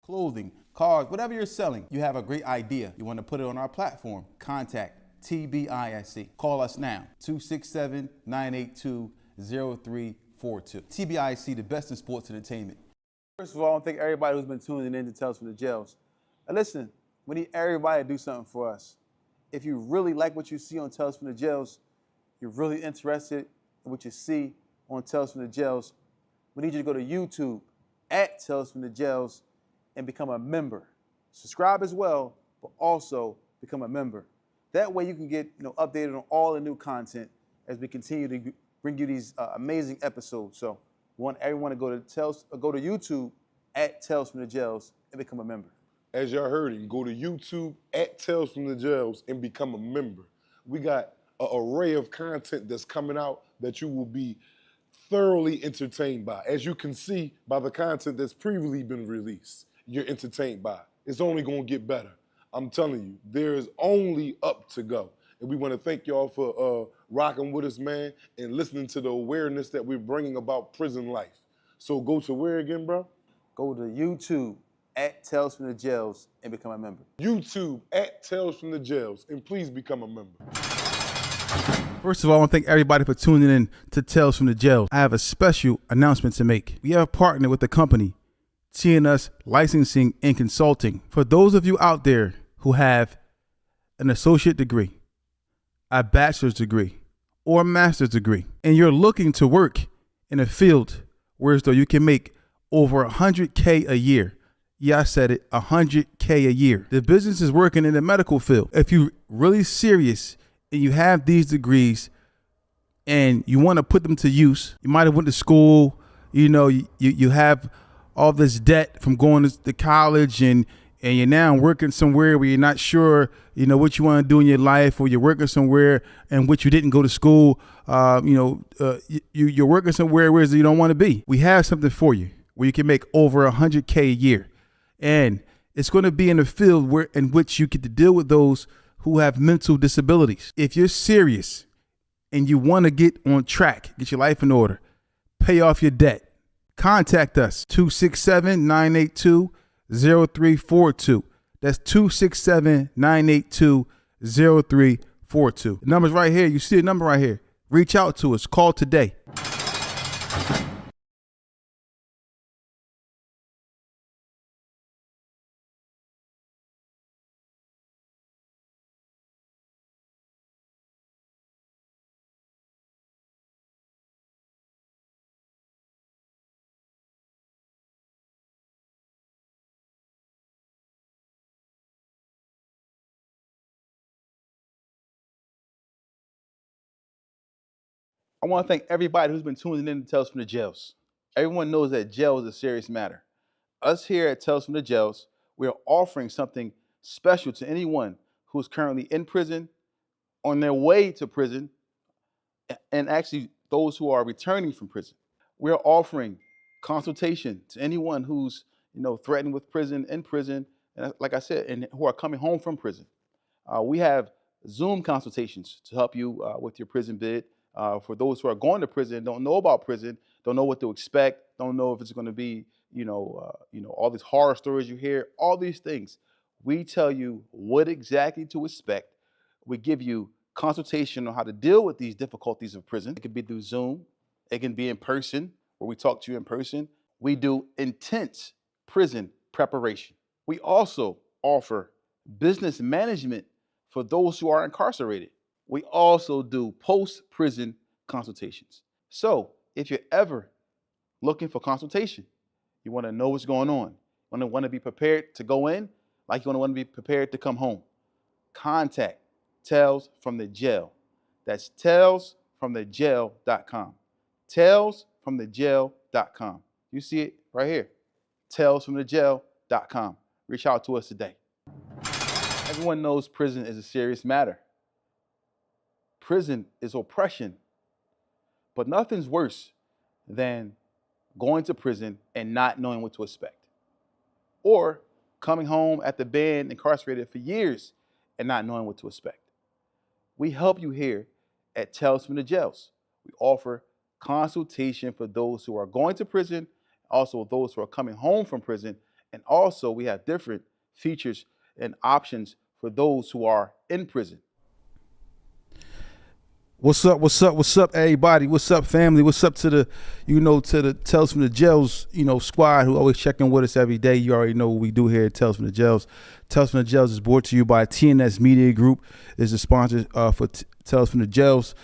clothing, cars, whatever you're selling, you have a great idea. You want to put it on our platform, contact TBISC. Call us now, 267-982-0342. TBISC, the best in sports entertainment. First of all, I want to thank everybody who's been tuning in to Tales from the Jails. And listen, we need everybody to do something for us. If you really like what you see on Tales from the Jails, you're really interested in what you see on Tales from the Jails, we need you to go to YouTube at Tales from the Jails and become a member. Subscribe as well, but also become a member. That way you can get updated on all the new content as we continue to bring you these amazing episodes. So we want everyone to go to YouTube at Tales from the Jails and become a member. As y'all heard it, go to YouTube at Tales from the Jails and become a member. We got an array of content that's coming out that you will be thoroughly entertained by. As you can see by the content that's previously been released, you're entertained by. It's only gonna get better. I'm telling you, there is only up to go. And we wanna thank y'all for rocking with us, man, and listening to the awareness that we're bringing about prison life. So go to where again, bro? Go to YouTube at Tales from the Jails and become a member. YouTube at Tales from the Jails, and please become a member. First of all, I want to thank everybody for tuning in to Tales from the Jails. I have a special announcement to make. We have partnered with the company TNS Licensing and Consulting. For those of you out there who have an associate degree, a bachelor's degree, or a master's degree, and you're looking to work in a field where as though you can make over $100K a year. Yeah, I said it, $100K a year. The business is working in the medical field. If you're really serious and you have these degrees and you want to put them to use, you might have went to school, you have all this debt from going to college and you're now working somewhere where you're not sure, what you want to do in your life, or you're working somewhere in which you didn't go to school, you're working somewhere where you don't want to be. We have something for you where you can make over $100K a year. And it's going to be in a field in which you get to deal with those who have mental disabilities. If you're serious and you want to get on track, get your life in order, pay off your debt, contact us, 267-982-0342. That's 267-982-0342. The number's right here. You see the number right here. Reach out to us. Call today. I want to thank everybody who's been tuning in to Tales from the Jails. Everyone knows that jail is a serious matter. Us here at Tales from the Jails, we are offering something special to anyone who's currently in prison, on their way to prison, and actually those who are returning from prison. We are offering consultation to anyone who's threatened with prison, in prison, and like I said, and who are coming home from prison. We have Zoom consultations to help you with your prison bid. For those who are going to prison, don't know about prison, don't know what to expect, don't know if it's going to be, all these horror stories you hear, all these things. We tell you what exactly to expect. We give you consultation on how to deal with these difficulties of prison. It could be through Zoom. It can be in person, where we talk to you in person. We do intense prison preparation. We also offer business management for those who are incarcerated. We also do post-prison consultations. So if you're ever looking for consultation, you want to know what's going on, you want to be prepared to go in, like you want to be prepared to come home, contact Tales from the Jail. That's talesfromthejail.com. Talesfromthejail.com. You see it right here. Talesfromthejail.com. Reach out to us today. Everyone knows prison is a serious matter. Prison is oppression, but nothing's worse than going to prison and not knowing what to expect, or coming home after being incarcerated for years and not knowing what to expect. We help you here at Tales from the Jails. We offer consultation for those who are going to prison, also those who are coming home from prison And also, we have different features and options for those who are in prison. What's up? What's up? What's up, everybody? What's up, family? What's up to the, to the Tales from the Jails, squad who always check in with us every day. You already know what we do here at Tales from the Jails. Tales from the Jails is brought to you by TNS Media Group. Is the sponsor for Tales from the Jails.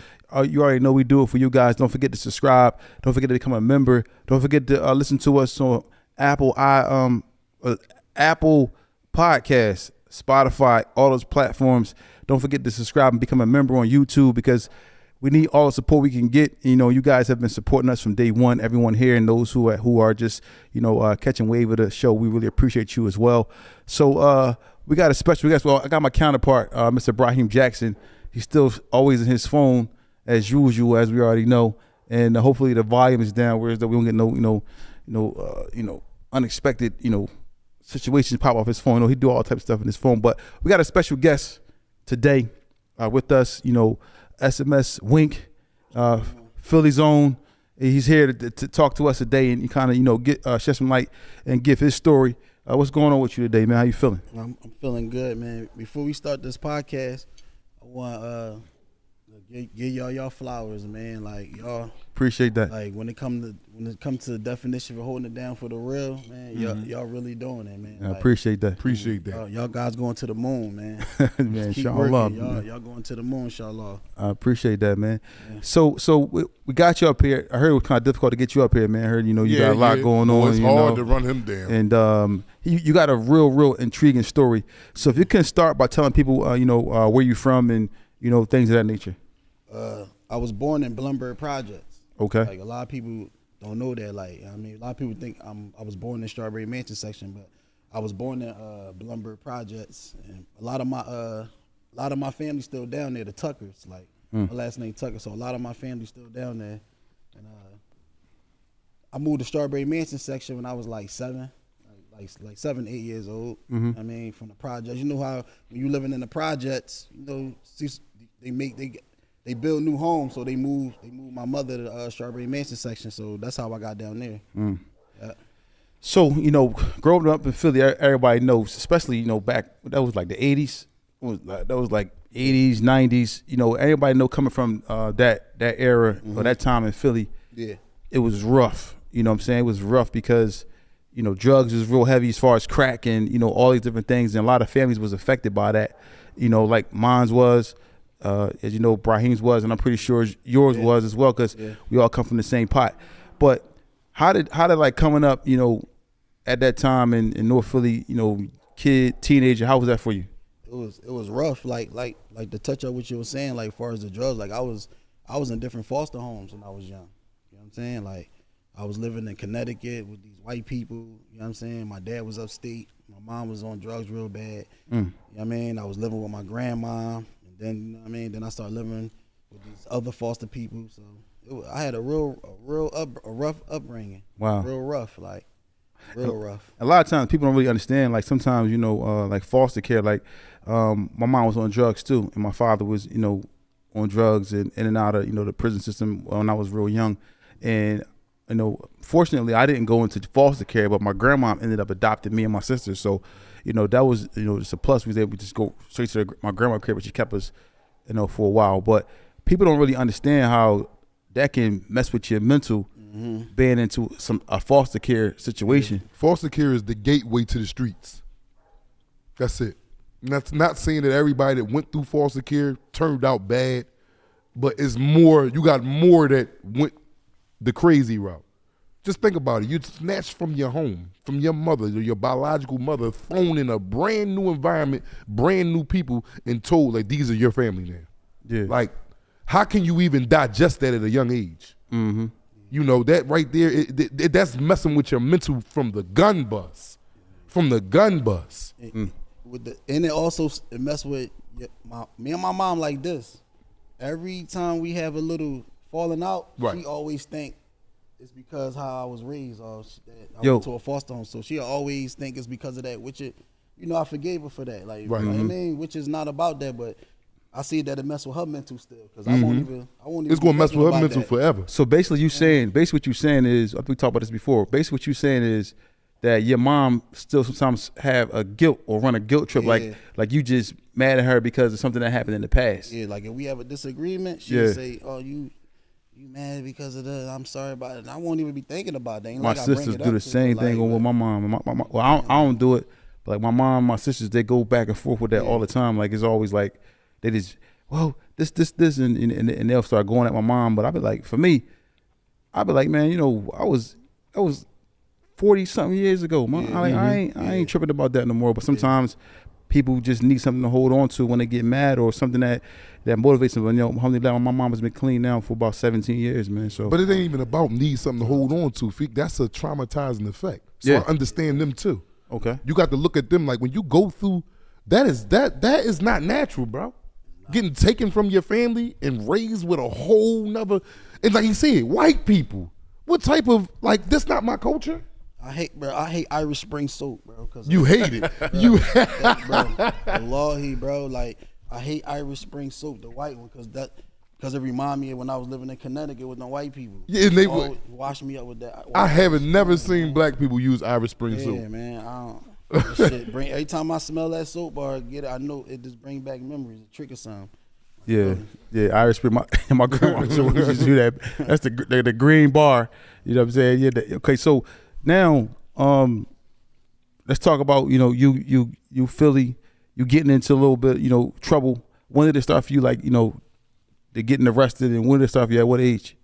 You already know we do it for you guys. Don't forget to subscribe. Don't forget to become a member. Don't forget to listen to us on Apple Podcasts, Spotify, all those platforms. Don't forget to subscribe and become a member on YouTube because we need all the support we can get. You guys have been supporting us from day one. Everyone here and those who are just, catching wave of the show, we really appreciate you as well. So we got a special guest. Well, I got my counterpart, Mr. Brahim Jackson. He's still always in his phone as usual, as we already know. And hopefully the volume is down, whereas we don't get no unexpected, situations pop off his phone. He do all types of stuff in his phone. But we got a special guest today with us, SMS Wink, Philly's own. He's here to talk to us today and kind of, get shed some light and give his story. What's going on with you today, man? How you feeling? I'm feeling good, man. Before we start this podcast, I want give y'all flowers, man. Like y'all appreciate that. Like when it comes to the definition of holding it down for the real, man, y'all really doing it, man. I like, appreciate that. Appreciate that. Y'all guys going to the moon, man. Man, keep inshallah. working. Y'all going to the moon, inshallah. I appreciate that, man. Yeah. So we got you up here. I heard it was kind of difficult to get you up here, man. I heard you got a lot going on. It's hard to run him down. And you got a real intriguing story. So if you can start by telling people, where you from and things of that nature. I was born in Blumberg Projects. Okay. Like a lot of people don't know that. Like a lot of people think I was born in Strawberry Mansion section, but I was born in Blumberg Projects, and a lot of my family's still down there. The Tuckers, like my last name Tucker, so a lot of my family's still down there. And I moved to Strawberry Mansion section when I was like 7, like 7, 8 years old. Mm-hmm. From the projects, you know how when you living in the projects, they build new homes, so they moved my mother to Strawberry Mansion section, so that's how I got down there. Yeah. So, growing up in Philly, everybody knows, especially, back, that was like the 80s, that was like 80s, 90s, everybody know coming from that era or that time in Philly, Yeah. it was rough, what I'm saying? It was rough because, drugs was real heavy as far as crack and, all these different things, and a lot of families was affected by that, like mine's was. As you know, Brahim's was, and I'm pretty sure yours was as well, because we all come from the same pot. But how did like coming up, at that time in North Philly, kid, teenager, how was that for you? It was rough, like to touch up what you were saying, like as far as the drugs, like I was in different foster homes when I was young. You know what I'm saying? Like I was living in Connecticut with these white people, you know what I'm saying? My dad was upstate, my mom was on drugs real bad. You know what I mean? I was living with my grandma. Then then I started living with these other foster people. So I had a rough upbringing. Wow. Real rough, like real rough. A lot of times people don't really understand. Like sometimes like foster care. Like my mom was on drugs too, and my father was on drugs and in and out of the prison system when I was real young. And fortunately I didn't go into foster care, but my grandma ended up adopting me and my sister. So that was, just a plus. We was able to just go straight to my grandma's crib, but she kept us, for a while. But people don't really understand how that can mess with your mental being into a foster care situation. Foster care is the gateway to the streets. That's it. And that's not saying that everybody that went through foster care turned out bad, but it's more, you got more that went the crazy route. Just think about it. You're snatched from your home, from your mother, your biological mother, thrown in a brand new environment, brand new people, and told, like, these are your family now. Yeah. Like, how can you even digest that at a young age? Mm-hmm. That right there, that's messing with your mental from the gun bus. From the gun bus. And it also mess with me and my mom like this. Every time we have a little falling out, right. She always think it's because how I was raised, or I went to a foster home, so she always think it's because of that. Which I forgave her for that. Like, right. You know what I mean, which is not about that, but I see that it mess with her mental still, because I won't even. It's gonna mess with her mental forever. So basically, what you're saying is, I think we talked about this before. Basically, what you're saying is, that your mom still sometimes have a guilt or run a guilt trip, Yeah. like you just mad at her because of something that happened in the past. Yeah, like if we have a disagreement, she'll Yeah. say, "Oh, you mad because of that? I'm sorry about it." And I won't even be thinking about that. Ain't My like I bring sisters it do up the to, same but thing like, with my mom. Well, I don't do it, but like my mom, my sisters, they go back and forth with that Yeah. all the time. Like it's always like they just, well, this, and they'll start going at my mom. But I be like, for me, I be like, man, you know, I was 40-something years ago, man. Yeah. I ain't tripping about that no more. But sometimes people just need something to hold on to when they get mad or something that motivates them. You know, alhamdulillah, my mom has been clean now for about 17 years, man. So, But it ain't even about need something to hold on to. Feek. That's a traumatizing effect. So Yeah. I understand them too. okay. You got to look at them like when you go through that is not natural, bro. Getting taken from your family and raised with a whole nother, and like he said, white people. What type of like this? Not my culture. I hate Irish Spring soap, bro. Cause You hate it. You bro, wallahi, bro. Like I hate Irish Spring soap, the white one, because it remind me of when I was living in Connecticut with no white people. Yeah, and they always wash me up with that. I haven't never seen black people use Irish Spring Yeah, soap. man. I don't. that shit every time I smell that soap or get it, I know it just bring back memories. It trigger something. Yeah, Irish Spring. My grandma used to do that. That's the green bar. You know what I'm saying? Yeah. Okay, so now let's talk about you Philly. You getting into a little bit trouble. When did it start for you? Like they getting arrested, and when did it start for you? At what age?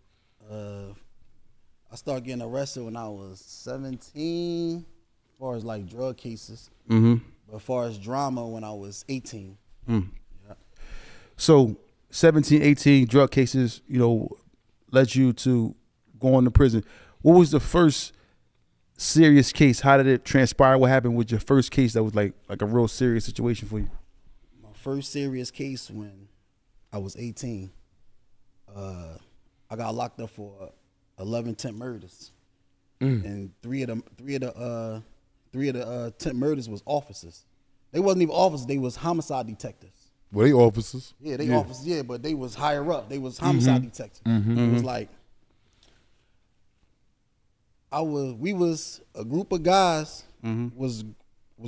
I started getting arrested when I was 17, as far as like drug cases. Mm-hmm. But as far as drama, when I was 18. So 17, 18 drug cases, led you to going to prison. What was the first serious case? How did it transpire? What happened with your first case that was like a real serious situation for you? My first serious case when I was 18. I got locked up for 11 attempt murders, and three of the attempt murders was officers. They wasn't even officers; they was homicide detectives. Were they officers? Yeah, they officers. Yeah, but they was higher up. They was homicide detectives. It was like we was a group of guys was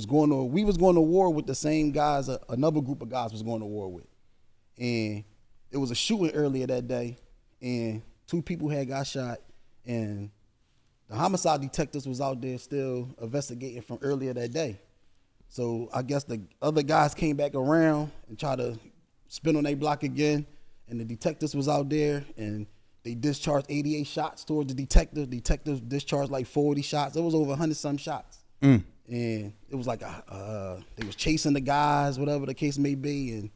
going to. We was going to war with the same guys. Another group of guys was going to war with, and it was a shooting earlier that day, and 2 people had got shot, and the homicide detectives was out there still investigating from earlier that day. So I guess the other guys came back around and tried to spin on their block again, and the detectives was out there, and they discharged 88 shots towards the detective. Detectives discharged like 40 shots. It was over 100-some shots. And it was like they was chasing the guys, whatever the case may be, and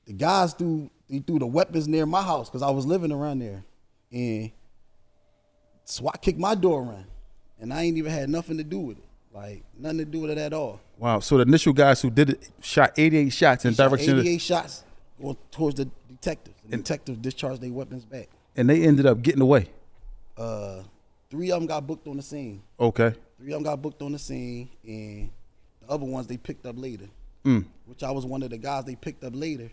the guys threw the weapons near my house because I was living around there, and SWAT kicked my door in, and I ain't even had nothing to do with it. Like, nothing to do with it at all. Wow. So the initial guys who did it shot 88 shots in direction 88 shots going towards the detectives. The detectives discharged their weapons back. and they ended up getting away. 3 of them got booked on the scene. Okay. 3 of them got booked on the scene, and the other ones they picked up later. Which I was one of the guys they picked up later,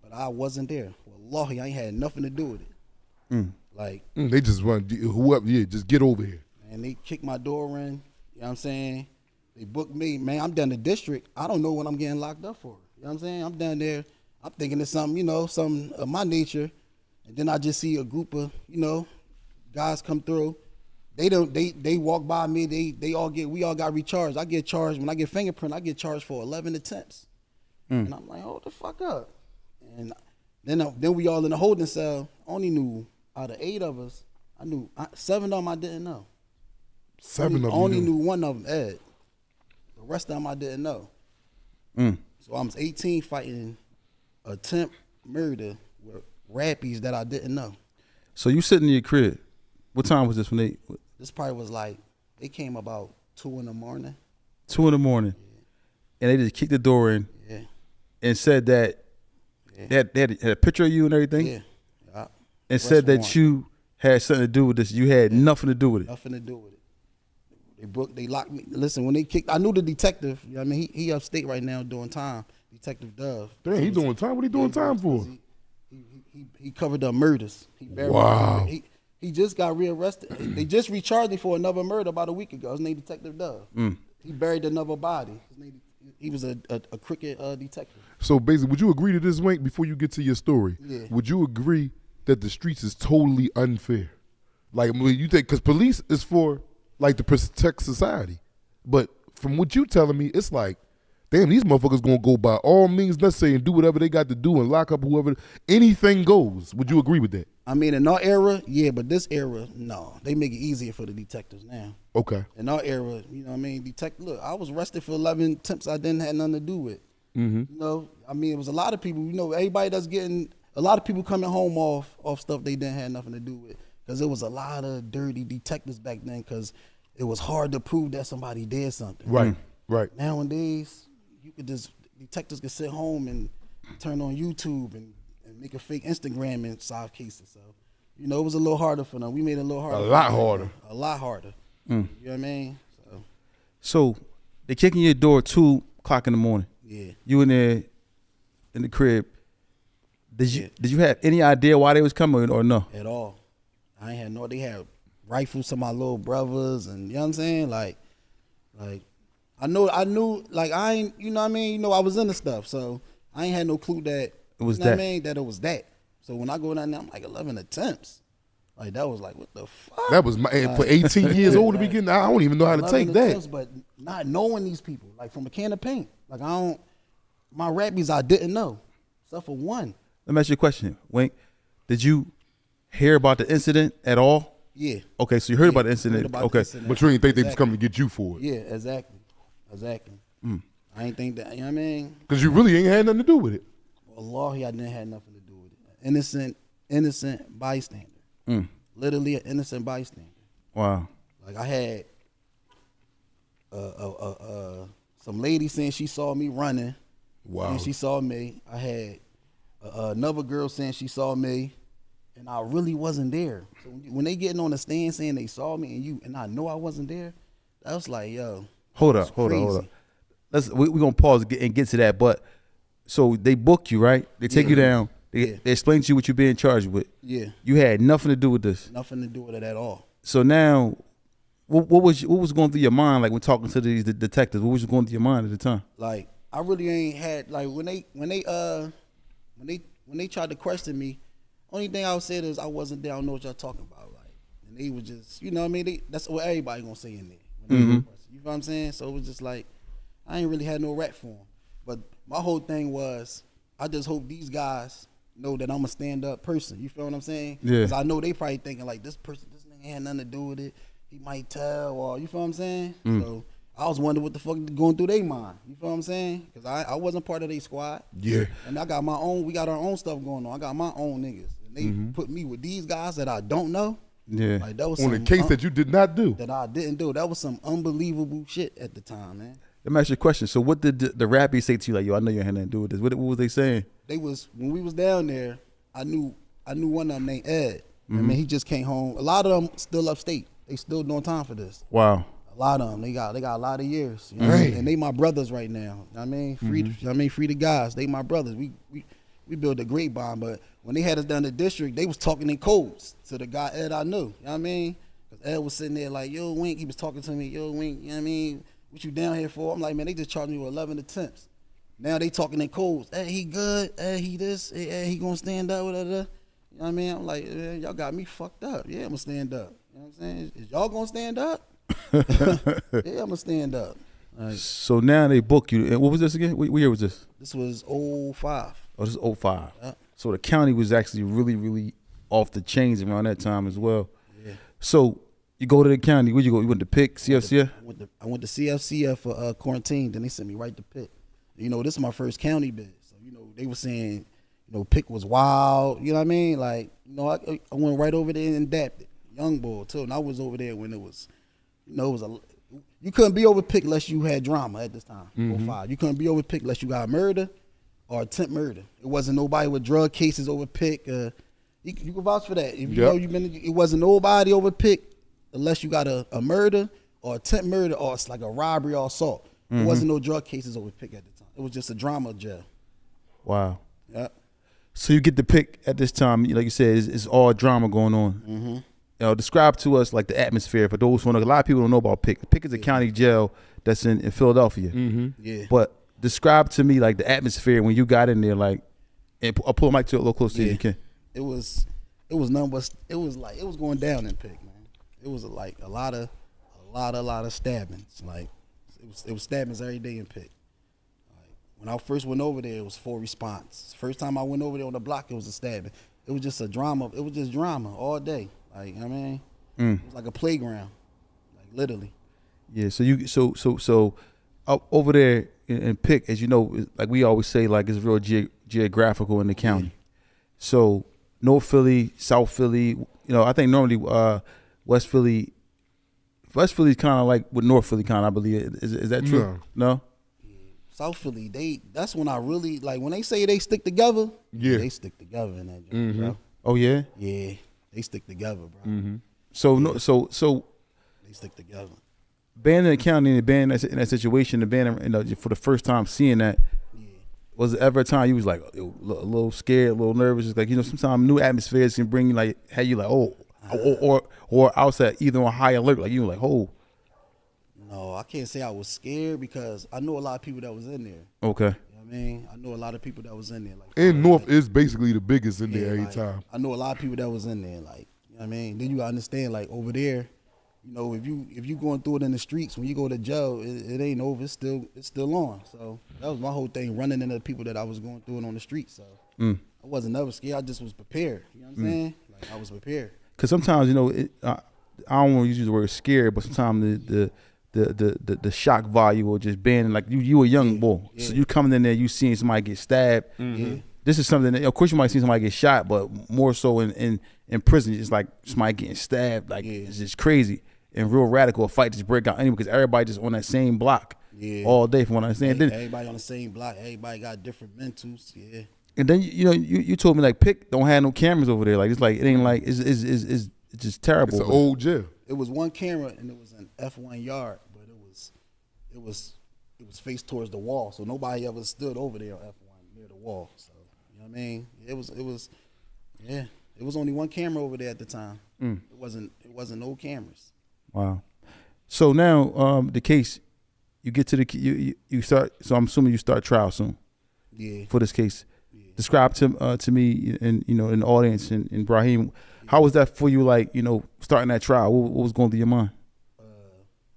but I wasn't there. Wallahi, I ain't had nothing to do with it. Like, They just run whoever. Yeah, just get over here. and they kicked my door in. You know what I'm saying? They booked me. Man, I'm down the district. I don't know what I'm getting locked up for. You know what I'm saying? I'm down there. I'm thinking it's something, something of my nature. And then I just see a group of, guys come through. They walk by me. We all got recharged. I get charged. When I get fingerprint, I get charged for 11 attempts. And I'm like, hold the fuck up. And then we all in the holding cell. Only knew out of 8 of us, I knew 7 of them I didn't know. 7 of them. Only knew 1 of them, Ed. The rest of them I didn't know. So I was 18 fighting attempt murder with rappies that I didn't know. So you sitting in your crib. What time was this when they? This probably was like, they came about 2 in the morning. 2 in the morning, and they just kicked the door in Yeah. and said that they had a picture of you and everything, Yeah. and said that warrant. you had something to do with this. You had nothing to do with it. Nothing to do with it. They locked me. Listen, when they kicked, I knew the detective. You know what I mean, he upstate right now doing time. Detective Dove. Damn, he doing time. What he doing time for? He covered up murders. He buried Wow. He He just got rearrested. They just recharged him for another murder about a week ago. His name Detective Dove. He buried another body. He was a cricket detective. So basically, would you agree to this, Wink, before you get to your story? Yeah. Would you agree that the streets is totally unfair? Like, when you think, because police is for, like, to protect society. But from what you telling me, it's like, damn, these motherfuckers gonna go by all means necessary and do whatever they got to do and lock up whoever. Anything goes. Would you agree with that? I mean, in our era, yeah, but this era, no. They make it easier for the detectives now. Okay. In our era, you know what I mean? Look, I was arrested for 11 attempts I didn't have nothing to do with. You know, I mean, it was a lot of people, you know, everybody that's getting, a lot of people coming home off stuff they didn't have nothing to do with. Because there was a lot of dirty detectives back then because it was hard to prove that somebody did something. Right, right. Nowadays, detectives can sit home and turn on YouTube and make a fake Instagram and solve cases. So, you know, it was a little harder for them. We made it a little harder. A lot harder. A lot harder. You know what I mean? So they kicking your door 2:00 in the morning. Yeah. You in there in the crib. Did you have any idea why they was coming or no? At all. I ain't had no. They had rifles to my little brothers, and you know what I'm saying. Like I knew. Like I ain't. You know what I mean. You know I was into stuff, so I ain't had no clue that It was you know that. What I mean, that it was that. So when I go down there, I'm like 11 attempts. Like that was like what the fuck. That was for 18 years old to begin. I don't even know how to 11 take that. attempts, but not knowing these people, like from a can of paint. Like my rappies I didn't know, except for one. Let me ask you a question, Wink. Did you hear about the incident at all? Yeah. Okay, so you heard Yeah, about the incident. heard about the Okay. incident. But you ain't think they was Exactly. coming to get you for it. Yeah, exactly. I ain't think that. You know what I mean? Because you really ain't had nothing to do with it. Wallahi, I didn't have nothing to do with it. Innocent bystander. Literally an innocent bystander. Wow. Like I had some lady saying she saw me running. Wow. And she saw me. I had another girl saying she saw me, and I really wasn't there. So when they getting on the stand saying they saw me and I know I wasn't there, I was like, yo. Hold that's up. Hold crazy. up. We're gonna pause and get to that. But so they book you, right? They take you down. They explain to you what you're being charged with. Yeah. You had nothing to do with this. Nothing to do with it at all. So now, what was going through your mind, like when talking to these detectives? What was going through your mind at the time? Like I really ain't had like when they tried to question me, only thing I would say is I wasn't there. I don't know what y'all talking about. Like, and they was just, you know what I mean? That's what everybody gonna say in there. When they question. You know what I'm saying? So it was just like I ain't really had no rap for them. But my whole thing was I just hope these guys know that I'm a stand up person. You feel what I'm saying? Yeah. Because I know they probably thinking like this nigga had nothing to do with it. He might tell, or you feel what I'm saying? So I was wondering what the fuck going through their mind. You feel what I'm saying? Because I wasn't part of their squad. Yeah. And I got my own. We got our own stuff going on. I got my own niggas. And they put me with these guys that I don't know. Yeah. Like that was On a some case that you did not do. that I didn't do. That was some unbelievable shit at the time, man. Let me ask you a question. So what did the rappies say to you? Like, yo, I know you had nothing to do with this. What was they saying? They was when we was down there. I knew one of them named Ed. I mean, he just came home. A lot of them still upstate. They still doing time for this. Wow. A lot of them. They got a lot of years. You know what I mean? And they my brothers right now. I mean, free the guys. They my brothers. We built a great bond. But when they had us down the district, they was talking in codes to the guy Ed I knew. You know what I mean? Because Ed was sitting there like, yo, Wink. He was talking to me. Yo, Wink. You know what I mean? What you down here for? I'm like, man, they just charged me with 11 attempts. Now they talking in codes. Hey, he good. Hey, he this. Hey, he gonna stand up. Whatever. You know what I mean? I'm like, man, y'all got me fucked up. Yeah, I'm gonna stand up. You know what I'm saying? Is y'all gonna stand up? Yeah, I'm gonna stand up. Like, So now they book you. And what was this again? What year was this? this was 05. Oh, this is 05. Yeah. So the county was actually really, really off the chains around that time as well. Yeah. So you go to the county. Where'd you go? You went to PIC, CFCF? I went to CFCF for quarantine. Then they sent me right to Pitt. You know, this is my first county bid. So, you know, they were saying, you know, Pitt was wild. You know what I mean? Like, you know, I went right over there and dapped it. Young boy, too. And I was over there when it was, you know, you couldn't be over Pitt unless you had drama at this time, 05. You couldn't be over Pitt unless you got murder or attempt murder. It wasn't nobody with drug cases over Pitt. You can vouch for that. If you know you've been, it wasn't nobody over Pitt unless you got a murder or attempt murder or it's like a robbery or assault. There wasn't no drug cases over Pitt at the time. It was just a drama jail. Wow. Yeah. So you get the PIC at this time. Like you said, it's all drama going on. describe to us like the atmosphere for those who know. A lot of people don't know about Pick. Pick is a county jail that's in Philadelphia. Yeah. But describe to me like the atmosphere when you got in there, like, and I'll pull the mic to a little closer if you can. It was nothing but it was going down in Pick, man. It was like a lot of stabbings. Like it was stabbings every day in Pick. Like when I first went over there, it was full response. First time I went over there on the block, it was a stabbing. It was just a drama. It was just drama all day. Like, I mean, it was like a playground, like literally. Yeah. So you so up over there in Pick, as you know, like we always say, like it's real geographical in the county. So North Philly, South Philly, you know, I think normally West Philly's kind of like with North Philly kind of, I believe. Is that true? No? South Philly, that's when I really, like, when they say they stick together, they stick together in that joint, bro. Oh yeah? Yeah, they stick together, bro. So no, so They stick together. being in the county and being in that situation, and being, you know, for the first time seeing that, was there ever a time you was like a little scared, a little nervous? Just like, you know, sometimes new atmospheres can bring you like, had you like, or outside either on high alert, like you were like, oh. No, I can't say I was scared because I know a lot of people that was in there. Okay. You know what I mean? I know a lot of people that was in there. Like, And North is basically the biggest in there every like, time. I know a lot of people that was in there. Like, you know what I mean? Then you understand, like, over there, you know, if you going through it in the streets, when you go to jail, it ain't over. It's still on. So that was my whole thing, running into the people that I was going through it on the street. So I wasn't never scared. I just was prepared. You know what I'm saying? Like, I was prepared. Because sometimes, you know, I don't want to use the word scared, but sometimes the shock value or just being like you a young boy, so you coming in there, you seeing somebody get stabbed. This is something that, of course, you might see somebody get shot, but more so in prison, it's like somebody getting stabbed. Like it's just crazy and real radical. A fight just break out anyway because everybody just on that same block all day. From what I understand, then Everybody on the same block. Everybody got different mentals. Yeah. and then you told me like Pick don't have no cameras over there. Like it's like it ain't like it's just terrible. It's an old jail. It was one camera and it was an F1 yard, but it was faced towards the wall, so nobody ever stood over there on F1 near the wall. So you know what I mean? It was only one camera over there at the time. It wasn't no cameras. Wow. So now the case, you get to the you start. So I'm assuming you start trial soon. Yeah. For this case, describe to me and in the audience and Brahim, how was that for you? Like starting that trial, what was going through your mind?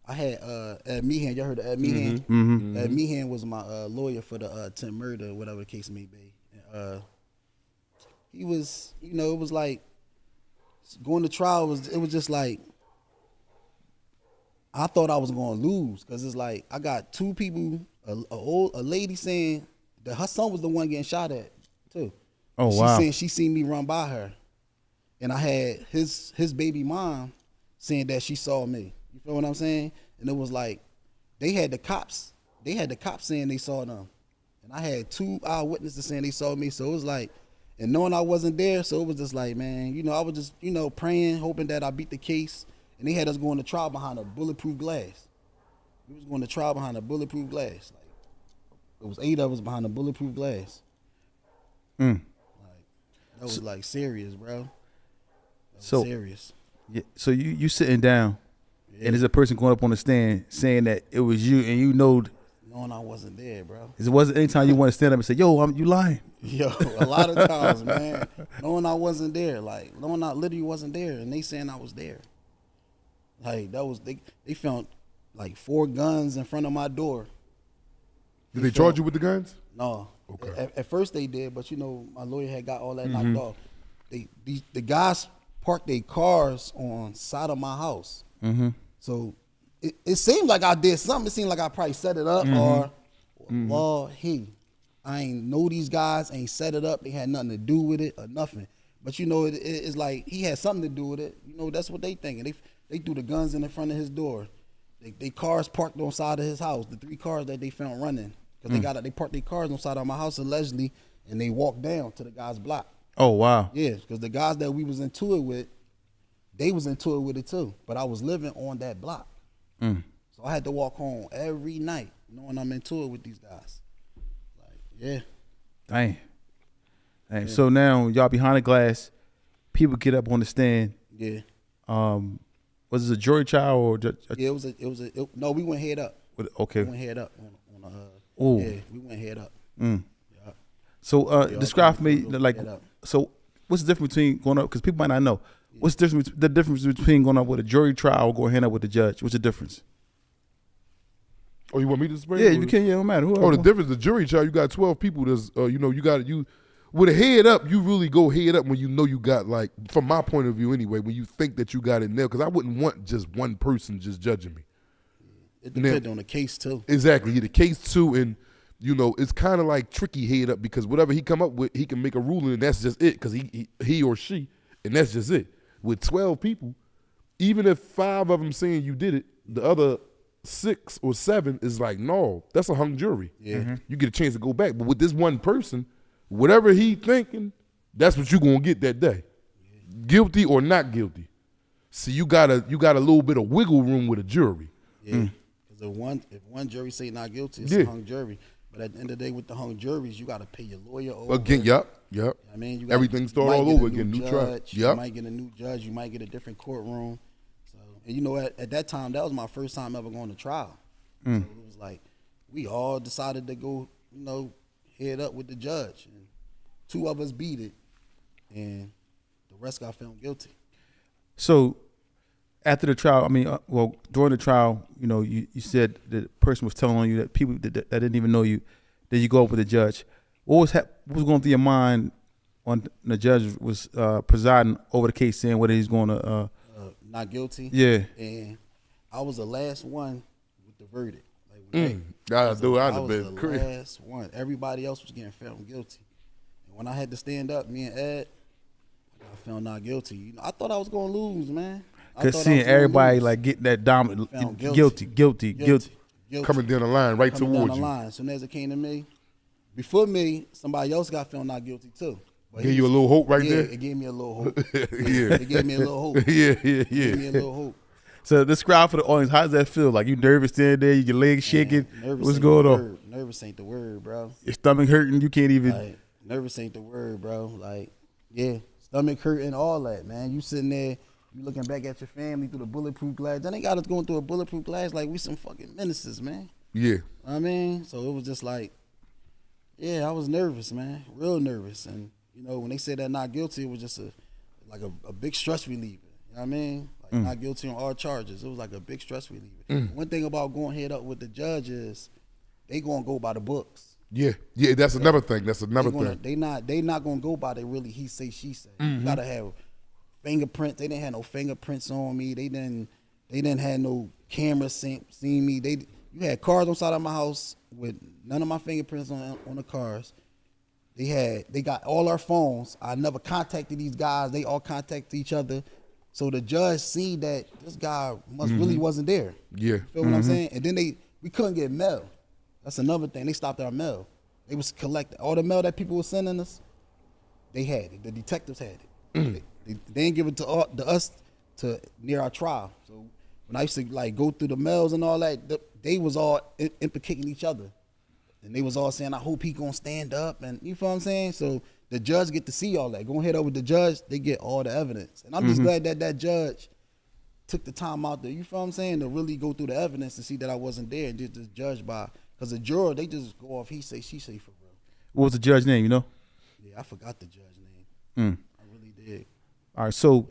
I had Ed Meehan. Y'all heard of Ed Meehan? Ed Meehan was my lawyer for the attempt murder, whatever the case may be. He was, it was like going to trial it was just like I thought I was going to lose because it's like I got two people, a lady saying that her son was the one getting shot at too. Oh she wow! Saying she seen me run by her, and I had his baby mom saying that she saw me. You feel what I'm saying? And it was like they had the cops saying they saw them, and I had two eyewitnesses saying they saw me. So it was like, and knowing I wasn't there, so it was just like, man, I was just praying, hoping that I beat the case. And they had us going to trial behind a bulletproof glass. We was going to trial behind a bulletproof glass. Like it was 8 of us behind a bulletproof glass. Like that was like serious, bro. So serious. Yeah, so you sitting down, and there's a person going up on the stand saying that it was you, and knowing I wasn't there, bro. It wasn't any time you want to stand up and say, "Yo, you lying." Yo, a lot of times, man. Knowing I wasn't there, like knowing I literally wasn't there, and they saying I was there. Like that was they found like 4 guns in front of my door. Did they charge you with the guns? No. Okay. At first they did, but my lawyer had got all that knocked off. The guys parked their cars on side of my house. So it seemed like I did something. It seemed like I probably set it up or I ain't know these guys, ain't set it up. They had nothing to do with it or nothing. But it's like he had something to do with it. That's what they thinking. They threw the guns in the front of his door. They cars parked on side of his house. The 3 cars that they found running, because they parked their cars on side of my house allegedly, and they walked down to the guy's block. Oh wow! Yeah, because the guys that we was into it with, they was into it with it too. But I was living on that block, so I had to walk home every night knowing I'm into it with these guys. Like, yeah. Dang. Yeah. So now y'all behind the glass, people get up on the stand. Yeah. Was it a jury trial or just Yeah, no, we went head up. okay? We went head up on Ooh. yeah, we went head up. Mm. Yeah. So describe for me Go like head up. so. What's the difference between going up? Because people might not know. What's the difference between going up with a jury trial or going hand up with the judge? What's the difference? Oh, you want me to explain? Yeah, you can. Yeah, it don't matter. Oh, the difference, the jury trial, you got 12 people. That's, with a head up, you really go head up when you know you got, like, from my point of view anyway, when you think that you got it nailed. Because I wouldn't want just one person just judging me. It depends on the case too. Exactly. The case too, and, it's kind of like tricky head up because whatever he come up with, he can make a ruling and that's just it because he or she, and that's just it. With 12 people, even if 5 of them saying you did it, the other 6 or 7 is like, no, that's a hung jury. Yeah. You get a chance to go back. But with this one person, whatever he thinking, that's what you gonna get that day. Guilty or not guilty. See, you got a little bit of wiggle room with a jury. Yeah. Because if one jury say not guilty, it's Yeah. a hung jury. But at the end of the day, with the hung juries, you got to pay your lawyer over. Again, yep. I mean, you Everything start all over again, new trial. You might get a new judge. You might get a different courtroom. So, and at that time, that was my first time ever going to trial. So it was like we all decided to go, head up with the judge, and 2 of us beat it, and the rest got found guilty. So after the trial, I mean, during the trial, you said the person was telling on you that people that didn't even know you, then you go up with the judge. What was going through your mind when the judge was presiding over the case, saying whether he's going to not guilty? Yeah. And I was the last one with the verdict. I was do. the I'd have been crazy. last one. Everybody else was getting found guilty. And when I had to stand up, me and Ed, I got found not guilty. I thought I was going to lose, man. Because seeing everybody like getting that dominant, Found guilty. Coming down the line, right Coming down towards the you. line. As soon as it came to me, before me, somebody else got found not guilty too. But Gave you a little hope right yeah, there? it gave me a little hope. Yeah. It gave me a little hope. Yeah. It gave me a little hope. So describe for the audience, how does that feel? Like you nervous standing there, your legs shaking. Nervous What's ain't going the on? word. Nervous ain't the word, bro. Your stomach hurting, you can't even. Like, nervous ain't the word, bro. Like, yeah, stomach hurting, all that, man. You sitting there, you looking back at your family through the bulletproof glass. Then they got us going through a bulletproof glass like we some fucking menaces, man. Yeah. I mean, so it was just like, yeah, I was nervous, man, real nervous. And when they said that not guilty, it was just a big stress reliever. You know what I mean? Like not guilty on all charges. It was like a big stress reliever. One thing about going head up with the judge is they gonna go by the books. Yeah. That's another thing. That's another thing. They not gonna go by the really he say she say. You gotta have fingerprints. They didn't have no fingerprints on me. They didn't have no camera seeing me. You had cars on side of my house with none of my fingerprints on the cars. They got all our phones. I never contacted these guys. They all contacted each other. So the judge seen that this guy really wasn't there. Yeah. You feel what I'm saying? And then we couldn't get mail. That's another thing. They stopped our mail. They was collecting all the mail that people were sending us. They had it. The detectives had it. They didn't give it to us to near our trial. So when I used to go through the mails and all that, they was all implicating each other, and they was all saying, "I hope he gonna stand up," and you feel what I'm saying. So the judge get to see all that. Go ahead over the judge, they get all the evidence, and I'm just glad that judge took the time out there. You feel what I'm saying, to really go through the evidence and see that I wasn't there and just judge by. Because the juror, they just go off he say, she say for real. What was the judge's name, you know? Yeah, I forgot the judge's name. I really did. All right, so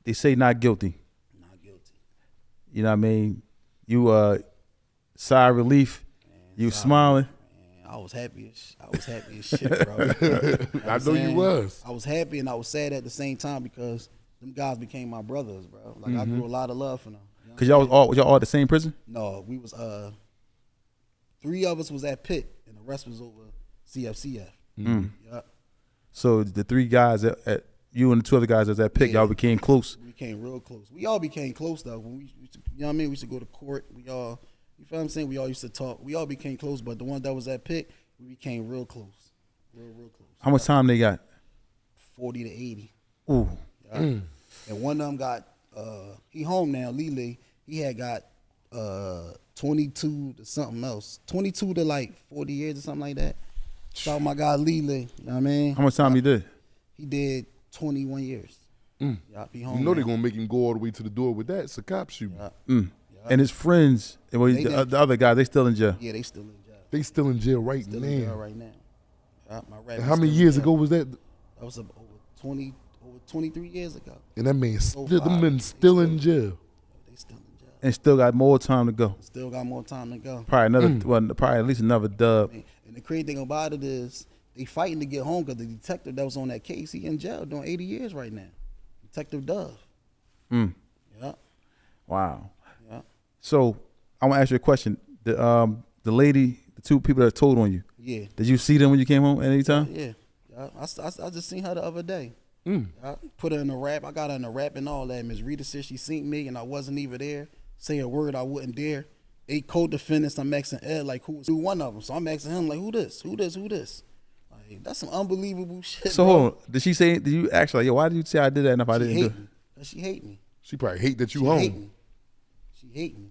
they say not guilty. Not guilty. You know what I mean? You sigh of relief. You smiling. Man, I was happy as shit, bro. I know you was. I was happy and I was sad at the same time because them guys became my brothers, bro. Like I grew a lot of love for them. You know Cause y'all was all at the same prison? No, we was 3 of us was at Pitt and the rest was over CFCF. Yep. So the 3 guys at you and the 2 other guys that was at Pitt, y'all became close. We became real close. We all became close though. When we used to, you know what I mean? We used to go to court. We all, you feel what I'm saying? We all used to talk. We all became close, but the one that was at Pitt, we became real close. Real close. How much time they got? 40 to 80. Ooh. Yeah. And one of them got, he home now, Lele. He had got 22 to something else. 22 to like 40 years or something like that. Shout out my guy Lele, you know what I mean? How much time you did? He did 21 years. Yeah, be home. You know they're man. gonna make him go all the way to the door with that. It's a cop shooting. And his friends, and well, They done- the other guys, they still in jail. Yeah, they still in jail. They still in jail right Still now. in jail right now. My rap And is how many still in years jail. ago was that? That was over 23 years ago. And that man So still, them far, men they still in jail. They still in jail. And still got more time to go. Still got more time to go. Probably another, well, probably at least another dub. And the crazy thing about it is they fighting to get home because the detective that was on that case, he in jail doing 80 years right now. Detective Dove. Mm. Yeah, Wow. yeah. So I want to ask you a question. The lady, the two people that told on you, Yeah. did you see them when you came home at any time? Yeah. I just seen her the other day. Mm. I put her in the rap. I got her in the rap and all that. Miss Rita said she seen me and I wasn't even there. Say a word I wouldn't dare. 8 co-defendants. I'm asking Ed like who one of them. So I'm asking him like who this? Like that's some unbelievable shit. So bro. hold on. Did she say? Did you ask her, like, yo, why did you say I did that? And if I She didn't do hate it, me. 'Cause she hate me. She probably hate that you She home. hate me. She hate me.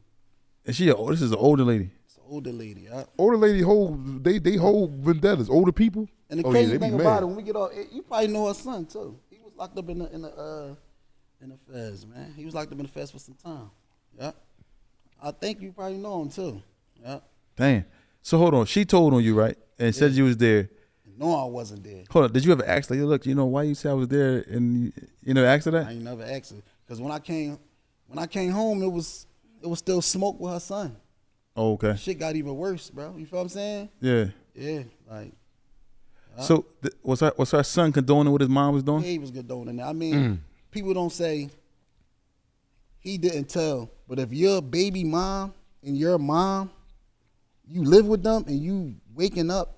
and this is an older lady. It's an older lady. Older lady hold they hold vendettas. Older people. And the Oh, yeah, crazy they be thing mad. about it, when we get off, you probably know her son too. He was locked up in the feds, man. He was locked up in the feds for some time. Yeah. I think you probably know him too. Yeah. Damn. So hold on. She told on you, right? And said you was there. No, I wasn't there. Hold on. Did you ever ask her, yo, look, why you say I was there? And you know, asked her that? I ain't never asked her because when I came home, it was still smoke with her son. Oh, okay. Shit got even worse, bro. You feel what I'm saying? Yeah. Yeah, like So was her son condoning what his mom was doing? he was good doing that. I mean, people don't say he didn't tell, but if your baby mom and your mom, you live with them and you waking up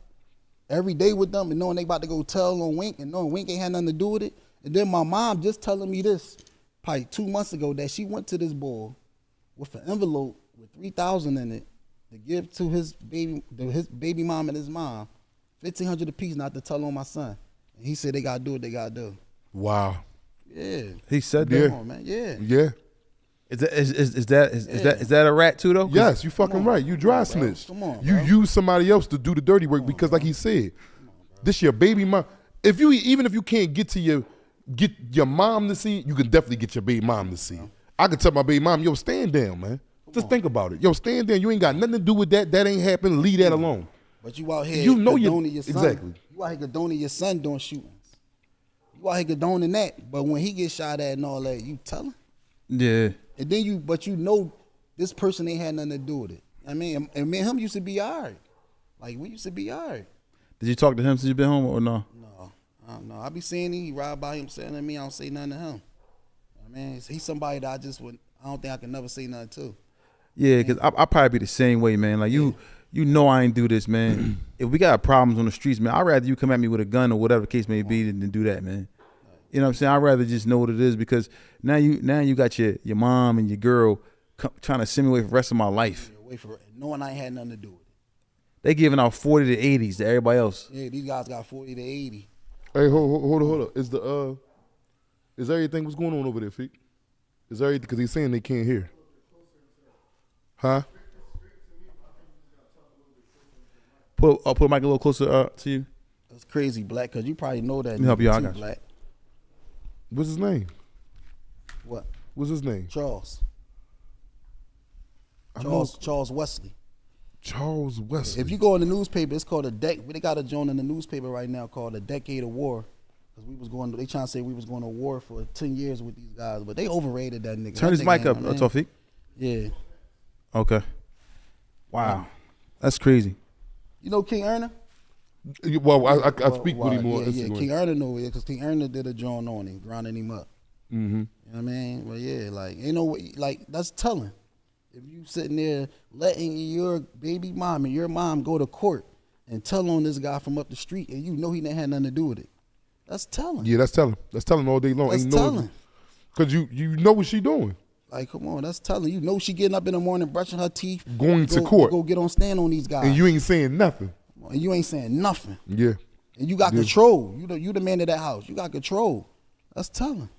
every day with them and knowing they about to go tell on Wink and knowing Wink ain't had nothing to do with it, and then my mom just telling me this probably 2 months ago that she went to this boy with an envelope with $3,000 in it to give to his baby mom and his mom, $1,500 apiece, not to tell on my son. And he said they gotta do what they gotta do. Wow. Yeah. He said Yeah. that. Come on, man. Yeah. Yeah. Is that a rat too though? 'Cause Yes, you fucking on. right. You dry Come on, bro. snitch. Come on, You bro. use somebody else to do the dirty work because, like he said, this your baby mom. Even if you can't get your mom to see, you can definitely get your baby mom to see. I could tell my baby mom, yo, stand down, man. Just think about it. Yo, stand down. You ain't got nothing to do with that. That ain't happening. Leave that alone. But you out here You know you- condoning your son. exactly. You out here condoning your son doing shootings. You out here condoning that. But when he gets shot at and all that, you tell him. Yeah. And then you know this person ain't had nothing to do with it. I mean, and me and him used to be all right. Like, we used to be all right. Did you talk to him since you been home or no? No, I don't know. I be seeing him, he ride by him saying to me, I don't say nothing to him. I mean, he's somebody that I don't think I can never say nothing to. Yeah, because I probably be the same way, man. Like you know I ain't do this, man. If we got problems on the streets, man, I'd rather you come at me with a gun or whatever the case may be than do that, man. You know what I'm saying? I'd rather just know what it is because now you got your mom and your girl trying to send me away for the rest of my life. Wait for it. Knowing I ain't had nothing to do with it. They giving out 40 to 80s to everybody else. Yeah, these guys got 40 to 80. Hey, hold up. Is everything what's going on over there, Feek? Is everything because he's saying they can't hear? Huh? Put the mic a little closer to you. That's crazy, Black, because you probably know that. Let me help you out, I too, got you. Black. What's his name? What? What's his name? Charles. I know Charles Wesley. Charles Wesley. If you go in the newspaper, it's called They got a joint in the newspaper right now called A Decade of War. Because they trying to say we was going to war for 10 years with these guys, but they overrated that nigga. Turn That his nigga mic up, ain't, man. Tawfiq. Yeah. Okay. Wow. That's crazy. You know King Erna? Well, I speak with him on yeah, Instagram. King Erna know it because King Erna did a joint on him, grinding him up. Mm-hmm. You know what I mean? But yeah, like, ain't no way, like, that's telling. If you sitting there letting your baby mom and your mom go to court and tell on this guy from up the street and you know he didn't have nothing to do with it, that's telling. Yeah, that's telling. That's telling all day long. That's Ain't telling. Because you know what she doing. Like, come on, that's telling. You know she getting up in the morning, brushing her teeth. Going to court. Go get on stand on these guys. And you ain't saying nothing. And you ain't saying nothing. Yeah. And you got Yeah. control. You the man of that house. You got control. That's telling.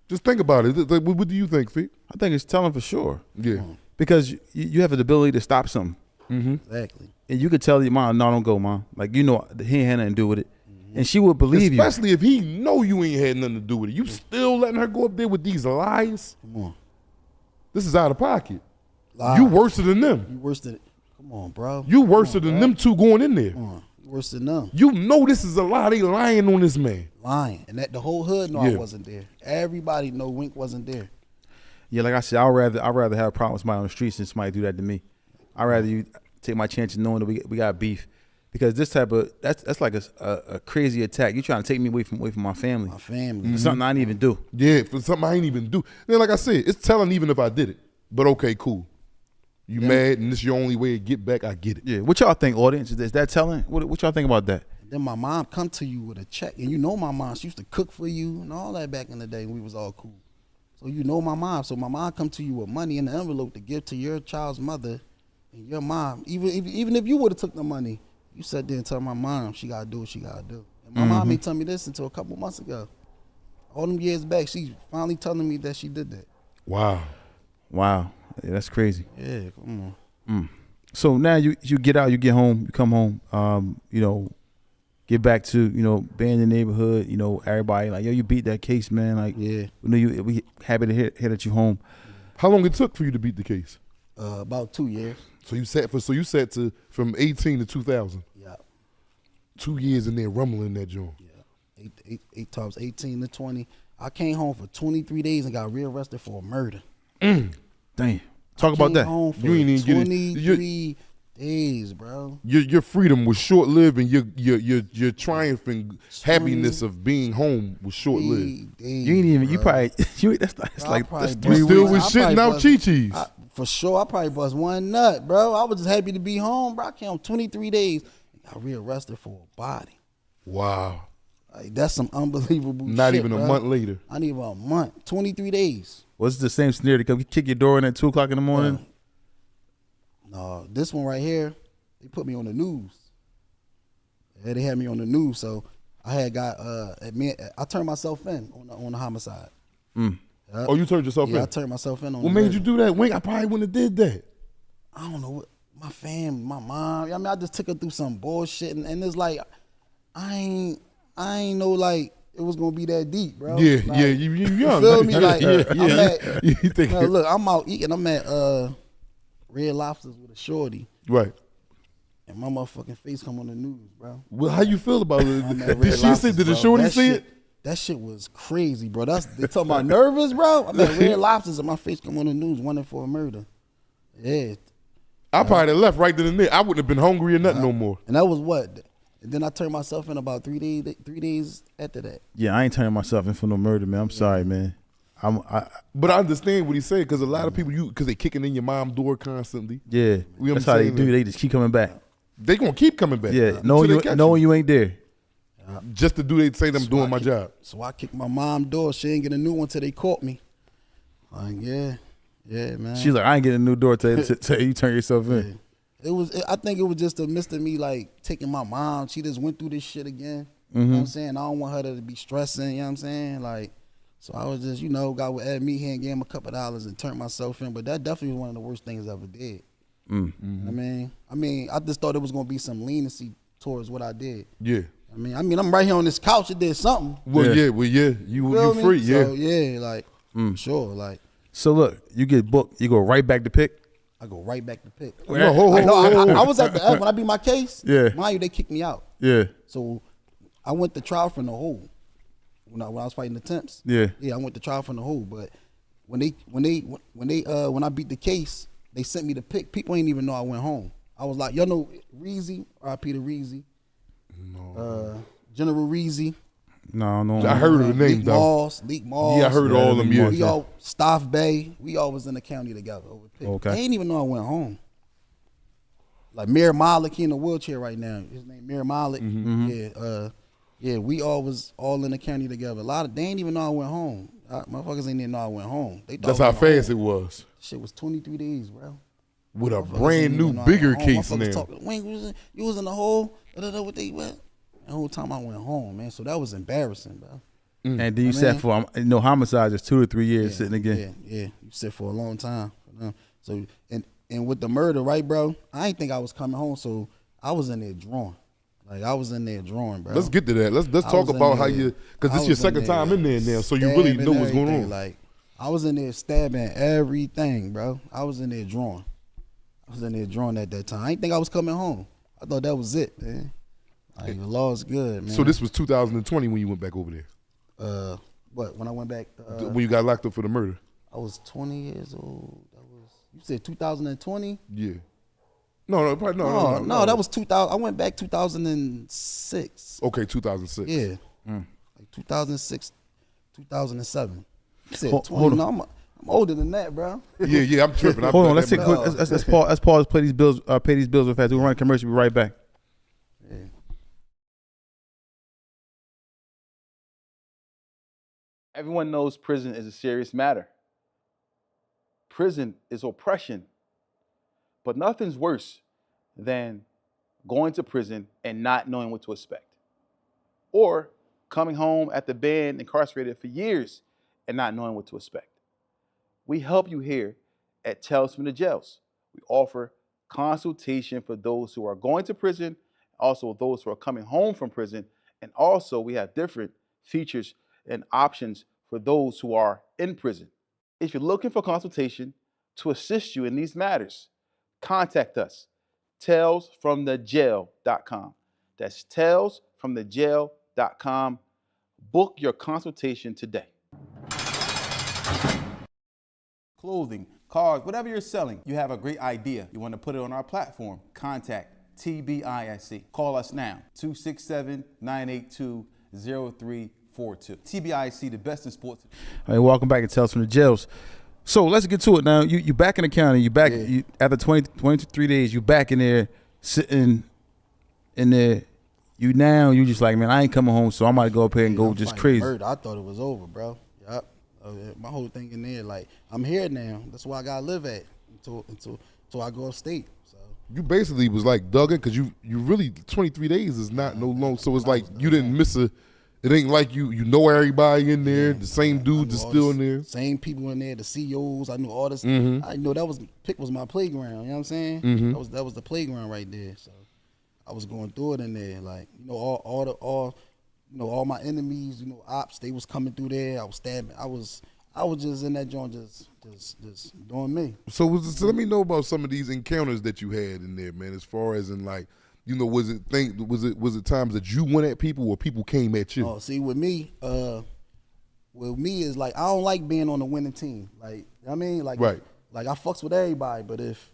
Just think about it. What do you think, Feek? I think it's telling for sure. Yeah. Because you have the ability to stop something. Mm-hmm. Exactly. And you could tell your mom, no, don't go, mom. Like, he ain't had nothing to do with it. and she would believe you. Especially if he know you ain't had nothing to do with it. You still letting her go up there with these lies? Come on. This is out of pocket. Lies. You worse than them. You worse than. Come on, bro. You worse than them two going in there. Come on. You worse than them. You know this is a lie. They lying on this man. Lying, and that the whole hood know Yeah. I wasn't there. Everybody know Wink wasn't there. Yeah, like I said, I'd rather have a problem with somebody on the streets than somebody do that to me. I'd rather you take my chances knowing that we got beef, because this type of that's like a crazy attack. You trying to take me away from my family. My family. For something I didn't even do. Yeah, for something I ain't even do. Then, like I said, it's telling even if I did it. But okay, cool. You mad and this your only way to get back, I get it. Yeah, what y'all think, audience? Is that telling? What y'all think about that? Then my mom come to you with a check, and you know my mom. She used to cook for you and all that back in the day when we was all cool. So you know my mom. So my mom come to you with money in the envelope to give to your child's mother and your mom. Even if you would have took the money, you sat there and tell my mom she gotta do what she gotta do. And my mom ain't tell me this until a couple months ago. All them years back, she's finally telling me that she did that. Wow. Wow, yeah, that's crazy. Yeah, come on. So now you get out, you get home, you come home, get back to, being in the neighborhood, everybody like, yo, you beat that case, man. Like, Yeah. we happy to hear that you home. How long it took for you to beat the case? About 2 years. So you sat to from 18 to 2000. Yeah. 2 years in there rumbling that joint. Yeah. Eight times 18 to 20. I came home for 23 days and got rearrested for a murder. Damn. Talk about Came that. home for You ain't even get it. 23 days, bro. Your freedom was short lived, and your triumph and happiness of being home was short lived. You ain't even. You probably. That's like probably that's bust You 3 still weeks. was I shitting probably out bust- chi-chis. For sure, I probably bust one nut, bro. I was just happy to be home, bro. I came home 23 days and got rearrested for a body. Wow. Like, that's some unbelievable shit, Not even a bro. month later. Not even a month. 23 days. Was it the same scenario? They come kick your door in at 2:00 in the morning. No, this one right here, they put me on the news. Yeah, they had me on the news, so I had got I turned myself in on the homicide. Yep. Oh, you turned yourself Yeah, I in? turned myself in on. What the made murder. you do that, Wink? I probably wouldn't have did that. I don't know what my family, my mom. I mean, I just took her through some bullshit, and it's like I ain't know like it was gonna be that deep, bro. Yeah, Like, yeah, you young. feel me? Like, yeah, I'm yeah. at- You think Now, look, I'm out eating. I'm at Red Lobsters with a shorty, right? and my motherfucking face come on the news, bro. Well, how you feel about it? I'm at Did Red she say? Lobsters, Did the bro. shorty That see shit- it? That shit was crazy, bro. They talking about nervous, bro. I'm at Red Lobsters and my face come on the news, wanted for a murder. Yeah, I probably have left right then and there. I wouldn't have been hungry or nothing no more. and that was what. And then I turned myself in about 3 days. 3 days after that. Yeah, I ain't turning myself in for no murder, man. I'm sorry, man. But I understand what he said because a lot of people, because they kicking in your mom's door constantly. Yeah, We that's how they understand do. that. They just keep coming back. They gonna keep coming back. Yeah, until they catch knowing you ain't there. just to do they say them So doing I my kick- job. So I kicked my mom door. She ain't get a new one till they caught me. Like, yeah, man. She's like, I ain't getting a new door till you turn yourself in. I think it was just a mist of me like taking my mom. She just went through this shit again. You know what I'm saying? I don't want her to be stressing, you know what I'm saying? Like, so I was just, got with Ed Meat here and gave him a couple dollars and turned myself in. But that definitely was one of the worst things I ever did. I mean, I just thought it was gonna be some leniency towards what I did. Yeah. I mean, I'm right here on this couch. It did something. Well, Yeah. yeah. You Feel me? free, yeah. So, yeah, like, sure, like, So look, you get booked, you go right back to pick. I go right back to pick. No, hold I was at the F when I beat my case. Yeah. Mind you, they kicked me out. Yeah, So I went to trial from the hole when I was fighting the temps. Yeah. I went to trial from the hole. But when I beat the case, they sent me to pick. People ain't even know I went home. I was like, y'all know Reezy, R.I.P. to Reezy. No. General Reezy. no. I heard of the name though. Leak Moss. Yeah, I heard all them. Yeah. We all Staff Bay. We all was in the county together over pick. Okay. They ain't even know I went home. Like Mir Malik, he in a wheelchair right now. His name Mir Malik. Yeah, we all was all in the county together. They ain't even know I went home. Motherfuckers ain't even know I went home. They thought That's I how went fast home. it was. Shit was 23 days, bro. With a Motherfuckers brand ain't new, even know I bigger went home. case Motherfuckers now. talking, Wayne, you was in the hole. What they went. The whole time I went home, man. So that was embarrassing, bro. And then you I sat mean- for homicide is 2 to 3 years sitting again. Yeah. You sit for a long time. So and with the murder, right, bro? I ain't think I was coming home, so I was in there drawing. Like I was in there drawing, bro. Let's get to that. Let's I talk was in about how there- you, because I this your was in second there time in there now, so you really stabbing know what's going everything. on. Like I was in there stabbing everything, bro. I was in there drawing. I was in there drawing at that time. I didn't think I was coming home. I thought that was it, man. Like the law is good, man. So this was 2020 when you went back over there, what? When I went back, when you got locked up for the murder. I was 20 years old. That was you said 2020? Yeah. No, probably no. That was 2000. I went back 2006. Okay, 2006. Yeah, like 2006, 2007. You said Hold 20. on. No, I'm older than that, bro. Yeah, I'm tripping. Hold on, let's take No. let's pause, play these bills, pay these bills real fast. We'll run a commercial. We'll be right back. Yeah. Everyone knows prison is a serious matter. Prison is oppression. But nothing's worse than going to prison and not knowing what to expect. Or coming home after being incarcerated for years and not knowing what to expect. We help you here at Tales from the Jails. We offer consultation for those who are going to prison, also those who are coming home from prison, and also we have different features and options for those who are in prison. If you're looking for consultation to assist you in these matters, contact us, talesfromthejail.com. That's talesfromthejail.com. Book your consultation today. Clothing, cars, whatever you're selling, you have a great idea. You want to put it on our platform. Contact TBISC. Call us now, 267-982-0342. TBISC, the best in sports. All right, welcome back to Tales from the Jails. So let's get to it now. You back in the county. You back after 23 days. You back in there, sitting in there. You just like, man, I ain't coming home, so I might go up here and go I'm just fighting crazy. murder. I thought it was over, bro. Yup. My whole thing in there, like I'm here now. That's where I gotta live at until I go upstate. So You basically was like Duggan, because you really 23 days is not no long. So it's like you didn't miss a. It ain't like you know everybody in there. The same dudes is still in there. Same people in there. The CEOs. I knew all this. Mm-hmm. I know that was my playground. You know what I'm saying? That was the playground right there. So I was going through it in there. Like all my enemies. Ops. They was coming through there. I was stabbing. I was just in that joint, just doing me. So let me know about some of these encounters that you had in there, man. As far as in like, was it times that you went at people or people came at you? Oh, see, with me is like I don't like being on the winning team. Like, you know what I mean, like, Right. Like I fucks with everybody, but if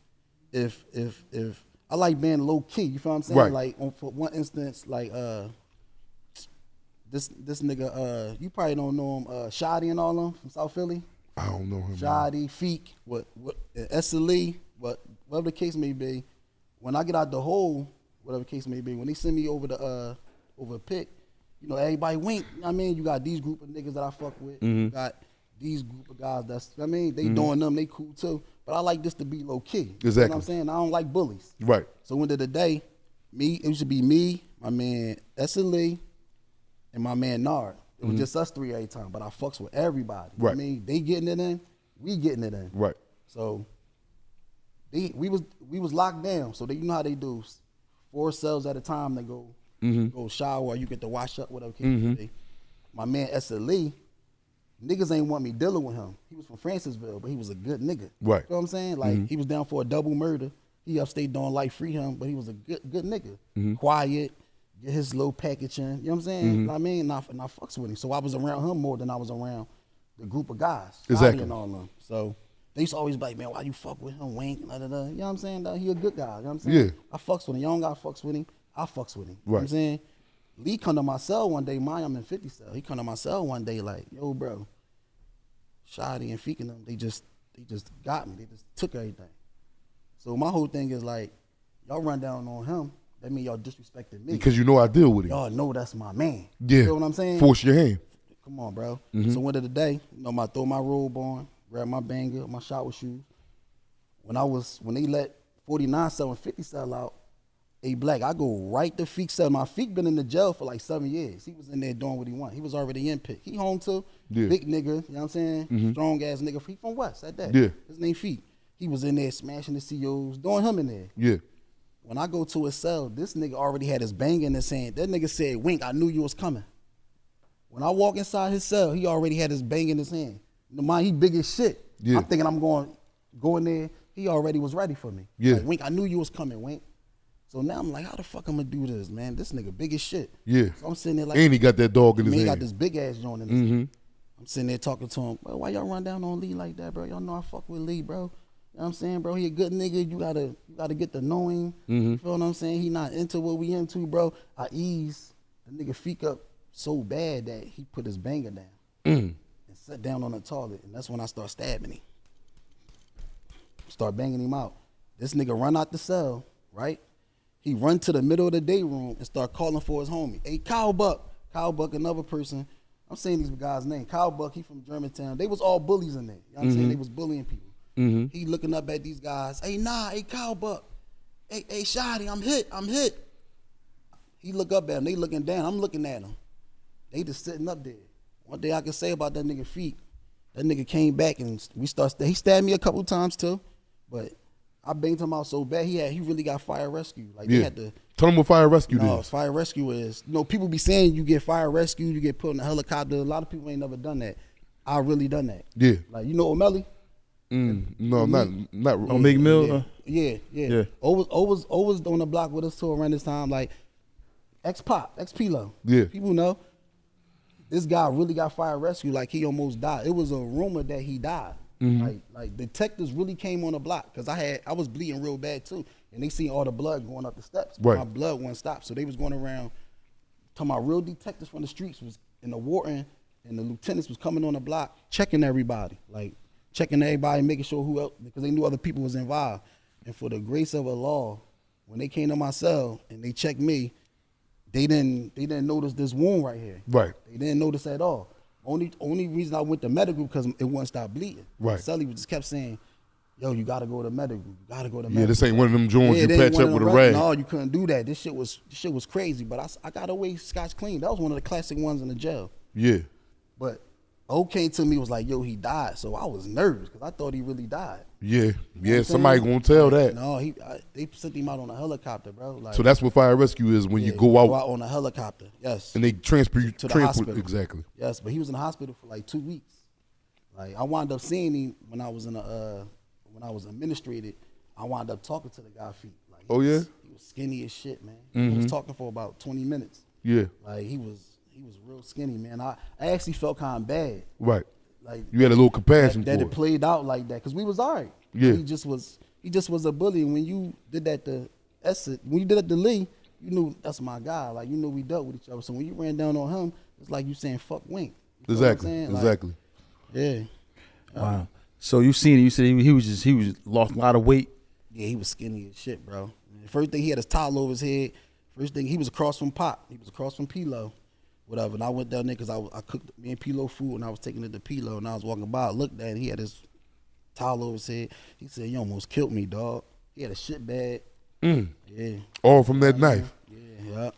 I like being low key, you feel what I'm saying? Right. Like for one instance, like this nigga, you probably don't know him, Shadi and all them from South Philly. I don't know him. Shadi, Feek, SLE, whatever the case may be. When I get out the hole, whatever the case may be, when they send me over a pick, everybody wink. You know what I mean? You got these group of niggas that I fuck with. You got these group of guys they doing them, they cool too. But I like this to be low key. You know what I'm saying? I don't like bullies. Right. So end of the day, it used to be me, my man SLE, and my man Nard. It was just us three every time, but I fucks with everybody. You know what I mean? They getting it in, we getting it in. Right. So we was locked down. So you know how they do. 4 cells at a time. They go shower. You get to wash up. Whatever case may be. My man SLE, niggas ain't want me dealing with him. He was from Francisville, but he was a good nigga. Right. You know what I'm saying? Like he was down for a double murder. He upstate doing life, free him, but he was a good nigga. Quiet, get his little package in. You know what I'm saying? You know what I mean? And I fucks with him. So I was around him more than I was around the group of guys. Exactly. And all them. So they used to always be like, man, why you fuck with him, Wink, da, da, da. You know what I'm saying? He a good guy. You know what I'm saying? Yeah. I fucks with him. Young guy fucks with him. I fucks with him. You know what I'm Right. saying? Lee come to my cell one day. I'm in 50 cell. He come to my cell one day like, yo, bro, Shadi and Feek and them, they just got me. They just took everything. So my whole thing is like, y'all run down on him. That mean y'all disrespecting me. Because I deal with him. Y'all know that's my man. Yeah. You know what I'm saying? Force your hand. Come on, bro. So end of the day, I throw my robe on, grab my banger, my shower shoes. When they let 49 cell and 50 cell out, Black, I go right to Feek cell. My Feek been in the jail for like 7 years. He was in there doing what he want. He was already in Pitt. He home too. Yeah. Big nigga, you know what I'm saying? Strong ass nigga. He from West at that. Yeah. His name Feek. He was in there smashing the COs, doing him in there. Yeah. When I go to his cell, this nigga already had his bang in his hand. That nigga said, Wink, I knew you was coming. When I walk inside his cell, he already had his bang in his hand. Mind, he big as shit. Yeah. I'm thinking I'm go in there. He already was ready for me. Yeah. Like, Wink, I knew you was coming, Wink. So now I'm like, how the fuck I'm gonna do this, man? This nigga big as shit. Yeah. So I'm sitting there like, And he got that dog in his man, he hand. got this big ass joint in his hand. I'm sitting there talking to him, bro, why y'all run down on Lee like that, bro? Y'all know I fuck with Lee, bro. You know what I'm saying, bro? He a good nigga. You gotta get to know him. You feel what I'm saying? He not into what we into, bro. I ease the nigga feet up so bad that he put his banger down and sat down on the toilet, and that's when I start stabbing him. Start banging him out. This nigga run out the cell, right? He run to the middle of the day room and start calling for his homie. Hey, Kyle Buck, another person. I'm saying these guys' name. Kyle Buck, he from Germantown. They was all bullies in there. You know what I'm saying? They was bullying people. He looking up at these guys. Hey, hey, Kyle Buck. Hey, Shotty, I'm hit. He look up at him. They looking down. I'm looking at him. They just sitting up there. One thing I can say about that nigga feet, that nigga came back and he stabbed me a couple times too, but I banged him out so bad he really got fire rescue. Like they had to Tell him what fire rescue is. Fire rescue is, people be saying you get fire rescue, you get put in a helicopter. A lot of people ain't never done that. I really done that. Yeah. Like O'Malley? No, not On Big Mill? Yeah. O was on the block with us too around this time. Like X-Pop, X-Pilo. Yeah. People know. This guy really got fire rescue. Like he almost died. It was a rumor that he died. Like detectives really came on the block because I was bleeding real bad too, and they seen all the blood going up the steps. Right. My blood wouldn't stop, so they was going around talking about real detectives from the streets was in the warden, and the lieutenants was coming on the block checking everybody, like checking everybody, making sure who else, because they knew other people was involved. And for the grace of Allah, when they came to my cell and they checked me, they didn't notice this wound right here. Right. They didn't notice at all. Only reason I went to medical because it wouldn't stop bleeding. Right. Sully just kept saying, "Yo, you gotta go to medical. You gotta go to medical." Yeah, this ain't one of them joints you it ain't patch one up of with a them rag. No, you couldn't do that. This shit was crazy. But I got away scotch clean. That was one of the classic ones in the jail. Yeah. But O came to me was like, "Yo, he died." So I was nervous because I thought he really died. Yeah. Yeah, I'm somebody saying? gonna tell that. No, they sent him out on a helicopter, bro. Like, So that's what fire rescue is when you yeah, go out on a helicopter. Yes. and they transfer you to the hospital. Exactly. Yes, but he was in the hospital for like 2 weeks. Like I wound up seeing him when I was when I was administrated. I wound up talking to the guy's feet. Like, Oh, yeah? He was skinny as shit, man. He was talking for about 20 minutes. Yeah. Like he was real skinny, man. I actually felt kind of bad. Right. Like You had a little compassion that for it it. played out like that because we was all right. Yeah. He just was a bully. And when you did that to when you did that to Lee, you knew that's my guy. Like you knew we dealt with each other. So when you ran down on him, it's like you saying fuck Wink. You know what I'm Exactly. saying? Like, Exactly. yeah. Wow. So you seen it? You said he was lost a lot of weight. Yeah, he was skinny as shit, bro. First thing, he had his towel over his head. First thing, he was across from Pop. He was across from Pilo, whatever. And I went down there because I cooked me and Pilo food, and I was taking it to Pilo, and I was walking by. I looked at it, he had his towel over his head. He said, "You almost killed me, dog." He had a shit bag. Yeah. All from that knife. Yeah.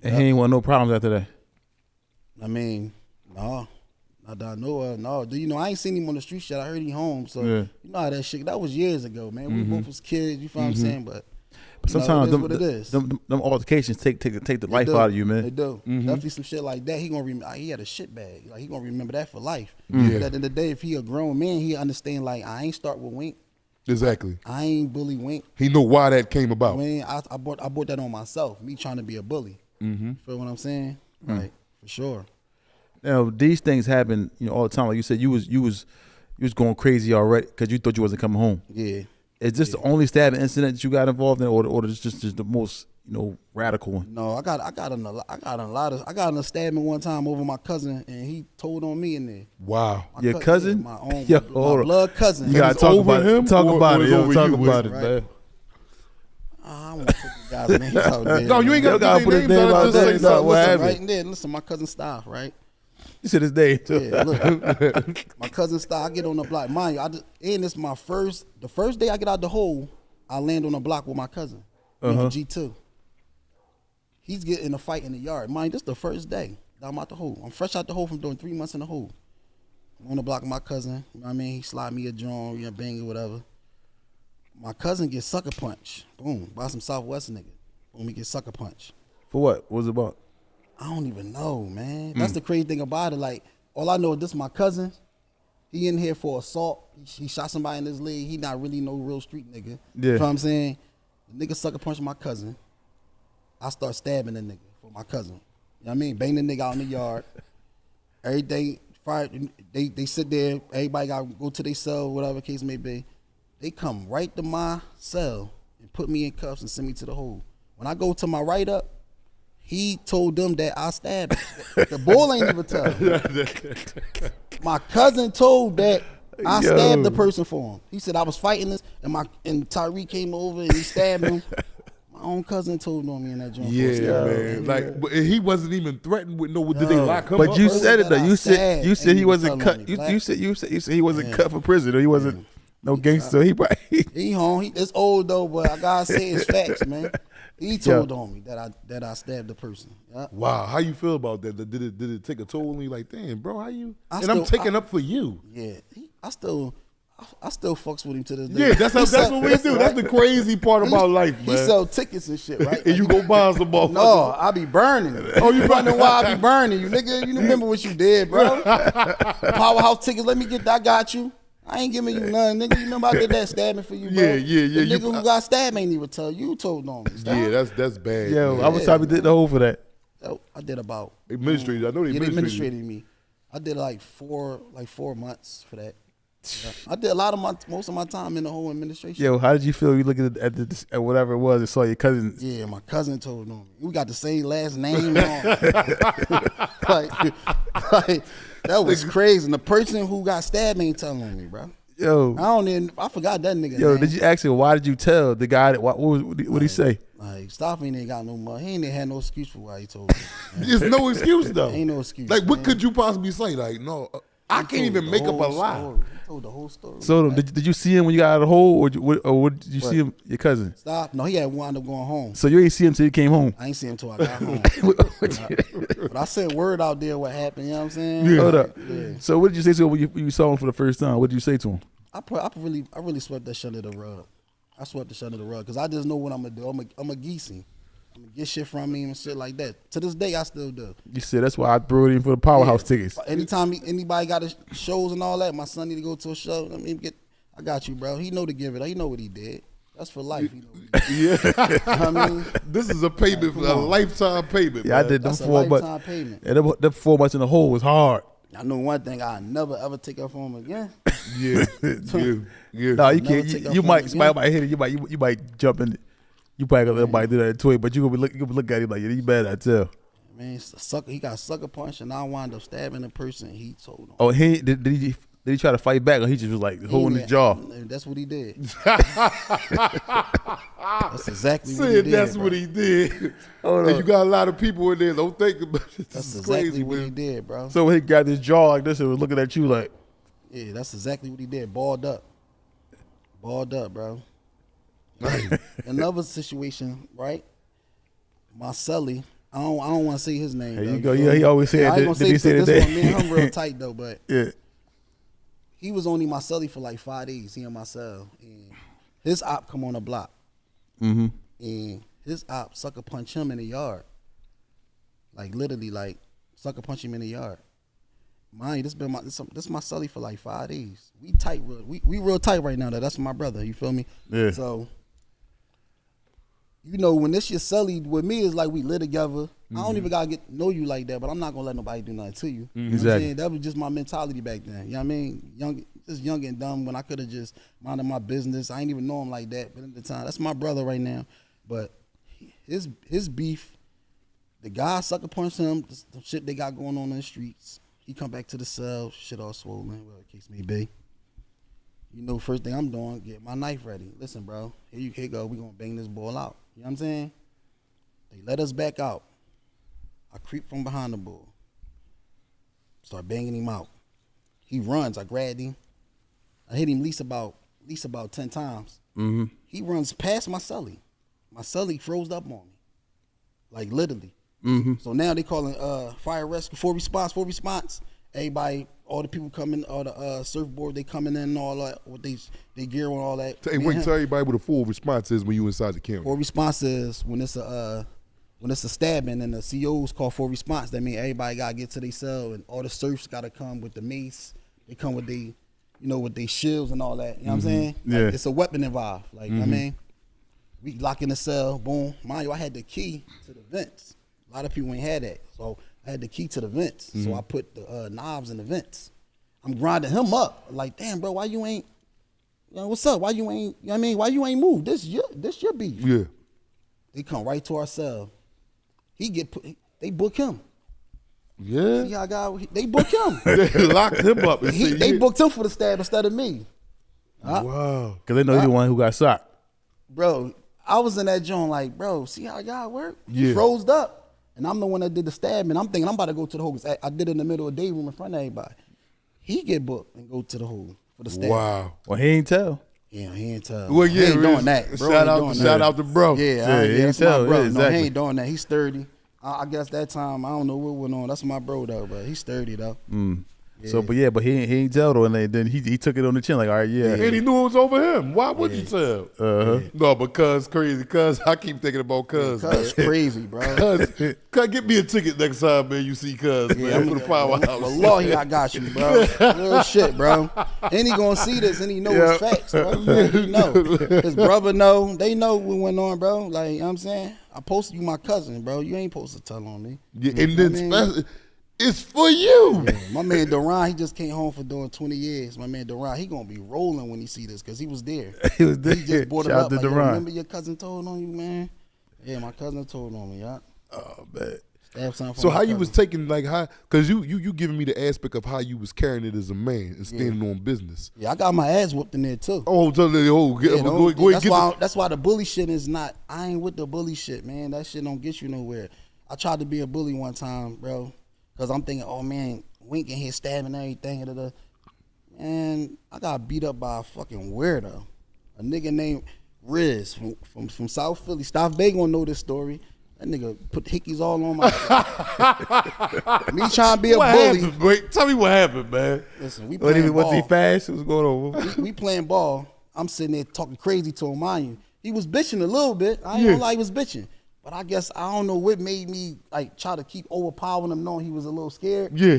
And he ain't want no problems after that. I mean, no. Not that I know of. No. I ain't seen him on the street shit. I heard he home. So, Yeah. you know how that shit, that was years ago, man. We both was kids, you feel what I'm saying? But Sometimes it is what it is. them altercations take the life do. out of you, man. They do. Definitely some shit like that. He gonna remember. He had a shit bag. Like he gonna remember that for life. Yeah. But at the end of the day, if he a grown man, he understand. Like I ain't start with Wink. Exactly. I ain't bully Wink. He know why that came about. When I bought that on myself. Me trying to be a bully. You feel what I'm saying? Like for sure. Now these things happen, all the time. Like you said, you was going crazy already because you thought you wasn't coming home. Yeah. Is this the only stabbing incident that you got involved in, or is this just the most radical one? No, I got in a stabbing one time over my cousin, and he told on me in there. Wow. Your cousin? My own Yo, my hold on. blood cousin. You gotta it's talk over about him it. Talk or- about or it, it's yo. over Talk you? about it, Right. man. I don't want to put the guys' names out there. No, you ain't You got gotta to put put his names name out. out Just there. say No, something. what Listen, happened? right in there. Listen, my cousin Staff, right? You said his name too. Yeah, look, my cousin Staff. I get on the block. Mind you, and it's the first day I get out the hole, I land on the block with my cousin. On the G2. He's getting in a fight in the yard. Mind, this the first day that I'm out the hole. I'm fresh out the hole from doing 3 months in the hole. I'm on the block with my cousin. You know what I mean? He slide me a joint, bang or whatever. my cousin gets sucker punch. Boom, by some Southwest nigga. Boom, he gets sucker punch. For what? What was it about? I don't even know, man. That's the crazy thing about it. Like, all I know is this my cousin. He in here for assault. He shot somebody in his leg. He not really no real street nigga. Yeah. You know what I'm saying? The nigga sucker punched my cousin. I start stabbing the nigga for my cousin. You know what I mean? Bang the nigga out in the yard. Every day, Friday, they sit there. Everybody got to go to their cell, whatever the case may be. They come right to my cell and put me in cuffs and send me to the hole. When I go to my write-up, he told them that I stabbed him. The bull ain't even tell. My cousin told that I stabbed the person for him. He said I was fighting this, and Tyree came over and he stabbed him. My own cousin told on me in that joint. Yeah, man. Like, but he wasn't even threatened with no. Did they lock him up? But you said it though. You said he ain't wasn't even cut. telling me, You said he wasn't cut for prison, or he wasn't no gangster. He probably He home. It's old though, but I gotta say it's facts, man. He told on me that I stabbed the person. Yeah. Wow, how you feel about that? Did it take a toll on you? Like, damn, bro, how you? I'm I'm taking up for you. Yeah, I still fucks with him to this day. Yeah, that's what we do. That's the crazy part about life, He man. sell tickets and shit, right? And you go buy some motherfuckers. No, I be burning. Oh, you running why I be burning you, nigga? You remember what you did, bro? Powerhouse tickets, let me get that. I got you. I ain't giving you none, nigga. You remember I did that stabbing for you, bro? Yeah. The You- nigga who got stabbed ain't even tell you. Told on me. Yeah, that's bad. Yo, man. I was time we did the whole for that. I did about Administrated. I know they yeah, they administrated. administrated me. I did like 4 months for that. Yeah. I did a lot of most of my time in the whole administration. Yo, how did you feel? You look at whatever it was and saw your cousin. Yeah, my cousin told on me. We got the same last name and all. like, that was crazy. And the person who got stabbed ain't telling on me, bro. Yo, I forgot that nigga. yo, name. did you ask him why did you tell the guy that what did he say? Like, Stoffy ain't got no money. He ain't had no excuse for why he told me. There's no excuse though. Ain't no excuse. Like, what man. could you possibly say? Like, no, I can't He even told make the up a whole lie. story. He told the whole story. So did you see him when you got out of the hole, or what did you see him? Your cousin. Stop. No, he had wound up going home. So you ain't see him till he came home. I ain't see him till I got home. But I sent word out there what happened. You know what I'm saying? Hold up. Yeah. So what did you say to him when you saw him for the first time? What did you say to him? I really swept that shit under the rug. I swept the shit under the rug because I just know what I'm gonna do. I'm a geese him. I'm gonna get shit from him and shit like that. To this day, I still do. You said that's why I brought him for the powerhouse tickets. Anytime anybody got shows and all that, my son need to go to a show. I got you, bro. He know to give it. He know what he did. That's for life. He know what he did. Yeah, I mean, this is a payment, a lifetime payment. Yeah, I man. did them that's a 4 months. lifetime payment. And them 4 months in the hole was hard. I know one thing. I never ever take up for him again. Yeah. No, you Never can't. take up You for might him somebody again. might hit it. You might jump in. You probably gonna let everybody do that to it, but you gonna look at him like you bad. I tell. Man, he's a sucker. He got sucker punch, and I wound up stabbing the person he told him. Oh, did he try to fight back, or he just was like holding his jaw? That's what he did. That's exactly what he Said did. that's bro. what he did. Hold And up. you got a lot of people in there. Don't think about it. This That's is exactly crazy, what he man. did, bro. So when he grabbed his jaw like this and was looking at you like, Yeah, that's exactly what he did. Balled up, bro. Another situation, right? Marcelli. I don't want to say his name. There though, you go. feel Yeah, me? he always said I ain't that- gonna did he say this that one. Me and him real tight though, but yeah, he was only Marcelli for like 5 days. He and Marcel, and his op come on the block, and his op sucker punch him in the yard, like literally, like sucker punch him in the yard. Mind you, this Marcelli for like 5 days. We tight, we real tight right now. That's my brother. You feel me? Yeah. So, you know, when this your Sully with me, is like we live together. I don't even gotta know you like that, but I'm not gonna let nobody do nothing to you. You know what I'm Exactly. saying? That was just my mentality back then. You know what I mean? Young and dumb when I could have just minded my business. I ain't even know him like that. But at the time, that's my brother right now. But his beef, the guy sucker punched him, the shit they got going on in the streets. He come back to the cell, shit all swollen, whatever the case may be. You know, first thing I'm doing, get my knife ready. Listen, bro, here you go. We gonna bang this ball out. You know what I'm saying? They let us back out. I creep from behind the bull. Start banging him out. He runs. I grabbed him. I hit him at least about 10 times. Mm-hmm. He runs past my celly. My celly froze up on me, like literally. Mm-hmm. So now they calling fire rescue, full response. Everybody all the people coming, all the surfboard, they coming in and all that, with they gear and all that. Hey, wait, tell everybody what a full response is when you inside the camera. Full response is when it's a stabbing and the COs call for response. That means everybody gotta get to their cell and all the surfs gotta come with the mace. They come with with their shields and all that. You know what I'm saying? Like, Yeah. it's a weapon involved. Like, you know what I mean? We lock in the cell, boom. Mind you, I had the key to the vents. A lot of people ain't had that. So I had the key to the vents. So I put the knobs in the vents. I'm grinding him up. Like, damn, bro, why you ain't, what's up? Why you ain't, you know what I mean? Why you ain't moved? This your beef. Yeah. They come right to our cell. They book him. Yeah. See how they book him. They locked him up and said, They booked him for the stab instead of me. wow. Because they know you're the one who got shot. Bro, I was in that joint like, bro, see how y'all work? Yeah. He froze up. And I'm the one that did the stab. And I'm thinking I'm about to go to the hole. 'Cause I did it in the middle of the day room in front of everybody. He get booked and go to the hole for the stab. Wow. Well, he ain't tell. Yeah, he ain't tell. Well, He yeah, ain't Riz, doing that. Bro shout ain't out, doing shout that. out to bro. Yeah, Yeah, he ain't that's my tell. bro. Yeah, No, exactly. he ain't doing that. He's sturdy. I guess that time, I don't know what went on. That's my bro, though, but he's sturdy, though. So, but he ain't tell though, and then he took it on the chin like, all right, yeah. And he knew it was over him. Why would you tell? No, but cuz crazy. Cuz I keep thinking about cuz. Cuz crazy, bro. Cuz get me a ticket next time, man. You see cuz, man, for the powerhouse. Well, Lord, I got you, bro. Real shit, bro. And he gonna see this, and he know it's facts, bro. Like, he know. His brother know. They know what went on, bro. Like, you know what I'm saying? I posted you my cousin, bro. You ain't supposed to tell on me. Yeah, and then I mean- special, it's for you. My man Duran, he just came home for doing 20 years. My man Duran, he gonna be rolling when he see this, because he was there. He was there. He just brought it Shout out up. to Like, yo, Duran. remember your cousin told on you, man? Yeah, my cousin told on me, yeah. Oh man. Stab something for So my how you cousin. was taking like how? Cause you giving me the aspect of how you was carrying it as a man and standing on business. Yeah, I got my ass whooped in there, too. Oh, go Yeah, ahead, that's get why. That's why the bully shit is not. I ain't with the bully shit, man. That shit don't get you nowhere. I tried to be a bully one time, bro, because I'm thinking, oh man, Wink in here stabbing everything. And I got beat up by a fucking weirdo, a nigga named Riz from South Philly. Stop Bay gonna know this story. That nigga put hickeys all on my. Me trying to be a what bully. happened? Wait, tell me what happened, man. Listen, we Was playing ball. he fast? What's going on? We playing ball. I'm sitting there talking crazy to him, mind you. He was bitching a little bit. I ain't gonna lie, he was bitching. But I guess I don't know what made me like try to keep overpowering him, knowing he was a little scared. Yeah.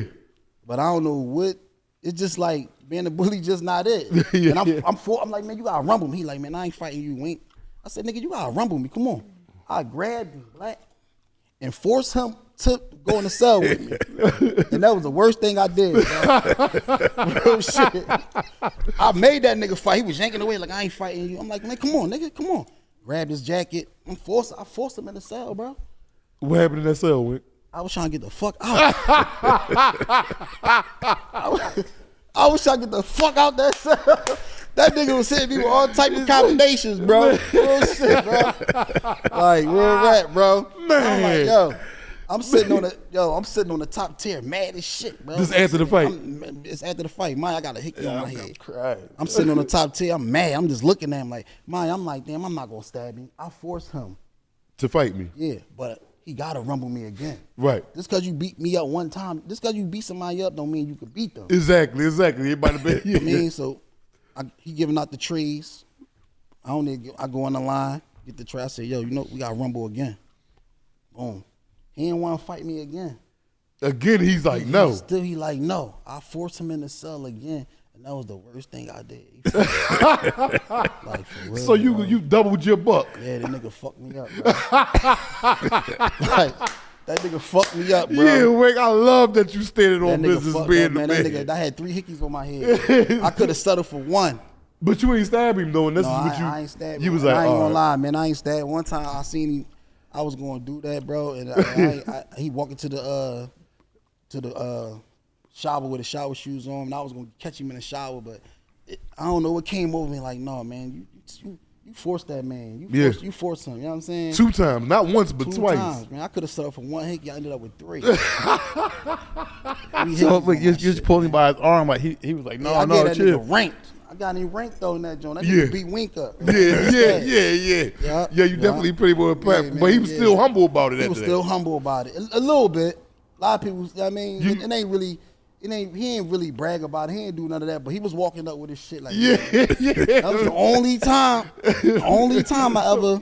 But I don't know what. It's just like being a bully, just not it. Yeah, And I'm yeah. I'm like, man, you gotta rumble me. He like, man, I ain't fighting you, Wink. I said, nigga, you gotta rumble me. Come on. I grabbed him, black, and forced him to go in the cell with me. And that was the worst thing I did, bro. Real shit. I made that nigga fight. He was yanking away like, I ain't fighting you. I'm like, man, come on, nigga, come on. Grabbed his jacket. I forced him in the cell, bro. What happened in that cell, Wink? I was trying to get the fuck out. I was trying to get the fuck out that cell. That nigga was hitting me with all type of combinations, bro. Real shit, bro. Like, real rap, bro. I'm like, yo. I'm sitting on the top tier, mad as shit, bro. Just after the fight? It's after the fight. Man, I got a hickey on my head. crying. I'm sitting on the top tier. I'm mad. I'm just looking at him like, man, I'm like, damn, I'm not going to stab him. I forced him. To fight me. Yeah, but he got to rumble me again. Right. Just because you beat me up one time, just because you beat somebody up don't mean you can beat them. Exactly. Everybody been. I mean, so he giving out the trees. I go on the line, get the tray. I say, yo, we got to rumble again. Boom. He didn't want to fight me again. Again, he's like, no. Still, he like, no. I forced him in the cell again, and that was the worst thing I did. Like, for real, So you bro. you doubled your buck. Yeah, that nigga fucked me up, bro. Like, that nigga fucked me up, bro. Yeah, Wink, I love that you standing That on nigga business fucked being up, the man. man. That nigga, I had 3 hickeys on my head. I could have settled for one. But you ain't stab him though, and this No, is what you. I ain't stabbed. You was him. like, I ain't all gonna right. lie, man. I ain't stabbed. One time I seen him. I was gonna do that, bro, and he walked into the shower with his shower shoes on, and I was gonna catch him in the shower, but I don't know what came over me. Like, no, man, you forced that man. You forced him. You know what I'm saying? 2 times, not once, but 2 twice. times, man. I could have settled for 1 hickey. I ended up with 3. So like, you're just pulling him by his arm, like he was like, no, I no, gave that chill. nigga ranked. I got him ranked though in that joint. That Yeah. nigga beat Wink up. Yeah. Yeah, Yeah, you yeah. definitely pretty well platform, Yeah, but he man, was yeah. still humble about it. He After was that. still humble about it. A little bit. A lot of people, I mean, it ain't really, he ain't really brag about it. He ain't do none of that, but he was walking up with his shit like Yeah, that. yeah. That was the only time I ever.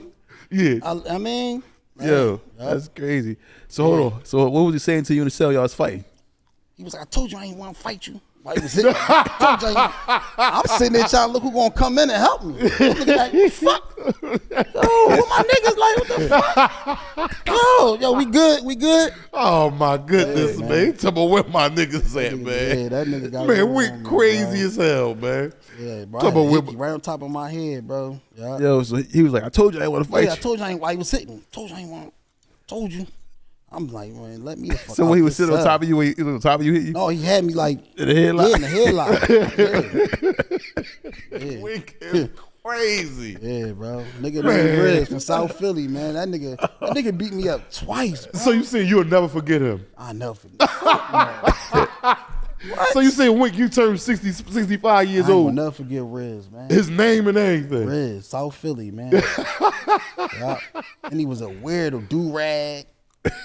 Yeah. I mean, Yo, that's crazy. So hold on. So what was he saying to you in the cell? Y'all was fighting. he was like, I told you I ain't want to fight you. Like, he was hitting me. I told you I'm sitting there trying to look who gonna come in and help me. Nigga like, fuck. Yo, what my niggas like? What the fuck? Yo, we good. Oh my goodness, Yeah, man. Tell me where my niggas at, man. Yeah, that nigga got Man, room we on me, crazy bro. as hell, man. Yeah, bro. Talk I about had a where- hickey right on top of my head, bro. Yeah. Yo, so he was like, I told you I didn't want to fight Yeah, I you. told you I ain't why he was hitting me. Told you I ain't want. Told you. I'm like, man, let me the fuck So out when he was this sitting on cell. top of you, he was on top of you, hit you? No, he had me like In the headlock? Yeah, in the headlock. Yeah. Wink is crazy. Yeah, bro. Nigga named Riz from South Philly, man. That nigga beat me up twice, bro. So you saying you'll never forget him? I never forget. What? So you saying Wink, you turned 60, 65 years I ain't gonna old. never forget Riz, man. His name and everything. Riz, South Philly, man. Yeah. And he was a weirdo, do-rag.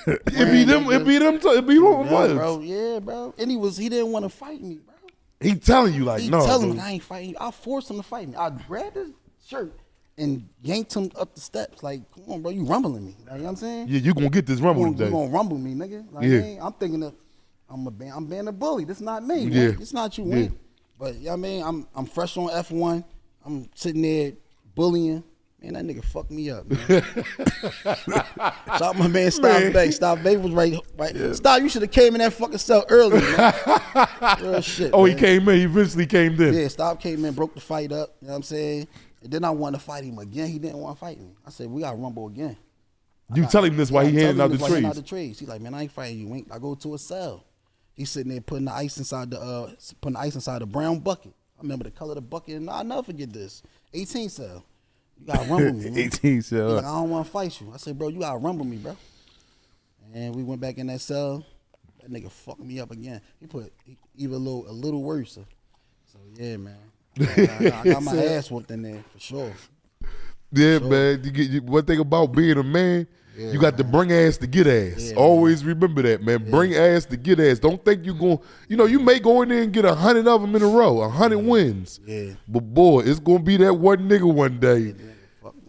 It be them. It be them. It be them. Yeah, bro. Yeah, bro. And he didn't want to fight me, bro. He telling you like, He no. telling dude. me I ain't fighting you. I forced him to fight me. I grabbed his shirt and yanked him up the steps. Like, come on, bro, you rumbling me. Like, you know what I'm saying? Yeah, you gonna get this rumble You today. gonna rumble me, nigga. Like, Yeah. man, I'm thinking of I'm being a bully. This not me. Yeah. Man. It's not you, Wayne. But you know what I mean, I'm fresh on F1. I'm sitting there bullying. Man, that nigga fucked me up, man. Shout out my man Stop Bay. Stop Bay was right. Stop, you should have came in that fucking cell early, man. Real shit. Oh, man. he came in. He eventually came in. Yeah, Stop came in, broke the fight up. You know what I'm saying? And then I wanted to fight him again. He didn't want to fight me. I said, we got to rumble again. You tell him this while he I'm handing out telling the him why he handing out trees. the trades. He's like, man, I ain't fighting you. Wink. I go to a cell. He's sitting there putting the ice inside the brown bucket. I remember the color of the bucket, and I'll never forget this. 18 cell. You gotta rumble me, man. 18 He's cell. like, I don't want to fight you. I said, bro, you gotta rumble me, bro. And we went back in that cell. That nigga fucked me up again. He put even a little worse. So yeah, man. I got my ass whooped in there for sure. Yeah, man. One thing about being a man, Yeah, you got to bring ass to get ass. Yeah, Always remember that, man. Bring ass to get ass. Don't think you going. You may go in there and get 100 of them in a row, 100 wins. Yeah. But boy, it's gonna be that one nigga one day.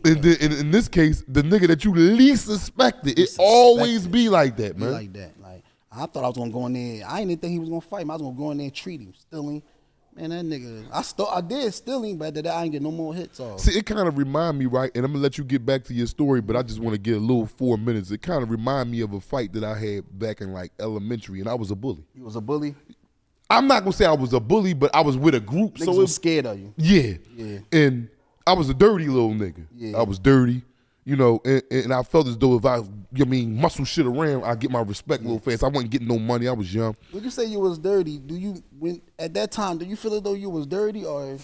And then, in this case, the nigga that you least suspected, it always be like that, Be man. like that. Like I thought I was gonna go in there. I didn't think he was gonna fight me. I was gonna go in there and treat him, steal him. Man, that nigga. I did steal him, but after that I ain't get no more hits off. See, it kind of remind me, right? And I'm gonna let you get back to your story, but I just want to get a little 4 minutes. It kind of remind me of a fight that I had back in like elementary, and I was a bully. You was a bully. I'm not gonna say I was a bully, but I was with a group, Niggas so it was was scared of you. yeah. Yeah. And I was a dirty little nigga. Yeah. I was dirty, and I felt as though if I muscle shit around, I get my respect a little fast. I wasn't getting no money. I was young. When you say you was dirty, at that time, do you feel as though you was dirty or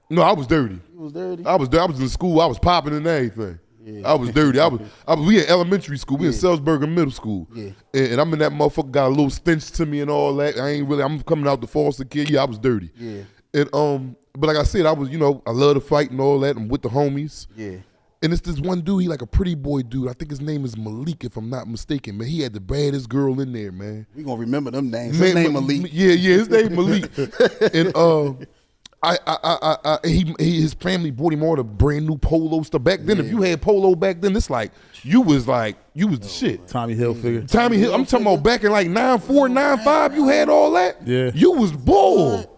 No, I was dirty. you was dirty? I was in school. I was popping and everything. I was dirty. We in elementary school. We in Salzburger Middle School. Yeah. And I'm in that motherfucker, got a little stench to me and all that. I'm coming out the foster kid. Yeah, I was dirty. Yeah. And but like I said, I was, I love to fight and all that. I'm with the homies. Yeah. And it's this one dude, he like a pretty boy dude. I think his name is Malik, if I'm not mistaken. Man, he had the baddest girl in there, man. We gonna remember them names. His name Malik. Yeah, his name Malik. And his family bought him all the brand new polo stuff. Back then, if you had polo back then, it's like you was the shit. Tommy Hilfiger. Tommy Hill, I'm talking about back in like 94, 95, you had all that? Yeah. You was bull.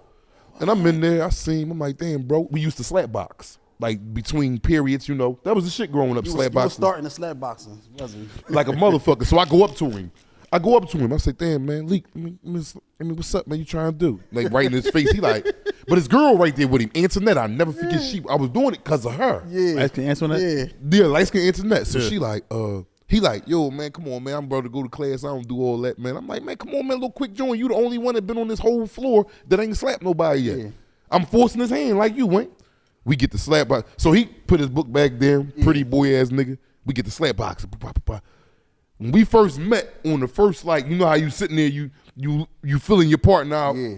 And I'm in there, I seen him, I'm like, damn, bro. We used to slap box. Like between periods, that was the shit growing up, You slap was boxing. starting the slap boxing, wasn't you? Like a motherfucker. So I go up to him. I say, damn, man, Leak, what's up, man? You trying to do? Like right in his face. He like, but his girl right there with him, Antoinette. I never forget. I was doing it because of her. Yeah. Ask answer on that? Yeah. Yeah, light skin Antoinette. So she like, he like, yo, man, come on, man. I'm about to go to class. I don't do all that, man. I'm like, man, come on, man, little quick joint. You the only one that been on this whole floor that ain't slapped nobody yet. Yeah. I'm forcing his hand like you went. We get the slap box. So he put his book back there, pretty boy ass nigga. We get the slap box. When we first met on the first, like, you know how you sitting there, you feeling your partner out. Yeah.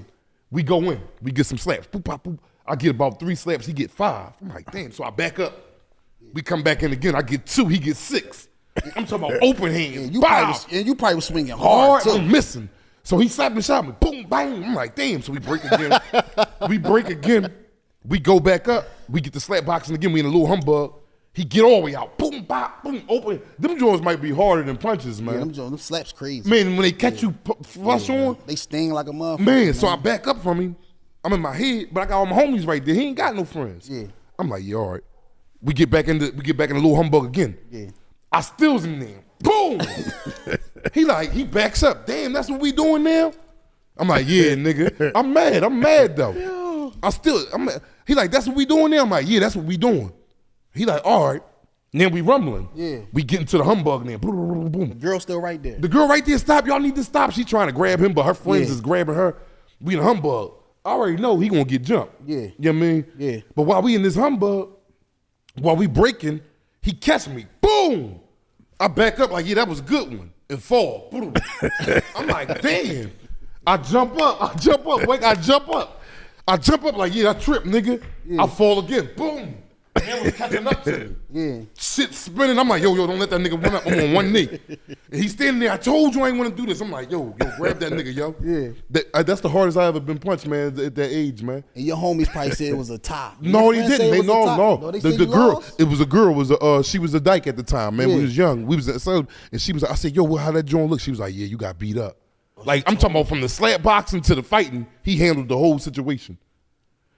We go in. We get some slaps. Boop, pop, boop. I get about 3 slaps. He get 5. I'm like, damn. So I back up. We come back in again. I get 2. He gets 6. I'm talking about open hands. And you Bow. probably was swinging hard Hard. too. I'm missing. So he slapped and shot me. Boom. bang. I'm like, damn. So we break again. We go back up. We get the slap boxing again. We in a little humbug. He get all the way out. Boom, bop, boom, open. Them joints might be harder than punches, man. Yeah, them slaps crazy. Man, when they catch you flush on, They sting like a motherfucker. man, so I back up from him. I'm in my head, but I got all my homies right there. He ain't got no friends. Yeah. I'm like, yeah, all right. We get back in the little humbug again. Yeah. I still's in there. Boom. he backs up. Damn, that's what we doing now? I'm like, yeah, nigga. I'm mad though. I'm mad. He like, that's what we doing now? I'm like, yeah, that's what we doing. He like, all right. Then we rumbling. Yeah. We get into the humbug now. Boom, boom, boom. The girl still right there. The girl right there, stop. Y'all need to stop. She trying to grab him, but her friends Yeah. is grabbing her. We in a humbug. I already know he gonna get jumped. Yeah. You know what I mean? Yeah. But while we in this humbug, while we breaking, he catch me. Boom! I back up like, yeah, that was a good one. And fall. Boom. I'm like, damn. I jump up. Wait, I jump up. Like, yeah, I trip, nigga. I fall again. Boom. Man was catching up to me. Yeah. Shit spinning. I'm like, yo, don't let that nigga run up. I'm on one knee. And he's standing there. I told you I ain't want to do this. I'm like, yo, grab that nigga, yo. Yeah. That's the hardest I ever been punched, man, at that age, man. And your homies probably said it was a tie. No, Your he friends say didn't. it was a tie? No. They said The you girl, lost? it was a girl. She was a dyke at the time, man. Yeah. We was young. We was and she was like, I said, yo, how that joint look? She was like, yeah, you got beat up. Like, I'm talking about from the slap boxing to the fighting, he handled the whole situation.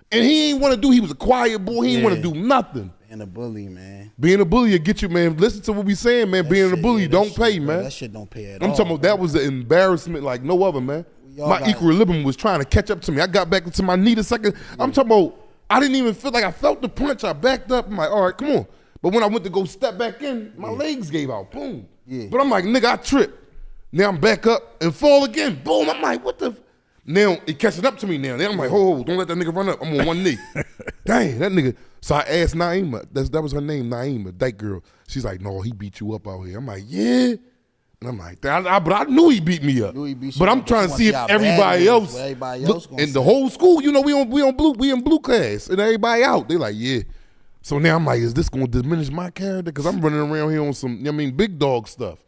And he ain't want to do, he was a quiet boy. He ain't want to do nothing. And a bully, man. Being a bully will get you, man. Listen to what we saying, man. Being a bully don't pay, bro, man. That shit don't pay at I'm all. talking about that was an embarrassment like no other, man. all My got it. equilibrium was trying to catch up to me. I got back into my knee the second. I'm talking about, I didn't even feel like I felt the punch. I backed up. I'm like, all right, come on. But when I went to go step back in, my legs gave out. Boom. Yeah. But I'm like, nigga, I tripped. Now I'm back up and fall again. Boom. I'm like, what the? Now it catching up to me now. Then I'm like, oh, don't let that nigga run up. I'm on one knee. Dang, that nigga. So I asked Naima, that was her name, Naima, that girl. She's like, no, he beat you up out here. I'm like, yeah. And I'm like, but I knew he beat me up. But I'm trying to see if everybody else, in the whole school, you know, we in blue class, and everybody out. They like, yeah. So now I'm like, is this gonna diminish my character? Because I'm running around here on some, big dog stuff.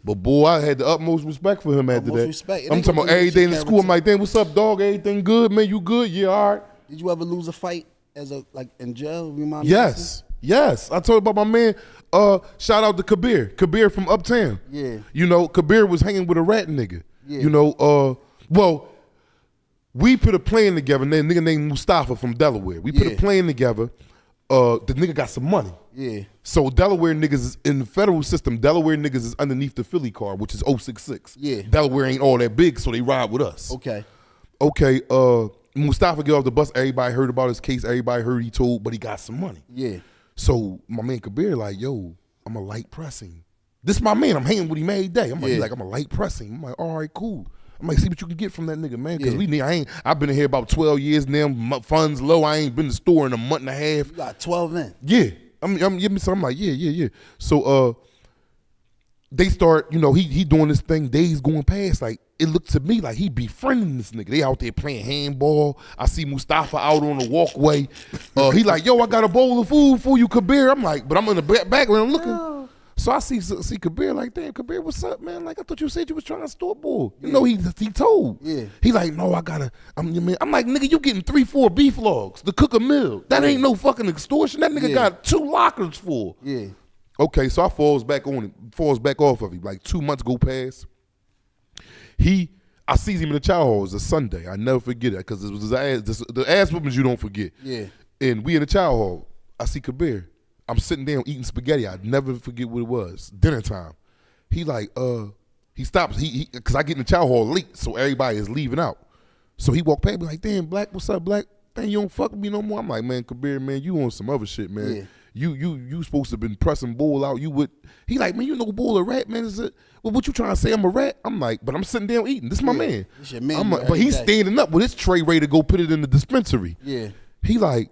But boy, I had the utmost respect for him after that. Respect. I'm talking about every day in the school. I'm like, damn, what's up, dog? Everything good, man? You good? Yeah, all right. Did you ever lose a fight in jail? Remind me of this? Yes. I told you about my man. Shout out to Kabir. Kabir from Uptown. Yeah. You know, Kabir was hanging with a rat nigga. Yeah. You know, well, we put a plan together. And a nigga named Mustafa from Delaware. We put a plan together. The nigga got some money. Yeah. So Delaware niggas is in the federal system. Delaware niggas is underneath the Philly card, which is 066. Yeah. Delaware ain't all that big, so they ride with us. Okay. Mustafa get off the bus. Everybody heard about his case. Everybody heard he told, but he got some money. Yeah. So my man Kabir like, yo, I'm a light pressing. This my man. I'm hanging with him every day. I'm like, I'm a light pressing. I'm like, all right, cool. I'm like, see what you can get from that nigga, man. Because I've been in here about 12 years now. My funds low. I ain't been to the store in a month and a half. You got 12 in. Yeah. I'm like, yeah. So they start, he doing this thing, days going past. Like, it looked to me like he befriending this nigga. They out there playing handball. I see Mustafa out on the walkway. He like, yo, I got a bowl of food for you, Kabir. I'm like, but I'm in the background looking. So I see Kabir like, damn, Kabir, what's up, man? Like, I thought you said you was trying to store bull. You know, he told. Yeah. He like, no, I'm like, nigga, you getting 3-4 beef logs to cook a meal. That ain't no fucking extortion. That nigga got 2 lockers full. Yeah. Okay, so I falls back off of him. Like 2 months go past. I sees him in the chow hall. It was a Sunday. I never forget it because it was the ass whoopings you don't forget. Yeah. And we in the chow hall. I see Kabir. I'm sitting down eating spaghetti. I never forget what it was. Dinner time. He like, he stops. Cause I get in the chow hall late, so everybody is leaving out. So he walked past me like, damn, Black, what's up, Black? Damn, you don't fuck with me no more. I'm like, man, Kabir, man, you on some other shit, man. Yeah. You supposed to have been pressing bull out. He like, man, you know bull a rat, man. Is it? Well, what you trying to say? I'm a rat? I'm like, but I'm sitting down eating. This is my man. This your man. But he's standing up with his tray ready to go put it in the dispensary. Yeah. He like,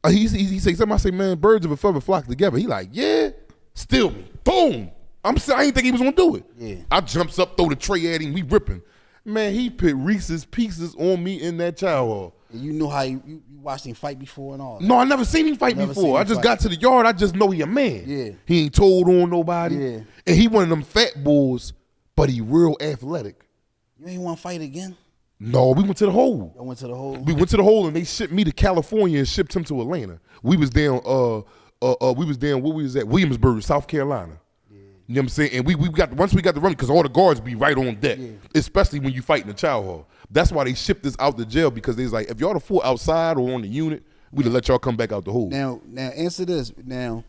he say something. I say, man, birds of a feather flock together. He like, yeah, steal me. Boom. I ain't think he was gonna do it. Yeah. I jumps up, throw the tray at him. We ripping. Man, he put Reese's Pieces on me in that chow hall. And you know how you watched him fight before and all. No, I never seen him fight before. I just got to the yard. I just know he a man. Yeah. He ain't told on nobody. Yeah. And he one of them fat bulls, but he real athletic. You ain't want to fight again? No, we went to the hole. I went to the hole. We went to the hole and they shipped me to California and shipped him to Atlanta. We was down where we was at? Williamsburg, South Carolina. Yeah. You know what I'm saying? And we got once we got the run, because all the guards be right on deck, especially when you fight in the chow hall. That's why they shipped us out the jail, because they was like, if y'all the four outside or on the unit, we'd let y'all come back out the hole. Now answer this. Now,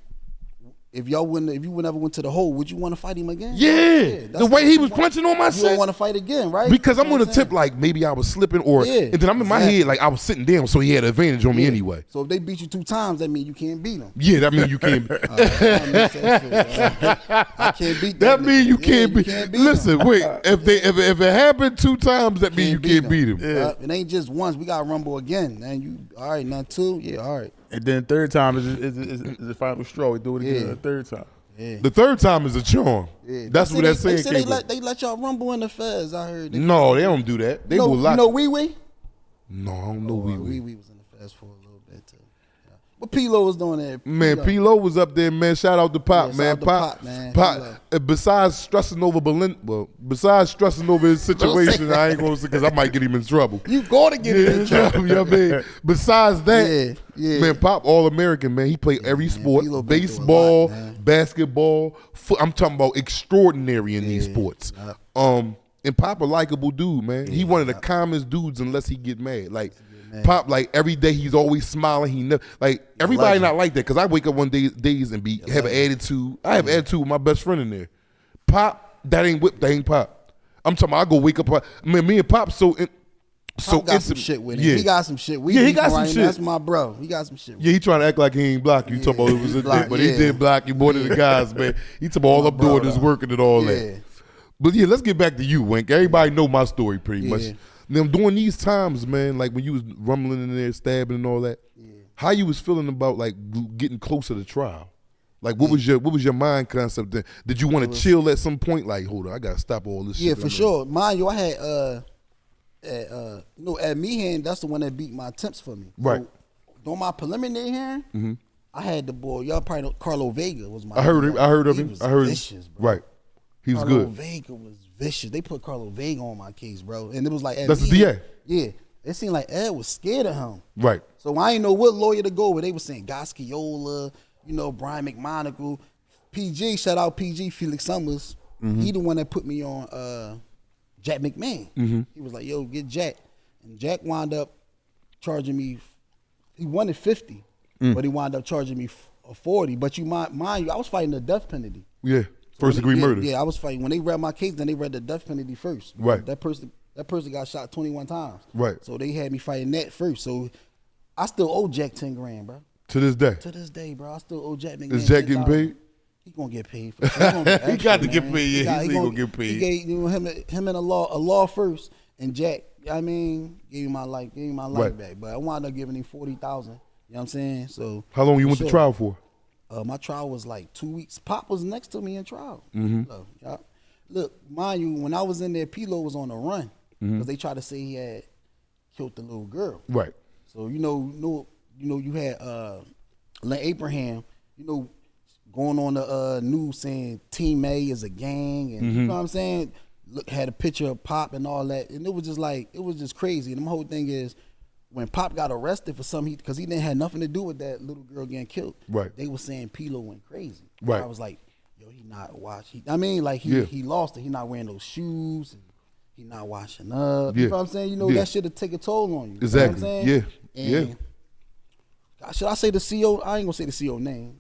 if you never went to the hole, would you want to fight him again? Yeah. The way he was punching on my You shit. don't want to fight again, right? Because I'm on the tip like maybe I was slipping and then I'm in my head like I was sitting down, so he had an advantage on me anyway. So if they beat you 2 times, that means you can't beat them. Yeah, that means you can't. I can't beat that means you can't beat. Listen, him. wait. If it happened 2 times, that means you can't beat him. It ain't just once. We got to rumble again. And you all right? Now 2, yeah, all right. And then third time is the final straw. We do it again the third time. Yeah. The third time is a charm. Yeah. That's what that saying came from. They let y'all rumble in the feds. I heard. No, they don't do that. They will lock. You know Wee Wee? No, I don't know Wee Wee. Wee Wee was in the feds for a little bit too. Yeah. What P-Lo was doing there? Man, P-Lo was up there, man. Shout out to Pop, Yeah, man. shout out to Pop, man. Pop. Besides stressing over besides stressing over his situation, I ain't gonna say because I might get him in trouble. You gonna get him in trouble. You know what I mean? Besides that, Yeah. man, Pop All-American, man. He played every sport: P-Lo been through a baseball, lot, man. basketball. I'm talking about extraordinary in these sports. And Pop a likable dude, man. He one of the calmest dudes unless he get mad. Like Pop, like every day he's always smiling. He never like everybody legend. not like that, because I wake up one days and have an attitude. I have attitude with my best friend in there. Pop, that ain't Pop. I'm talking about I go wake up. Man, me and Pop Pop got some shit with him. Yeah. He got some shit. He got some shit. That's my bro. He got some shit. Yeah, he trying to act like he ain't block you. Talking about it was a block, dick, but he did block you more than the guys, man. He talking about all I'm doing is working and all that. But yeah, let's get back to you, Wink. Everybody know my story pretty much. Now, during these times, man, like when you was rumbling in there, stabbing and all that, how you was feeling about like getting closer to trial? Like what was your mind concept then? Did you want to chill at some point? Like, hold on, I gotta stop all this shit. Yeah, for sure. Mind you, I had at Meehan, that's the one that beat my attempts for me. Right. So, during my preliminary hearing, I had the boy, y'all probably know Carlo Vega was my I heard him. I heard of him. Was I heard vicious, him. bro. Right. He was Carlo good. Vega was vicious. They put Carlo Vega on my case, bro. And it was like, That's the DA. Yeah. It seemed like Ed was scared of him. Right. So I ain't know what lawyer to go with. They were saying Goschiola, Brian McMonagle, PG, shout out PG, Felix Summers. He the one that put me on Jack McMahon. He was like, yo, get Jack. And Jack wound up charging me, he wanted 50, but he wound up charging me 40. But mind you, I was fighting the death penalty. Yeah. First degree murder. Yeah, I was fighting. When they read my case, then they read the death penalty first. Right. That person got shot 21 times. Right. So they had me fighting that first. So I still owe Jack 10 grand, bro. To this day. To this day, bro. I still owe Jack McMahon. Is Jack getting paid? He gonna get paid. For sure. He got to get paid. Yeah, he gonna get paid. He gave him and a law first, and Jack. I mean, gave me my life back. But I wound up giving him 40,000. You know what I'm saying? So how long you went to trial for? My trial was like 2 weeks. Pop was next to me in trial. So, look, mind you, when I was in there, P-Lo was on the run because they tried to say he had killed the little girl. Right. So you had Len Abraham, going on the news saying Team A is a gang, and you know what I'm saying. Look, had a picture of Pop and all that, and it was just crazy. And the whole thing is, when Pop got arrested for something, because he didn't have nothing to do with that little girl getting killed. Right. They were saying P-Lo went crazy. Right. I was like, yo, he not washing. He lost it. He not wearing those shoes. And he not washing up. Yeah. You know what I'm saying? That shit will take a toll on you. Exactly. You know what I'm saying? Yeah. And should I say the CO? I ain't gonna say the CO name.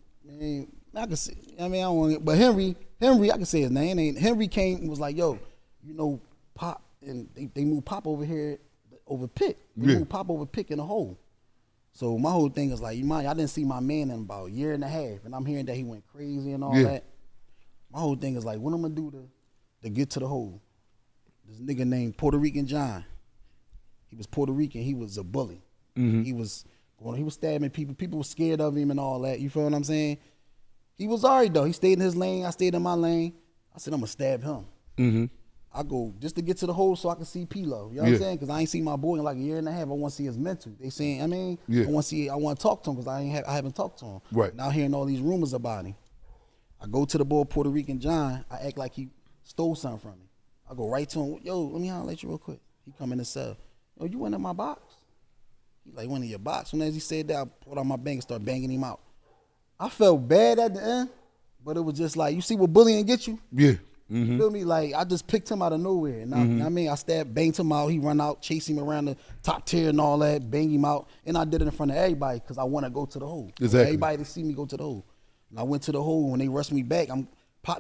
I can say. I don't want. But Henry, I can say his name. Henry came and was like, yo, Pop, and they moved Pop over here. Over Pick. They moved Pop over Pick in a hole. So my whole thing is like, I didn't see my man in about a year and a half, and I'm hearing that he went crazy and all that. My whole thing is like, what I'm gonna do to get to the hole? This nigga named Puerto Rican John. He was Puerto Rican. He was a bully. He was stabbing people. People were scared of him and all that. You feel what I'm saying? He was alright though. He stayed in his lane. I stayed in my lane. I said, I'm gonna stab him. I go just to get to the hole so I can see P-Lo. You know what I'm saying? Because I ain't seen my boy in like a year and a half. I want to see his mental. They saying, I want to talk to him because I haven't talked to him. Right. Now hearing all these rumors about him. I go to the boy Puerto Rican John. I act like he stole something from me. I go right to him. Yo, let me holler at you real quick. He come in the cell. Yo, you went in my box? He like, went in your box. Soon as he said that, I pulled out my bang and started banging him out. I felt bad at the end, but it was just like, you see what bullying get you? Yeah. You feel me? Like, I just picked him out of nowhere. And I mean, I stabbed, banged him out. He run out, chase him around the top tier and all that, bang him out. And I did it in front of everybody because I want to go to the hole. Exactly. Everybody to see me go to the hole. And I went to the hole. When they rushed me back,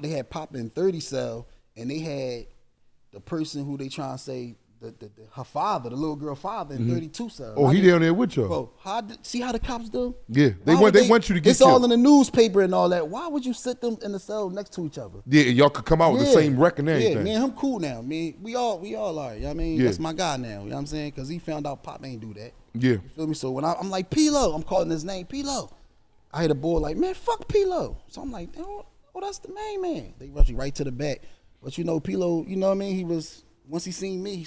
they had Pop in 30 cell, and they had the person who they trying to say, her father, the little girl father in 32 cell. Oh, he down there with y'all. Bro, see how the cops do? Yeah, they Why would want you to get It's all killed. in the newspaper and all that. Why would you sit them in the cell next to each other? Yeah, y'all could come out with the same record and everything. Yeah, me and him cool now. We all are. You know what I mean? Yeah. That's my guy now. You know what I'm saying? Because he found out Pop ain't do that. Yeah. You feel me? So when I'm like, P-Lo, I'm calling his name, P-Lo. I hear the boy like, man, fuck P-Lo. So I'm like, oh, that's the main man. They rushed me right to the back. But you know, P-Lo, you know what I mean? Once he seen me, he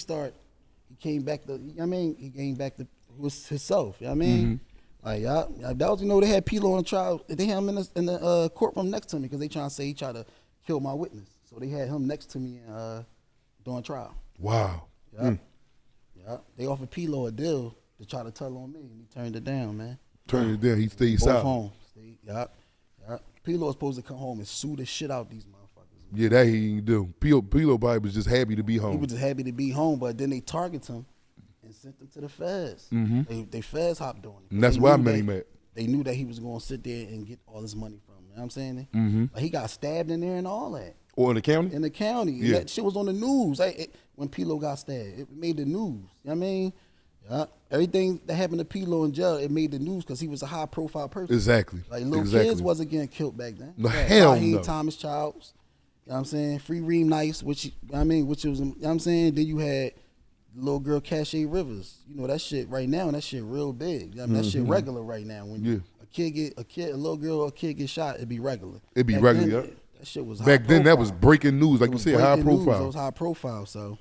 came back to, you know what I mean? He came back to himself, you know what I mean? Like, that was, you know, they had P-Lo on the trial. They had him in the courtroom next to me because they trying to say he tried to kill my witness. So they had him next to me during trial. Wow. Yeah. Yeah. They offered P-Lo a deal to try to tell on me, and he turned it down, man. Turn it down. He stayed Both silent. home. Yeah. P-Lo was supposed to come home and sue the shit out these motherfuckers. Yeah, that he didn't do. P.O. Bobby was just happy to be He home. was just happy to be home, but then they targeted him and sent him to the feds. They feds hopped on him. And that's They why I knew met that- him at. They knew that he was going to sit there and get all this money from him. You know what I'm saying? Like, he got stabbed in there and all that. Or in the county? In the county. Yeah. That shit was on the news. When P-Lo got stabbed, it made the news. You know what I mean? Yeah. Everything that happened to P-Lo in jail, it made the news because he was a high-profile person. Exactly. Like, little exactly. kids wasn't getting killed back then. No, You had hell Raheem no. Thomas Childs. You know what I'm saying? Free Reem Nice, which was, you know what I'm saying? Then you had the little girl Cashay Rivers. You know, that shit right now, that shit real big. You know, that shit regular right now. When a little girl or a kid get shot, it'd be regular. It'd be Back regular, then, yeah. That shit was Back high then, that was profile. breaking news. Like It you was said, high breaking news. It profile. was high profile. So,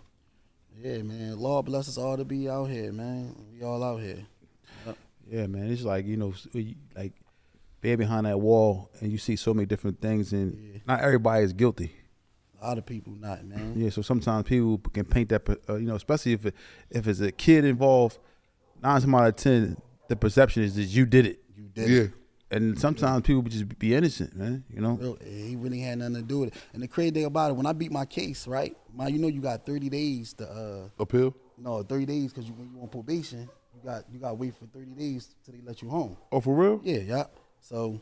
yeah, man. Lord bless us all to be out here, man. We all out here. Yeah, man. It's like, you know, like being behind that wall and you see so many different things, and not everybody is guilty. A lot of people not, man. Yeah, so sometimes people can paint that, you know, especially if it's a kid involved. 9 times out of 10, the perception is that you did it. You did Yeah. it. And sometimes people just be innocent, man. You know. He really had nothing to do with it. And the crazy thing about it, when I beat my case, right, you know, you got 30 days to Appeal? no 30 days because when you on probation, you got to wait for 30 days till they let you home. Oh, for real? Yeah. So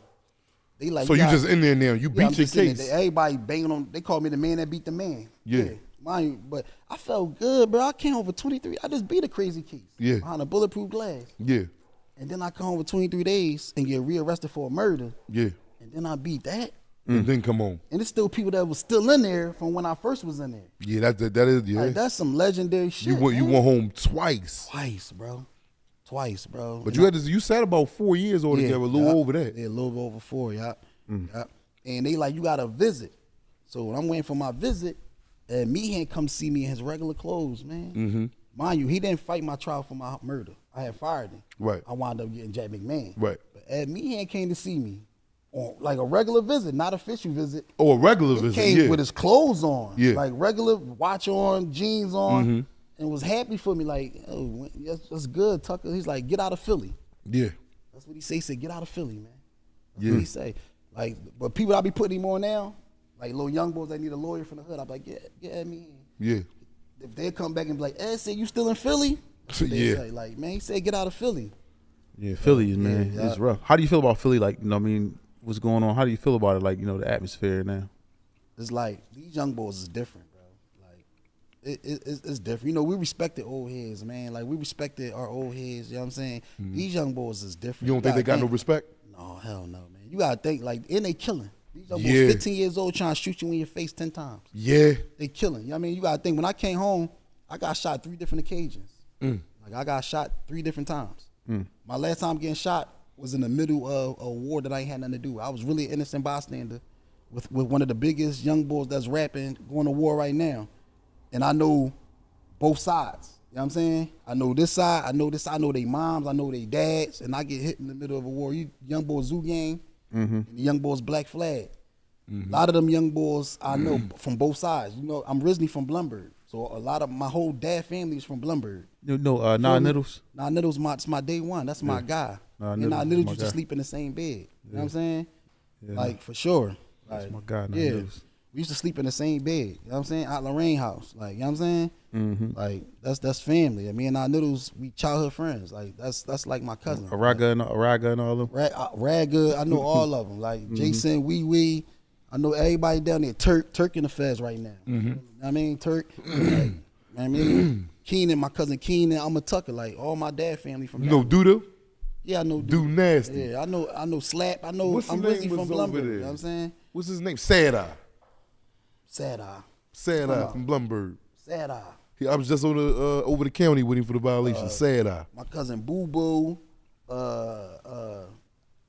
they like. So you got- just in there now. You Yeah, I'm beat your just sitting case. there. Everybody banging on. They call me the man that beat the man. Yeah. Mind you, but I felt good, bro. I came home for 23. I just beat a crazy case. Yeah. Behind a bulletproof glass. Yeah. And then I come home for 23 days and get rearrested for a murder. Yeah. And then I beat that. And then come on. And it's still people that was still in there from when I first was in there. Yeah, that is, yeah. Like, that's some legendary shit. you went man. home twice. Twice, bro. But you sat about 4 years altogether, a little over that. Yeah, a little over 4, yeah. And they like, you got to visit. So when I'm waiting for my visit, and Meehan come see me in his regular clothes, man. Mind you, he didn't fight my trial for my murder. I had fired him. Right. I wound up getting Jack McMahon. Right. But Ed Meehan came to see me on like a regular visit, not official visit. Oh, a regular He visit, came yeah. with his clothes on, Yeah. like regular watch on, jeans on, and was happy for me. Like, oh, that's good, Tucker. He's like, get out of Philly. Yeah. That's what he say. He said, get out of Philly, man. That's Yeah. what he say. Like, but people I be putting him on now, like little young boys that need a lawyer from the hood, I be like, get at me. Yeah. If they come back and be like, Ed said you still in Philly? They Yeah. say, like, man, he said get out of Philly. Yeah, Philly, man, yeah. it's rough. How do you feel about Philly? Like, you know, what I mean, what's going on? How do you feel about it? Like, you know, the atmosphere now. It's like these young boys is different, bro. Like it's different. You know, we respected old heads, man. Like we respected our old heads. You know what I'm saying? These young boys is different. You don't think they got no respect? No, hell no, man. You gotta think like, and they killing. These young Yeah. boys 15 years old trying to shoot you in your face 10 times. Yeah. They killing. You know what I mean? You gotta think when I came home, I got shot 3 different occasions. Like I got shot 3 different times. My last time getting shot was in the middle of a war that I ain't had nothing to do with. I was really an innocent bystander with one of the biggest young boys that's rapping, going to war right now. And I know both sides. You know what I'm saying? I know this side, I know this side, I know they moms, I know they dads, and I get hit in the middle of a war. You young boys Zoo Gang and the young boys Black Flag. A lot of them young boys I know from both sides. You know, I'm originally from Blumberg. So a lot of my whole dad family is from Bloomberg. Nah Niddles. Nah Niddles, it's my day one. That's my guy. Nah Me and Nah Niddles is Niddles my used to guy. sleep in the same bed. You know what I'm saying? Yeah. Like for sure. That's Like, my guy, Nah yeah. Niddles. We used to sleep in the same bed. You know what I'm saying? At Lorraine house. Like, you know what I'm saying? Mm-hmm. Like that's family. Me and Nah Niddles, we childhood friends. Like that's like my cousin. Araga and all of them. Raggood, I know all of them. Like Jason, Wee. I know everybody down there. Turk in the feds right now. You know what I mean? Turk. Like, I mean, Keenan, my cousin Keenan, I'm a Tucker. Like all my dad family from. You know Duda? Yeah, I know. Do nasty. Yeah, I know. Slap. I know. What's I'm his Rizzy name from was over Blumberg. there? You know what I'm saying? What's his name? Sad Eye. Sad eye. Sad Eye from Blumberg. Sad eye. I was just on the over the county with him for the violation. Sad Eye. My cousin Boo Boo,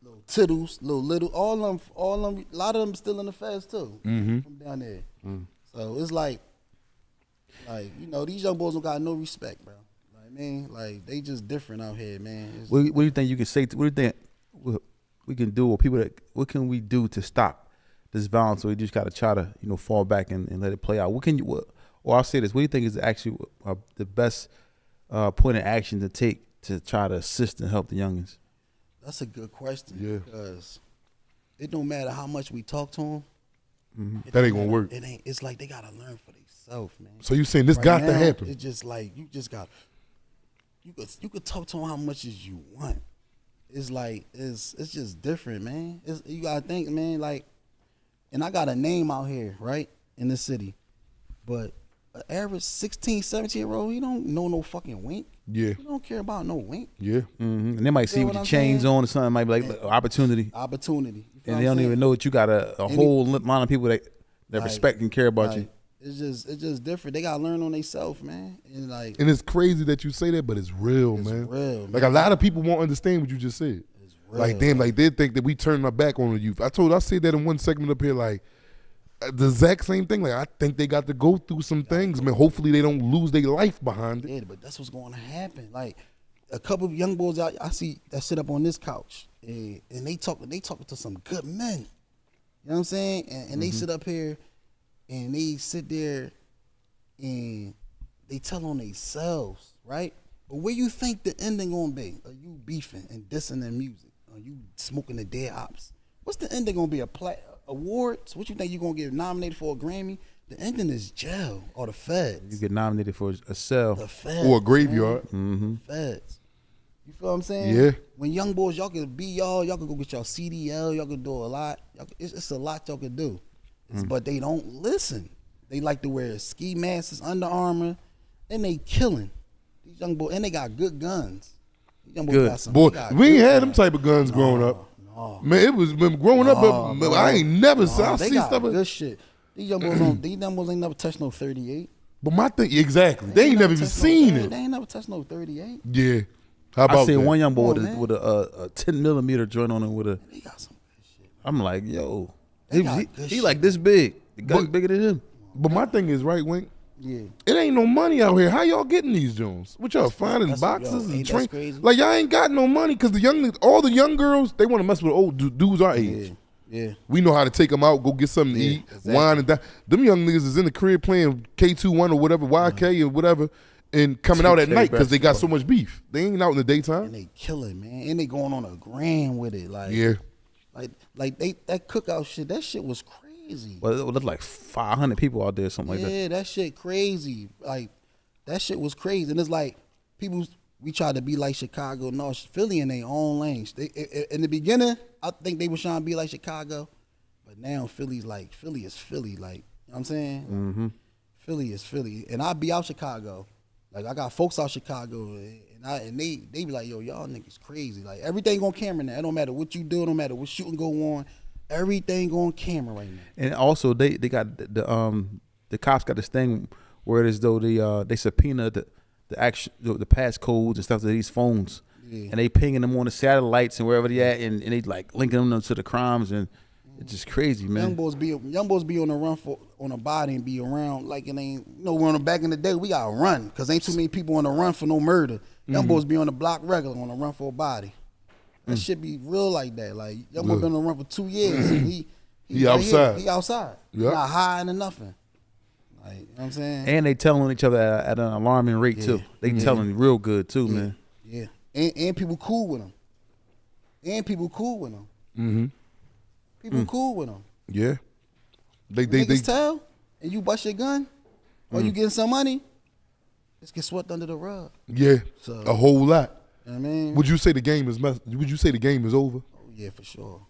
little Tiddles, little, all them, a lot of them still in the feds too, from down there. So it's like these young boys don't got no respect, bro. Like man, like they just different out here, man. It's- What do you think you can say? What do you think we can do, or people that? What can we do to stop this violence? Or we just got to try to fall back and let it play out. What can you? Or I'll say this: what do you think is actually the best point of action to take to try to assist and help the youngins? That's a good question. Yeah. Because it don't matter how much we talk to them. That ain't gonna work. It ain't. It's like they gotta learn for themselves, man. So you saying this Right got to now, happen? It's just like you just got. You could talk to them how much as you want. It's like it's just different, man. You gotta think, man. Like, and I got a name out here, right, in the city, but an average 16, 17-year-old, he don't know no fucking wink. Yeah. He don't care about no wink. Yeah. And they might see Feel with what your I'm chains saying? on or something, might be like opportunity, Opportunity. You feel and what they I'm don't saying? even know that you got a whole line of people that Like- respect and care about you. Like, it's just different. They gotta learn on themselves, man. And like And it's crazy that you say that, but it's real, man. real, Like a lot of people won't understand what you just said. it's real. Like damn, like they think that we turn our back on the youth. I said that in one segment up here, like the exact same thing. Like I think they got to go through some things, man. Hopefully they don't lose their life behind it. Yeah, but that's what's going to happen. Like a couple of young boys I see that sit up on this couch and they talking to some good men. You know what I'm saying? And they sit up here and they sit there and they tell on themselves, right? But where you think the ending gonna be? Are you beefing and dissing their music? Are you smoking the dead ops? What's the ending gonna be? Awards? What you think you gonna get nominated for a Grammy? The ending is jail or the feds. You get nominated for a cell. The feds, Or a graveyard. man. Feds. You feel what I'm saying? Yeah. When young boys, y'all could be y'all could go get y'all CDL, y'all could do a lot. It's a lot y'all could do. But they don't listen. They like to wear ski masks, Under Armour, and they killing. These young boys, and they got good guns. These young boys Good. got some. Boy, they got we ain't good had them guns. type of guns growing up. No. Man, it was been growing up. No, But bro. I ain't never No, I they see got stuff. good shit. These young boys ain't never touched no 38. But my thing, exactly. They ain't never even touched seen no, it. They ain't never touched no 38. Yeah. How about I seen that? one young boy Come on, with a 10 millimeter joint on him with a. They got some good shit. I'm like, yo, They got good he shit. like this big. The gun's But- bigger than him. But my thing is, right, Wink? Yeah. It ain't no money out here. How y'all getting these Jones? What y'all finding that's- boxes yo, and ain't that train? crazy? Like y'all ain't got no money because all the young girls, they want to mess with old dudes our Yeah. age. Yeah. We know how to take them out, go get something to Yeah, eat, exactly. wine and that. Them young niggas is in the crib playing K21 or whatever, YK or whatever, and coming out at 2K night because they got so basketball. much beef. They ain't out in the And daytime. they killing, man. And they going on a gram with it. Like, Yeah. like that cookout shit, that shit was crazy. Well, it looked like 500 people out there, something like that. Yeah, that shit crazy. Like, that shit was crazy. And it's like, we tried to be like Chicago. No, Philly in their own lanes. In the beginning, I think they were trying to be like Chicago. But now Philly is Philly. Like, you know what I'm saying? Mm-hmm. Philly is Philly. And I be out Chicago. Like, I got folks out Chicago. And they be like, yo, y'all niggas crazy. Like, everything on camera now. It don't matter what you do. It don't matter what shooting go on. Everything on camera right now. And also, they got the cops got this thing where it is though they subpoena the actual the passcodes and stuff to these phones, Yeah. and they pinging them on the satellites and wherever they at, and they like linking them to the crimes, and it's just crazy, man. Young boys be on the run on a body and be around like it ain't. You know, when back in the day we gotta run because ain't too many people on the run for no murder. Young boys be on the block regular on the run for a body. That shit be real like that. Like young boy been on the run for 2 years. And he He right outside. here. He outside. Yeah. Not hiding or nothing. Like, you know what I'm saying? And they telling each other at an alarming rate too. They telling real good too, man. Yeah. And people cool with them. People cool with them. People cool with them. Yeah. They Niggas tell, and you bust your gun, or you getting some money, just get swept under the rug. yeah, So- a whole lot. You know what I mean? Would you say the game is would you say the game is over? Oh, yeah, for sure.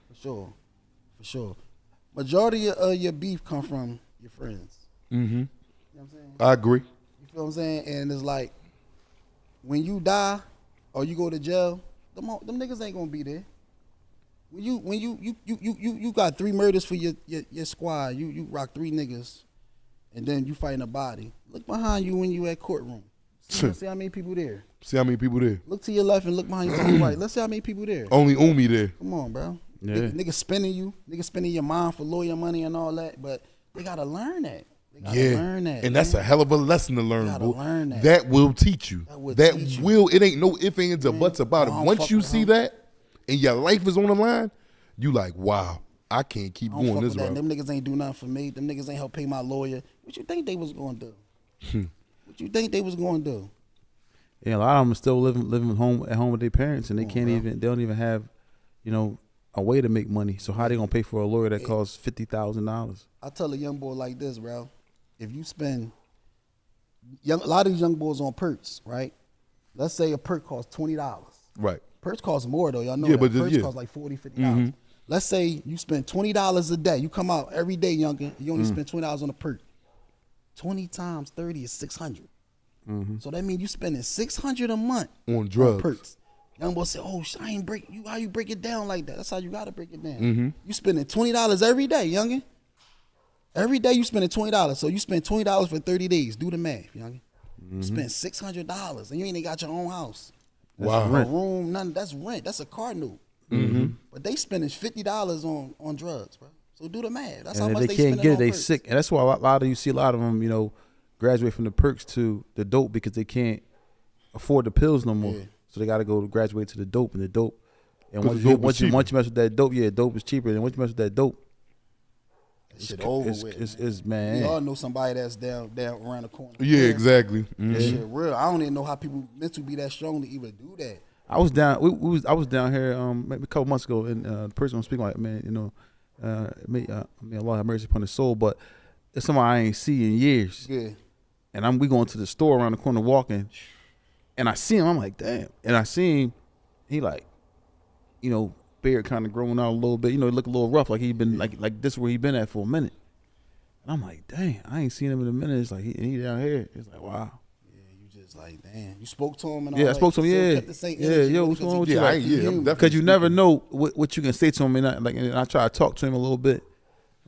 For sure. Majority of your beef come from your friends. Mm-hmm. You know what I'm saying? I agree. You feel what I'm saying? And it's like, when you die or you go to jail, them niggas ain't gonna be there. When you got 3 murders for your squad, you rock 3 niggas, and then you fighting a body. Look behind you when you at courtroom. See how many people there. See how many people there? Look to your left and look behind you to your right. Let's see how many people there. Only Umi there. Come on, bro. Yeah. Niggas spending you. Niggas spending your mind for lawyer money and all that. But they gotta learn that. They gotta learn that. And that's a hell of a lesson to learn, gotta bro. learn that. That will teach you. That will That teach you. will. It ain't no ifs, ands, or buts about it. I don't Once fuck you with see him. that and your life is on the line, you like, wow, I can't keep I don't going fuck this with that. route. Them niggas ain't do nothing for me. Them niggas ain't help pay my lawyer. What you think they was gonna do? What you think they was gonna do? Yeah, a lot of them are still living at home with their parents, and they they don't even have, a way to make money. So how they gonna pay for a lawyer that costs $50,000? I tell a young boy like this, bro. If you spend a lot of these young boys on perks, right? Let's say a perk costs $20. Right. Perks cost more though, y'all know Yeah, that. but Perks yeah. cost like $40, $50. Let's say you spend $20 a day. You come out every day, youngin'. You only spend $20 on a perk. 20 times 30 is 600. So that means you spending $600 a month On drugs. perks. Young boy say, "Oh, I ain't break you. How you break it down like that? That's how you gotta break it down. You spending $20 every day, youngin'. Every day you spending $20. So you spend $20 for 30 days. Do the math, youngin'. You spend $600 and you ain't even got your own house. Wow. A room, nothing. That's rent. That's a car note. But they spending $50 on drugs, bro. So do the math. That's how And much if they they can't spending get it, on they perks. sick. And that's why a lot of you see a lot of them, graduate from the perks to the dope because they can't afford the pills no more. Yeah. So they got to go to graduate to the dope, and the dope. And 'Cause once the you dope is mess with that dope, dope is cheaper. And once you mess with that dope, That shit over with. it's Man. We man. all know somebody that's down around the corner. Yeah, exactly. That shit real. I don't even know how people mental be that strong to even do that. I was down. I was down here maybe a couple months ago, and the person was speaking like, man, may Allah have mercy upon his soul, but it's somebody I ain't seen in years. Yeah. And we going to the store around the corner walking, and I see him. I'm like, damn. And I see him. He like, beard kind of growing out a little bit. He look a little rough, like he been like this is where he been at for a minute. And I'm like, dang, I ain't seen him in a minute. It's like he down here. It's like, wow. Yeah, you just like, damn. You spoke to him and all Yeah, I that. spoke to him. You still Yeah, kept the same yeah. energy Yo, with what's him going on with 'cause you? Yeah, Like, I'm definitely because you never speaking. know what you can say to him, and I try to talk to him a little bit,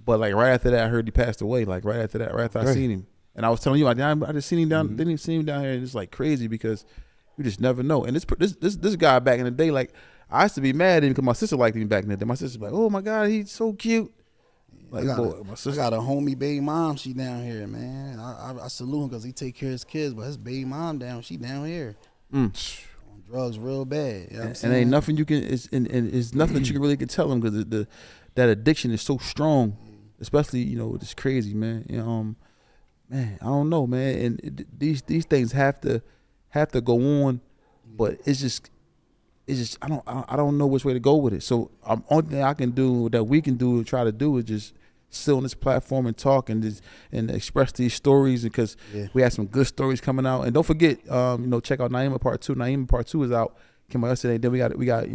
but like right after that, I heard he passed away. Like right after that, right after I seen him, and I was telling you, I just seen him down, didn't even see him down here, and it's like crazy because you just never know. And this guy back in the day, like I used to be mad at him because my sister liked him back in the day. My sister's like, oh my God, he's so cute. Like, boy, my I sister. got a homie baby mom. She down here, man. I salute him because he take care of his kids, but his baby mom she down here on drugs real bad. You know what I'm And saying? ain't nothing you can. It's nothing that you can really can tell him because that addiction is so strong, especially it's crazy, man. Man, I don't know, man. And these things have to go on, but it's just I don't know which way to go with it. So only thing I can do that we can do try to do is just sit on this platform and talk and express these stories because we have some good stories coming out. And don't forget, check out Naima Part 2. Naima Part 2 is out. Came out yesterday. Then we got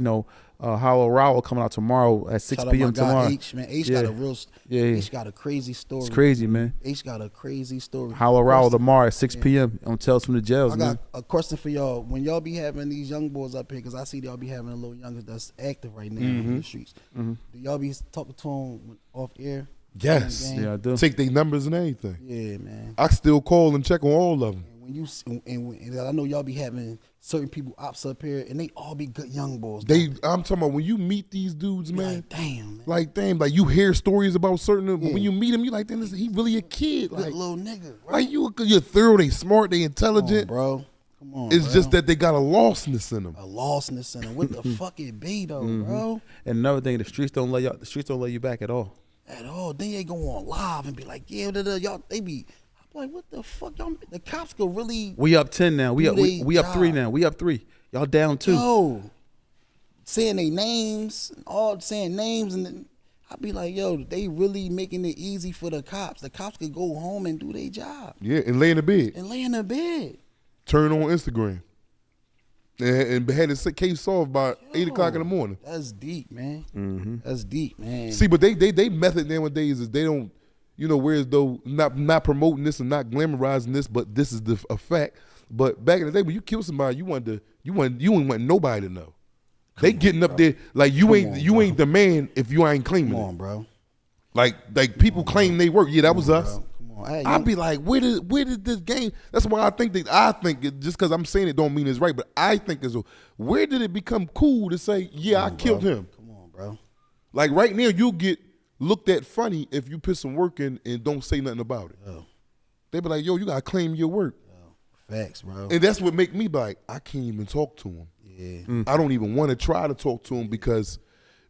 Hollow Rowell coming out tomorrow at 6 Shout out p.m. my guy tomorrow. H, man. H Yeah. got a real. Yeah. H got a crazy story. It's crazy, man. H got a crazy story. Hollow Rowell tomorrow at 6 p.m. on Tales from the Jails, I man. got a question for y'all. When y'all be having these young boys up here, because I see y'all be having a little youngers that's active right now in the streets. Do y'all be talking to them off air? Yes. Game? Yeah, I do. Take their numbers and everything. Yeah, man. I still call and check on all of them. And when I know y'all be having certain people ops up here, and they all be good young boys. I'm talking about when you meet these dudes, man. Like, damn, man. Like, damn, like you hear stories about certain, but when you meet him, you like, damn, he really a kid. Good Like, little nigga. like you're thorough, they smart, they intelligent. Bro. Come on, It's bro. just that they got a lostness in them. a lostness in it. What the fuck it be though, bro? And another thing, the streets don't let you back at all. At all. Then they go on live and be like, yeah, y'all. They be Like, what the fuck? Y'all, the cops could really We up 10 now. We do up. We they up 3 job. now. We up 3. Y'all down 2. Yo, saying their names, all saying names, and then I'd be like, yo, they really making it easy for the cops. The cops could go home and do their job Yeah, and lay in the bed, and lay in the bed. turn on Instagram, and had the case solved by 8 o'clock in the morning. That's deep, man. Mm-hmm. That's deep, man. See, but they method nowadays is they don't, whereas though not promoting this and not glamorizing this, but this is a fact. But back in the day, when you kill somebody, you ain't want nobody to know. They getting up there like you ain't the man if you ain't claiming Come it. on, bro. Like people claim they work. Yeah, that was us. Bro. Come on. Hey, I'd be like, where did this game? That's why I think just because I'm saying it don't mean it's right, but I think where did it become cool to say, yeah, I killed him? Come on, bro. Like right now, you'll get looked at funny if you put some work in and don't say nothing about it. Oh, They be like, yo, you gotta claim your work. facts, bro. And that's what make me be like, I can't even talk to him. Yeah. I don't even want to try to talk to him because,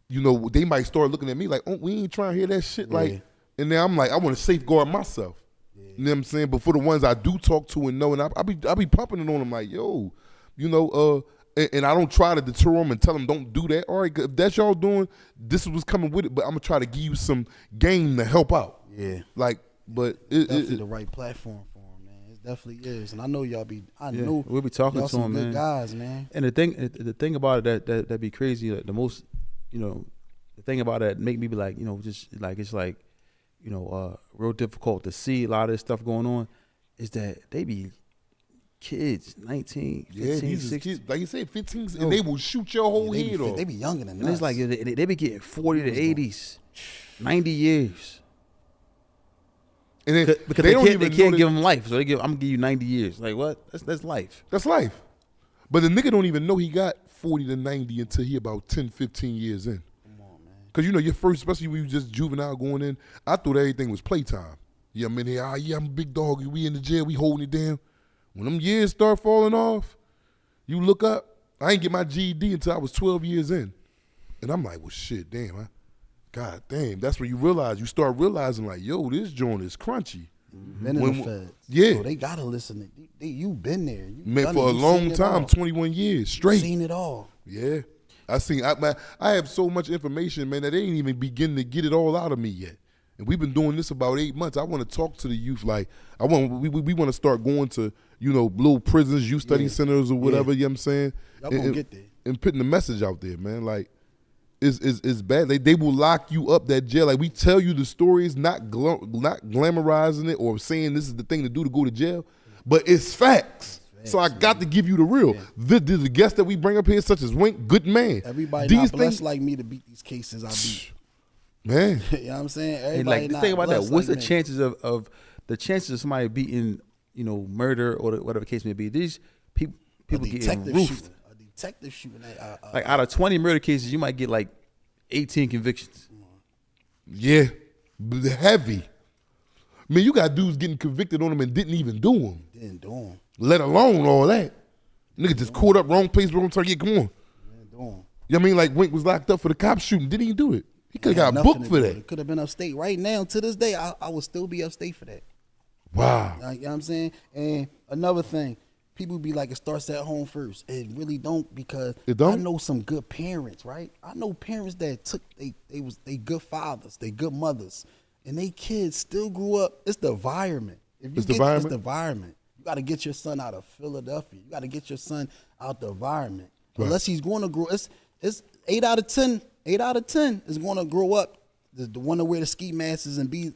they might start looking at me like, oh, we ain't trying to hear that shit. Yeah. Like, and then I'm like, I want to safeguard myself. You know what I'm saying? But for the ones I do talk to and know, and I be pumping it on them like, yo, and I don't try to deter them and tell them don't do that. All right, if that's y'all doing, this is what's coming with it. But I'm gonna try to give you some game to help out. Yeah. Like, but Definitely the right platform for him, man. It definitely is. And I know y'all be, know we'll be talking y'all to some him, good man. guys, man. And the thing about it that be crazy, like the most, the thing about it that make me be like, just like it's like, real difficult to see a lot of this stuff going on, is that they be kids, 19, 15, these is 16. kids, like you said, 15, and they will shoot your whole They be, head off. they be younger than And us. it's like they be getting 40 to 80s, 90 years. And then Because they don't they even know can't that- give them life, so I'm gonna give you 90 years. Like what? That's life. That's life. But the nigga don't even know he got 40 to 90 until he about 10, 15 years in. Come on, man. Because, your first, especially when you just juvenile going in, I thought everything was playtime. Yeah, I'm in here, I'm a big dog, we in the jail, we holding it down. When them years start falling off, you look up, I ain't get my GED until I was 12 years in. And I'm like, well, shit, damn, God damn. That's when you start realizing like, yo, this joint is crunchy. Been in the feds. Yeah. So they gotta listen. You been there. You Man, done for it. a You long seen it time, all. 21 years You straight. seen it all. Yeah. I have so much information, man, that they ain't even begin to get it all out of me yet. And we've been doing this about 8 months. I want to talk to the youth. Like, we want to start going to, little prisons, youth study centers or whatever, you know what I'm saying? Y'all gonna get there. And putting the message out there, man. Like, it's bad. They will lock you up, that jail. Like, we tell you the stories, not glamorizing it or saying this is the thing to do to go to jail, but it's facts. So I got to give you the real. The guests that we bring up here, such as Wink, good man. Everybody not blessed like me to beat these cases I beat. Man. You know what I'm saying? And Everybody like the not thing about that, blessed what's like the me. chances of the chances of somebody beating, murder or whatever the case may be? These people A getting detective roofed. shooting. A detective shooting. Like out of 20 murder cases, you might get like 18 convictions. Yeah. Heavy. Man, you got dudes getting convicted on them and didn't even do them. Didn't do them. Let alone all that. Nigga just caught up, wrong place, wrong time. Yeah, come on. Didn't do them. You know what I mean? Like Wink was locked up for the cop shooting. Didn't even do it. He could have got booked for that. It could have been upstate. Right now, to this day, I would still be upstate for that. Wow. Like, you know what I'm saying? And another thing, people be like, it starts at home first. It really don't, because It don't? I know some good parents, right? I know parents that they good fathers, they good mothers, and they kids still grew up. It's the environment. If you It's the It's environment? the environment. You got to get your son out of Philadelphia. You got to get your son out the environment. Right. Unless he's going to grow, it's 8 out of 10. 8 out of 10 is going to grow up the one to wear the ski masks and be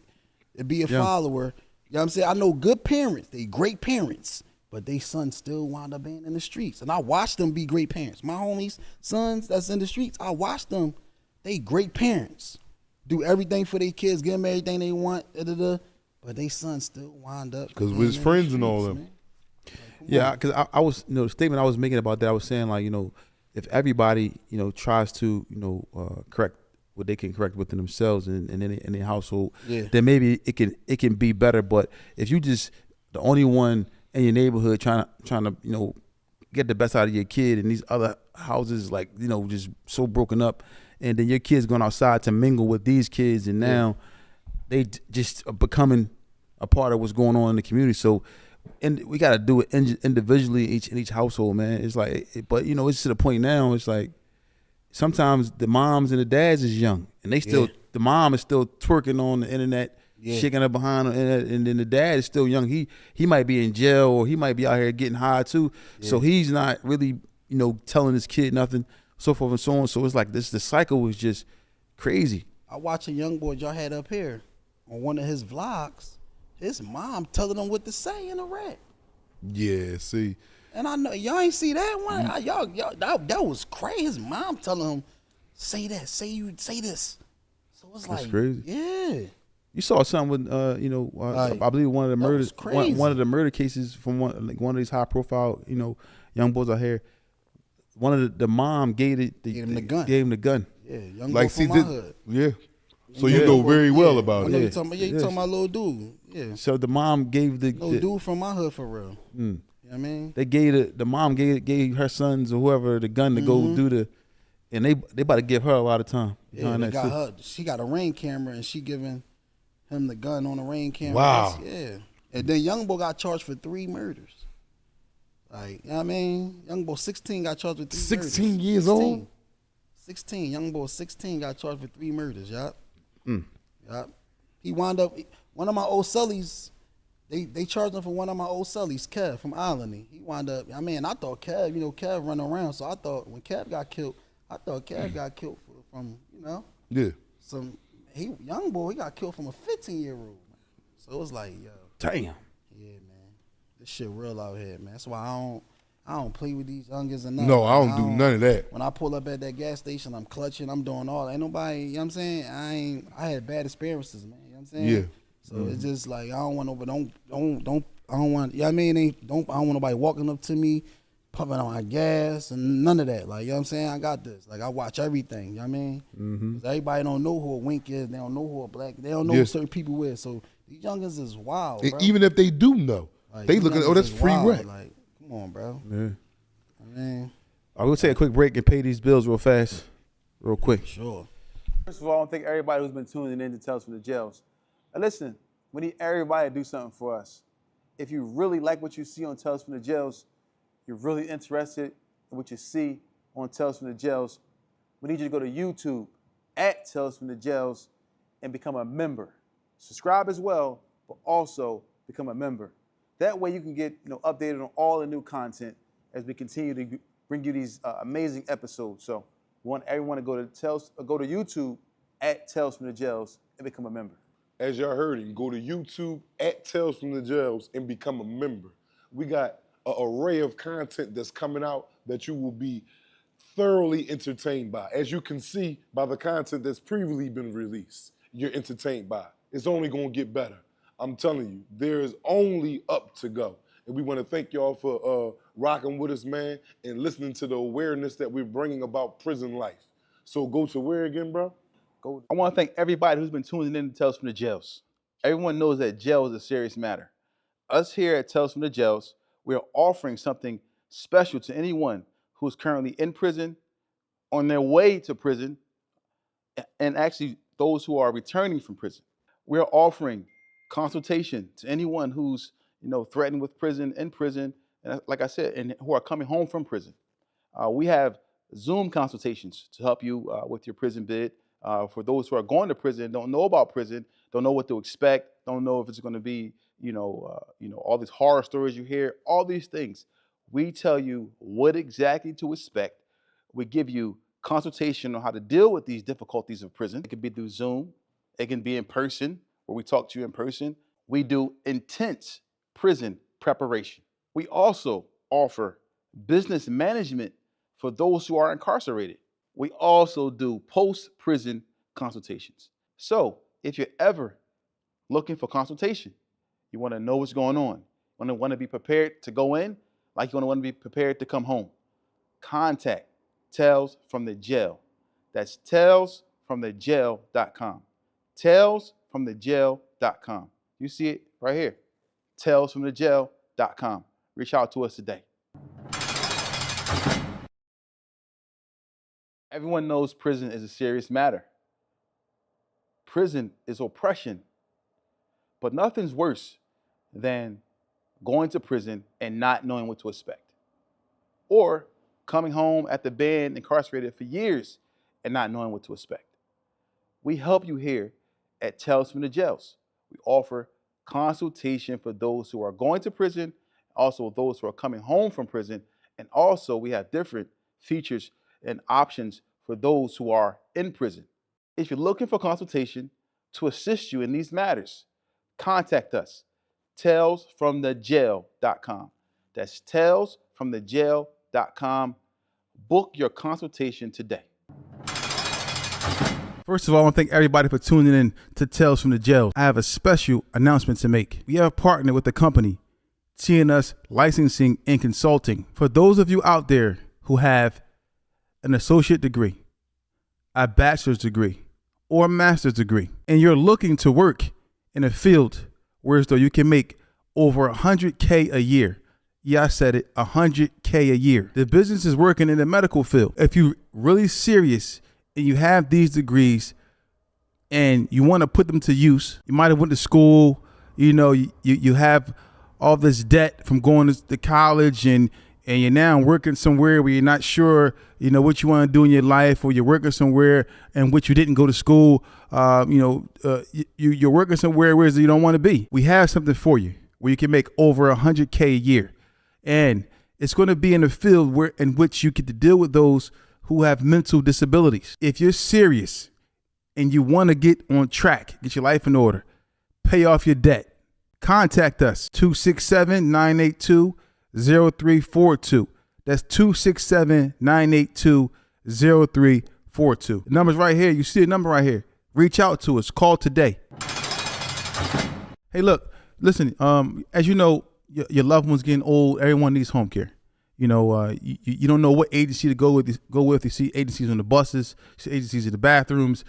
a follower. You know what I'm saying? I know good parents, they great parents, but they sons still wind up being in the streets. And I watched them be great parents. My homies' sons that's in the streets, I watched them, they great parents. Do everything for their kids, give them everything they want, but they sons still wind up. Because being with his in the friends and all streets, them. man. Yeah, because I was, the statement I was making about that, I was saying like, if everybody, tries to, correct what they can correct within themselves and in their household, then maybe it can be better. But if you just the only one in your neighborhood trying to get the best out of your kid, and these other houses like just so broken up, and then your kids going outside to mingle with these kids, and now they just are becoming a part of what's going on in the community. So, and we got to do it individually in each household, man. It's like, but you know, it's to the point now. It's like sometimes the moms and the dads is young, and they still the mom is still twerking on the internet, shaking her behind on the internet, and then the dad is still young. He might be in jail or he might be out here getting high too. So he's not really, you know, telling his kid nothing, so forth and so on. So it's like the cycle was just crazy. I watch a young boy y'all had up here on one of his vlogs. His mom telling him what to say in a rap. Yeah, see. And I know y'all ain't see that one. Y'all that was crazy. His mom telling him, say that, say this. So it's That's like, crazy. yeah. You saw something with, you know, I believe one of the murders, one of the murder cases from one of these high profile, you know, young boys out here. One of the mom gave him the gun. Yeah, young boy from my hood. Yeah. So you know very well about I know it. you talking about little dude. Yeah. So the mom gave the dude from my hood for real. You know what I mean? They gave the mom gave her sons or whoever the gun to go do the, and they about to give her a lot of time. Yeah, they got her. She got a Ring camera and she giving him the gun on the Ring camera. Wow. Yeah. And then young boy got charged for 3 murders. Like, you know what I mean? Young boy 16 got charged with 3 murders. 16 years old? 16. Young boy 16 got charged with 3 murders, yup. Yup. He wound up, one of my old cellies, they charged him for one of my old cellies, Kev from Alany. He wound up, I mean, I thought Kev, you know, Kev run around, so I thought when Kev got killed, I thought Kev got killed from, you know, young boy, he got killed from a 15-year-old. So it was like, yo. Damn. Yeah, man. This shit real out here, man. That's why I don't play with these youngers and nothing. No, I don't do none of that. When I pull up at that gas station, I'm clutching, I'm doing all that. Ain't nobody, you know what I'm saying? I had bad experiences, man. You know what I'm saying? Yeah. So it's just like I don't want nobody I don't want, you know what I mean? I don't want nobody walking up to me, pumping on my gas and none of that. Like, you know what I'm saying? I got this. Like, I watch everything, you know what I mean? 'Cause everybody don't know who a Wink is, they don't know who a Black, they don't know who certain people is. So these youngers is wild, bro. Even if they do know, Like, they look at, that's free rent. Like, come on, bro. Yeah. I mean, I will take a quick break and pay these bills real fast, real quick. sure. First of all, I want to thank everybody who's been tuning in to Tales from the Jails. And listen, we need everybody to do something for us. If you really like what you see on Tales from the Jails, you're really interested in what you see on Tales from the Jails, we need you to go to YouTube at Tales from the Jails and become a member. Subscribe as well, but also become a member. That way you can get updated on all the new content as we continue to bring you these amazing episodes. So we want everyone to go to YouTube at Tales from the Jails and become a member. As y'all heard him, go to YouTube at Tales from the Jails and become a member. We got an array of content that's coming out that you will be thoroughly entertained by. As you can see by the content that's previously been released, you're entertained by. It's only gonna get better. I'm telling you, there is only up to go. And we want to thank y'all for rocking with us, man, and listening to the awareness that we're bringing about prison life. So go to where again, bro? I want to thank everybody who's been tuning in to Tales from the Jails. Everyone knows that jail is a serious matter. Us here at Tales from the Jails, we are offering something special to anyone who is currently in prison, on their way to prison, and actually those who are returning from prison. We are offering consultation to anyone who's threatened with prison, in prison, and like I said, and who are coming home from prison. We have Zoom consultations to help you with your prison bid. For those who are going to prison, don't know about prison, don't know what to expect, don't know if it's going to be, all these horror stories you hear, all these things. We tell you what exactly to expect. We give you consultation on how to deal with these difficulties of prison. It could be through Zoom. It can be in person, where we talk to you in person. We do intense prison preparation. We also offer business management for those who are incarcerated. We also do post-prison consultations. So if you're ever looking for consultation, you want to know what's going on, want to be prepared to go in, like you want to be prepared to come home, contact Tales from the Jail. That's talesfromthejail.com. Talesfromthejail.com. You see it right here. Talesfromthejail.com. Reach out to us today. Everyone knows prison is a serious matter. Prison is oppression. But nothing's worse than going to prison and not knowing what to expect. Or coming home after being incarcerated for years and not knowing what to expect. We help you here at Tales from the Jails. We offer consultation for those who are going to prison, also those who are coming home from prison, and also we have different features and options for those who are in prison. If you're looking for consultation to assist you in these matters, contact us, talesfromthejail.com. That's talesfromthejail.com. Book your consultation today. First of all, I want to thank everybody for tuning in to Tales from the Jail. I have a special announcement to make. We have partnered with the company TNS Licensing and Consulting. For those of you out there who have an associate degree, a bachelor's degree, or a master's degree, and you're looking to work in a field where as though you can make over $100K a year. Yeah, I said it, $100K a year. The business is working in the medical field. If you're really serious and you have these degrees and you want to put them to use, you might have went to school, you have all this debt from going to college and you're now working somewhere where you're not sure, what you want to do in your life, or you're working somewhere in which you didn't go to school, you're working somewhere where you don't want to be. We have something for you where you can make over $100K a year. And it's going to be in a field in which you get to deal with those who have mental disabilities. If you're serious and you want to get on track, get your life in order, pay off your debt, contact us, 267-982-0342. That's 267-982-0342. The number's right here. You see the number right here. Reach out to us. Call today. Hey, look, listen, as you know, your loved one's getting old. Everyone needs home care. You don't know what agency to go with. You see agencies on the buses, you see agencies in the bathrooms.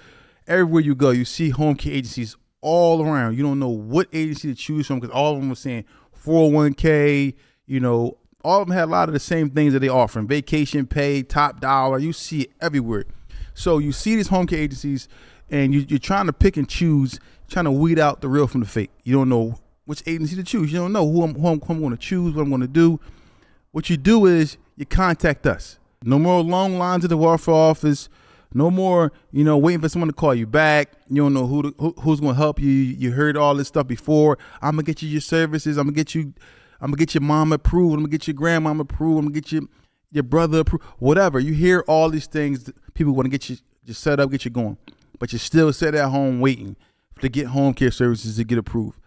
Everywhere you go, you see home care agencies all around. You don't know what agency to choose from because all of them are saying 401k, all of them had a lot of the same things that they offer. Vacation pay, top dollar. You see it everywhere. So you see these home care agencies and you're trying to pick and choose, trying to weed out the real from the fake. You don't know which agency to choose. You don't know who I'm going to choose, what I'm going to do. What you do is you contact us. No more long lines at the welfare office. No more, waiting for someone to call you back. You don't know who's going to help you. You heard all this stuff before. I'm going to get you your services. I'm going to get your mom approved. I'm going to get your grandmama approved. I'm going to get your brother approved. Whatever. You hear all these things. People want to get you just set up, get you going. But you're still sitting at home waiting to get home care services to get approved.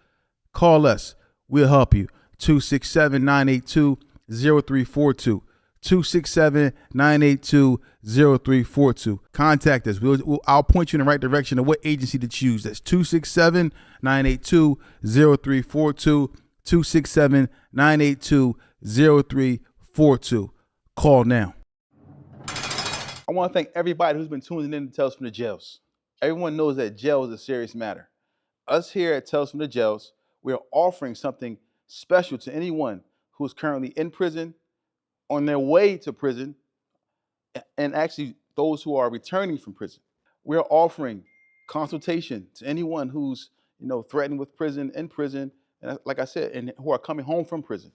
Call us. We'll help you. 267-982-0342. 267-982-0342. Contact us. I'll point you in the right direction of what agency to choose. That's 267-982-0342. 267-982-0342. Call now. I want to thank everybody who's been tuning in to Tales from the Jails. Everyone knows that jail is a serious matter. Us here at Tales from the Jails, we are offering something special to anyone who is currently in prison, on their way to prison, and actually those who are returning from prison. We are offering consultation to anyone who's threatened with prison, in prison, and like I said, and who are coming home from prison.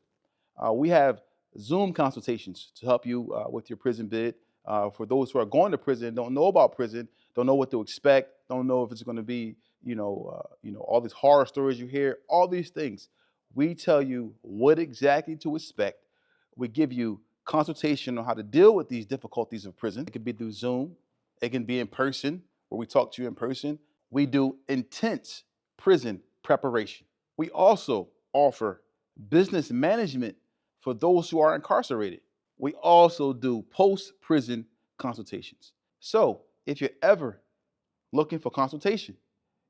We have Zoom consultations to help you with your prison bid. For those who are going to prison, don't know about prison, don't know what to expect, don't know if it's going to be, all these horror stories you hear, all these things. We tell you what exactly to expect. We give you consultation on how to deal with these difficulties of prison. It can be through Zoom. It can be in person, where we talk to you in person. We do intense prison preparation. We also offer business management for those who are incarcerated. We also do post-prison consultations. So if you're ever looking for consultation,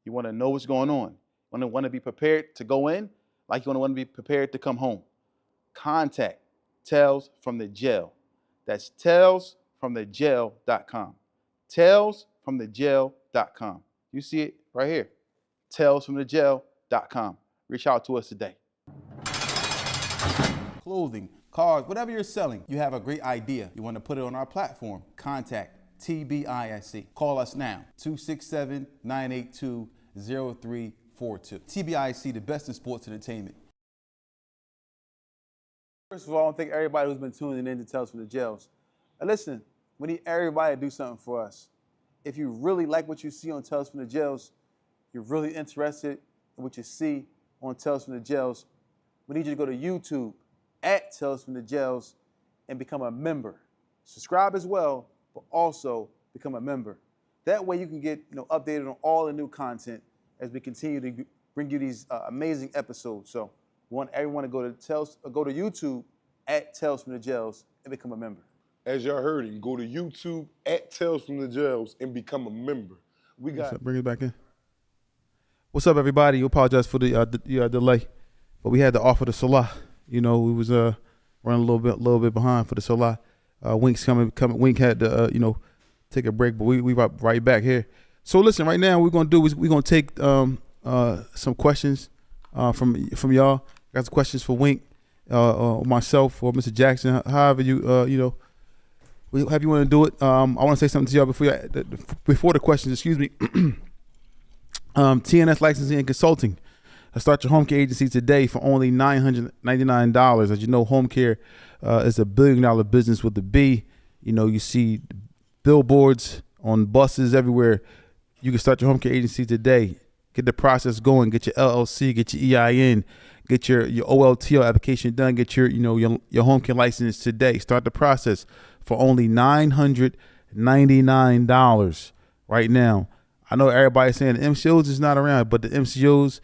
you want to know what's going on, want to be prepared to go in, like you want to be prepared to come home, contact Tales from the Jail. That's talesfromthejail.com. Talesfromthejail.com. You see it right here. Talesfromthejail.com. Reach out to us today. Clothing, cars, whatever you're selling, you have a great idea. You want to put it on our platform. Contact TBISC. Call us now, 267-982-0342. forward to. TBIC, the best in sports entertainment. First of all, I want to thank everybody who's been tuning in to Tales from the Jails. And listen, we need everybody to do something for us. If you really like what you see on Tales from the Jails, you're really interested in what you see on Tales from the Jails, we need you to go to YouTube at Tales from the Jails and become a member. Subscribe as well, but also become a member. That way you can get updated on all the new content as we continue to bring you these amazing episodes. So we want everyone to go to YouTube at Tales from the Jails and become a member. As y'all heard him, go to YouTube at Tales from the Jails and become a member. We got. Bring it back in. What's up, everybody? You apologize for the delay, but we had to offer the Salah. We was running a little bit behind for the Salah. Wink's coming. Wink had to take a break, but we right back here. So listen, right now what we're gonna do is we're gonna take some questions from y'all. I got some questions for Wink, myself, or Mr. Jackson. However you have you want to do it. I want to say something to y'all before the questions. Excuse me. TNS Licensing and Consulting. Start your home care agency today for only $999. As you know, home care is $1 billion business with a B. You see billboards on buses everywhere. You can start your home care agency today. Get the process going. Get your LLC. Get your EIN. Get your OLTO application done. Get your home care license today. Start the process for only $999 right now. I know everybody's saying the MCOs is not around, but the MCOs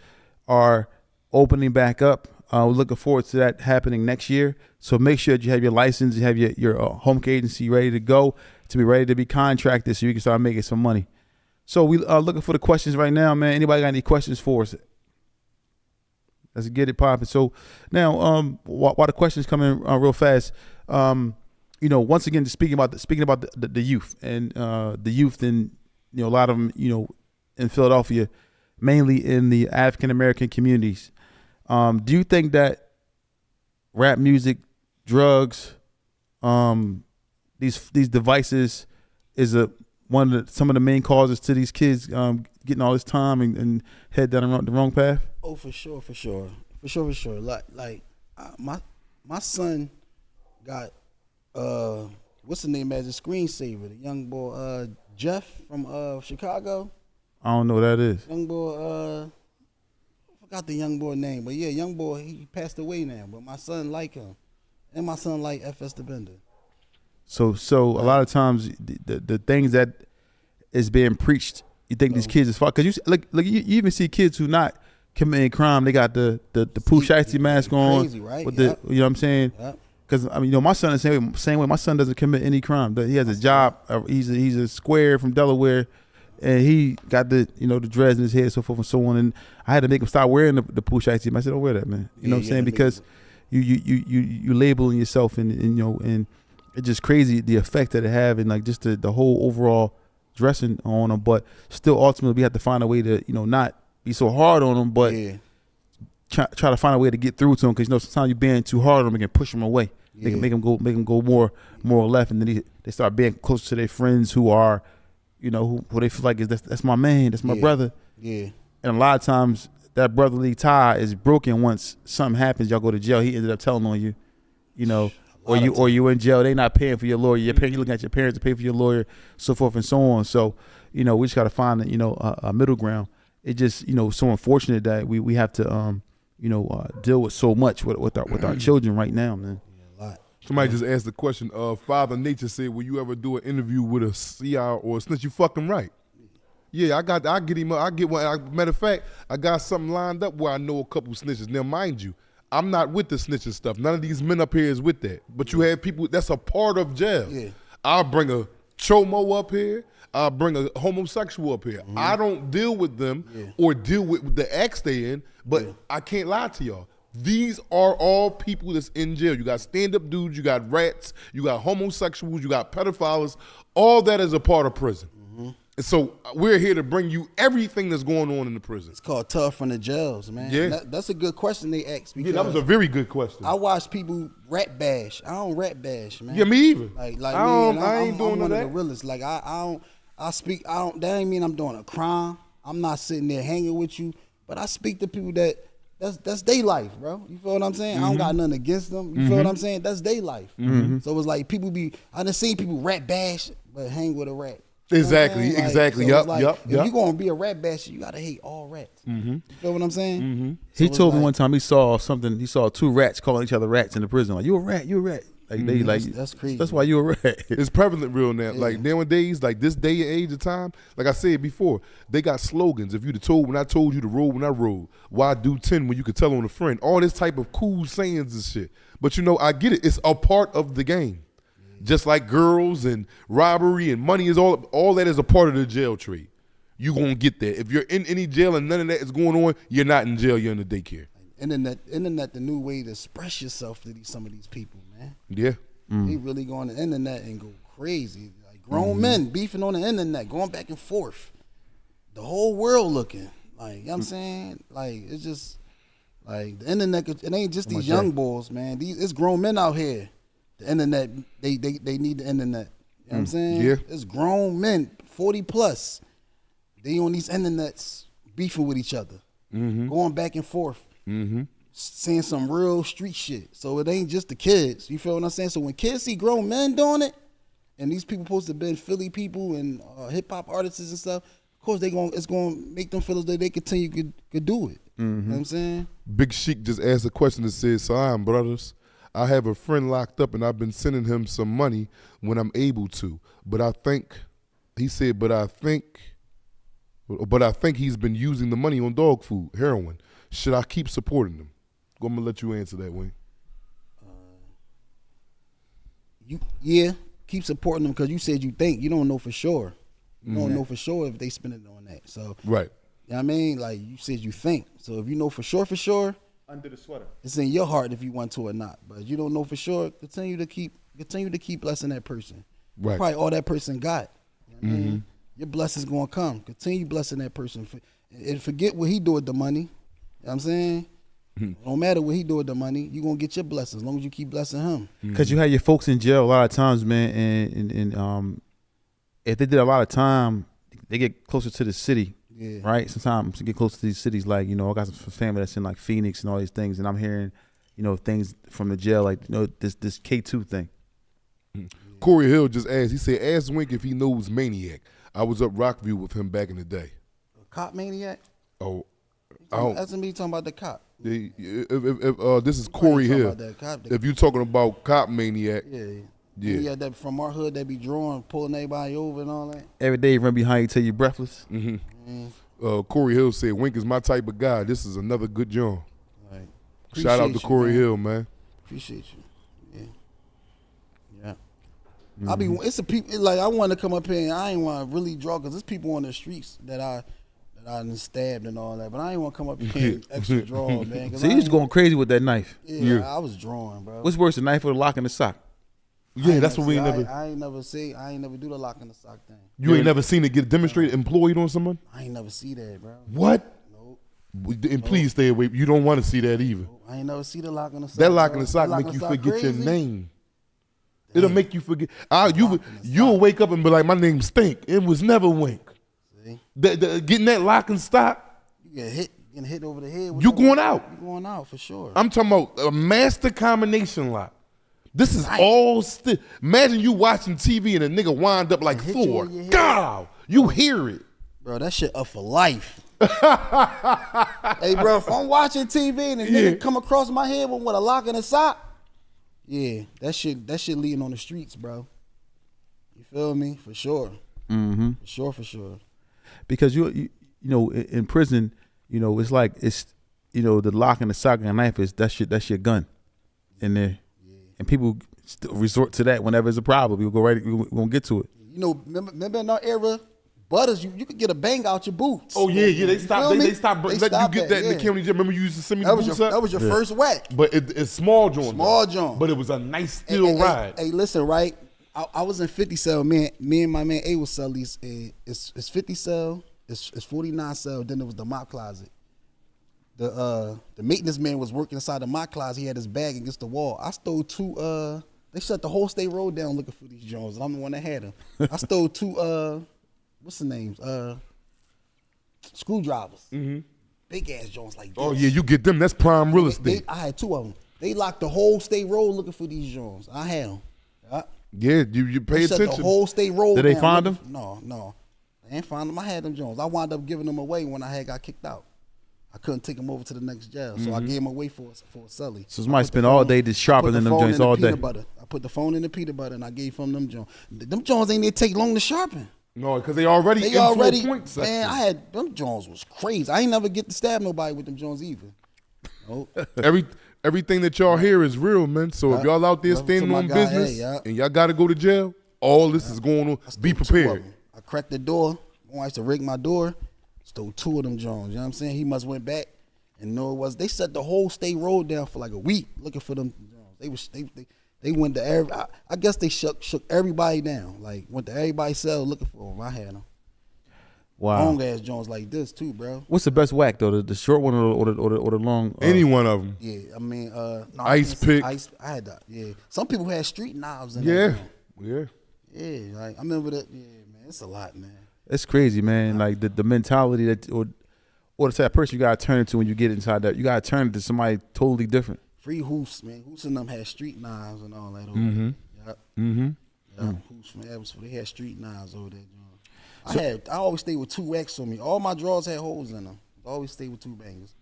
are opening back up. We're looking forward to that happening next year. So make sure that you have your license, you have your home care agency ready to go, to be ready to be contracted so you can start making some money. So we are looking for the questions right now, man. Anybody got any questions for us? Let's get it popping. So now, while the questions come in real fast, once again, just speaking about the youth and the youth and a lot of them, in Philadelphia, mainly in the African American communities. Do you think that rap music, drugs, these devices is some of the main causes to these kids getting all this time and head down the wrong path? Oh, for sure. Like my son got what's the name as a screensaver? The young boy Jeff from Chicago. I don't know what that is. Young boy, I forgot the young boy name, but yeah, young boy, he passed away now. But my son like him, and my son like FS the Bender. So a lot of times the things that is being preached, you think these kids is far because you even see kids who not committing crime. They got the Pooh Shiesty mask on, crazy, right? with the what I'm saying. Yep. Because my son is the same way. My son doesn't commit any crime. He has a job. He's a square from Delaware, and he got the dreads in his head, so forth and so on. And I had to make him stop wearing the Pooh Shiesty. I said, "Don't wear that, man." You know what I'm saying? Because you labeling yourself and it's just crazy the effect that it have and like just the whole overall dressing on them. But still, ultimately, we have to find a way to not be so hard on them, but try to find a way to get through to them because sometimes you're being too hard on them and can push them away. They can make them go more left, and then they start being closer to their friends who are, who they feel like that's my man, that's my brother. Yeah. And a lot of times that brotherly tie is broken once something happens. Y'all go to jail. He ended up telling on you, or you in jail. They not paying for your lawyer. You looking at your parents to pay for your lawyer, so forth and so on. So we just got to find a middle ground. It just so unfortunate that we have to deal with so much with our children right now, man. Somebody just asked the question. Father Nature said, "Will you ever do an interview with a CI or a snitch?" You fucking right. Yeah, I get him up. I get one. Matter of fact, I got something lined up where I know a couple snitches. Now, mind you, I'm not with the snitching stuff. None of these men up here is with that. But you have people that's a part of jail. Yeah. I'll bring a chomo up here. I'll bring a homosexual up here. I don't deal with them or deal with the acts they in, but I can't lie to y'all. These are all people that's in jail. You got stand-up dudes, you got rats, you got homosexuals, you got pedophiles. All that is a part of prison. And so we're here to bring you everything that's going on in the prison. It's called Tough from the Jails, man. Yeah. That's a good question they asked. Because that was a very good question. I watch people rap bash. I don't rap bash, man. Yeah, me either. Like I ain't doing I'm one that. of the realest. Like I don't. That ain't mean I'm doing a crime. I'm not sitting there hanging with you. But I speak to people that's their life, bro. You feel what I'm saying? I don't got nothing against them. You feel what I'm saying? That's their life. So it's like I done seen people rat bash, but hang with a rat. You know what I'm Exactly, saying? exactly. So it's Yup. If you gonna be a rat basher, you gotta hate all rats. You feel what I'm saying? He So told it's me like- one time he saw something. He saw 2 rats calling each other rats in the prison. Like, you a rat, you a rat. Like they like That's crazy. That's why you a rat. It's prevalent real now. Like nowadays, like this day and age of time, like I said before, they got slogans. If you'd have told when I told you to roll when I rolled, why do 10 when you could tell on a friend? All this type of cool sayings and shit. But you know, I get it. It's a part of the game. Just like girls and robbery and money is all that is a part of the jail trade. You gonna get there. If you're in any jail and none of that is going on, you're not in jail, you're in the daycare. Internet, the new way to express yourself to some of these people, man. Yeah. They really go on the internet and go crazy. Like grown men beefing on the internet, going back and forth. The whole world looking. Like, you know what I'm saying? Like, it's just like the internet, it ain't just these young boys, man. It's grown men out here. The internet, they need the internet. You know what I'm saying? Yeah. It's grown men, 40 plus. They on these internets beefing with each other. Going back and forth. Saying some real street shit. So it ain't just the kids. You feel what I'm saying? So when kids see grown men doing it, and these people supposed to be Philly people and hip hop artists and stuff, of course it's gonna make them feel as though they continue could do it. You know what I'm saying? Big Sheik just asked a question that says, Salam, brothers, I have a friend locked up and I've been sending him some money when I'm able to. But I think he's been using the money on dog food, heroin. Should I keep supporting him? I'm gonna let you answer that, Wayne. Keep supporting them because you said you think. You don't know for sure. You don't know for sure if they spend it on that. So Right. you know what I mean? Like you said you think. So if you know for sure, Under the sweater. it's in your heart if you want to or not. But you don't know for sure, continue to keep blessing that person. Right. Probably all that person got. You know what I mean? Your blessing's gonna come. Continue blessing that person. And forget what he do with the money. You know what I'm saying? No matter what he do with the money, you gonna get your blessings as long as you keep blessing him. Because you had your folks in jail a lot of times, man, and if they did a lot of time, they get closer to the city, right? Sometimes you get closer to these cities, like, you know, I got some family that's in like Phoenix and all these things, and I'm hearing, you know, things from the jail, like, you know, this K2 thing. Corey Hill just asked, he said, ask Wink if he knows Maniac. I was up Rockview with him back in the day. Cop maniac? Oh, I don't. That's me talking about the cop. If this is You Corey talking Hill. about that cop, If you're talking about Cop Maniac, Yeah. Yeah. Yeah, that from our hood that be drawing, pulling everybody over and all that. Every day you run behind you till you're breathless. Corey Hill said, Wink is my type of guy. This is another good John. Right. Shout out to Appreciate you, Corey man. Hill, man. Appreciate you. Yeah. I be it's a people like I want to come up here and I ain't want to really draw because there's people on the streets that I done stabbed and all that, but I ain't want to come up here and extra draw, man. 'cause So I you was ain't- going crazy with that knife. Yeah, I was drawing, bro. What's worse, the knife or the lock in the sock? Yeah, that's what we ain't I never. ain't never see. I ain't never do the lock in the sock thing. You ain't never seen it get demonstrated employed on someone? I ain't never see that, bro. What? Nope. And please stay away. You don't want to see that either. I ain't never see the lock in the sock. That lock bro. in the sock That lock make in you the sock forget your crazy. name. It'll make you forget. You'll wake up and be like, my name Stink. It was never Wink. See? Getting that lock and stock, You getting hit over the head. with you something. going out. You going out for sure. I'm talking about a master combination lock. This is all still. Imagine you watching TV and a nigga wind up like hit you Thor. in your head. God, you hear it. Bro, that shit up for life. Hey, bro, if I'm watching TV and a nigga come across my head with a lock in a sock, yeah, that shit leading on the streets, bro. You feel me? For sure. For sure. Because you know, in prison, you know, it's like you know, the lock and the sock and the knife that's your gun in there, and people still resort to that whenever it's a problem. We'll go right. We're gonna get to it. You know, remember in our era, Butters, you could get a bang out your boots. Oh yeah, they You stopped. feel me? They stopped letting you stopped get that in the yeah. county jail. Remember you used to send me That the was boots your, up? that was your first whack. But it's small joint. Small though. joint. But it was a nice steel Hey, ride. Hey, listen, right? I was in 50 cell. Me and my man A was sell these. It's 50 cell. It's 49 cell. Then there was the mop closet. The maintenance man was working inside the mop closet. He had his bag against the wall. I stole two. They shut the whole state road down looking for these Jones, and I'm the one that had them. I stole two. What's the names? Screwdrivers. big ass Jones like this. Oh yeah, you get them. That's prime real estate. I had 2 of them. They locked the whole state road looking for these Jones. I had them. Yeah, you pay They shut attention. the whole state road Did they down find looking No. They ain't find them. I had them Jones. I wound up giving them away when I got kicked out. I couldn't take them over to the next jail, so I gave them away for a celly. So somebody spend all day just sharpening them joints all day. I put the phone in the peanut butter and I gave them Jones. Them Jones ain't there take long to sharpen. No, because they already into a point section. Man, I had them Jones was crazy. I ain't never get to stab nobody with them Jones either. Nope. Everything that y'all hear is real, man. So if y'all out there Love it to standing my on guy, business hey, and y'all got to go to jail, all this is going on. Be prepared. I cracked the door. I used to rig my door. Stole 2 of them Jones. You know what I'm saying? He must went back and know it was. They set the whole state road down for like a week looking for them Jones. They went to every. I guess they shook everybody down. Like went to everybody's cell looking for them. I had them. Wow. Long ass Jones like this too, bro. What's the best whack though? The short one or the long? Any one of them. Yeah, I mean, no, Ice pick. I had that. Yeah, some people had street knives in Yeah. there. Yeah. Yeah, like I remember that. Yeah, man, it's a lot, man. It's crazy, man. Like the mentality that or the type of person you gotta turn into when you get inside that. You gotta turn into somebody totally different. Free Hoops, man. Hoops and them had street knives and all that. Yep. Hoops, man. They had street knives over there. I always stayed with 2 X on me. All my drawers had holes in them. I always stayed with 2 bangers.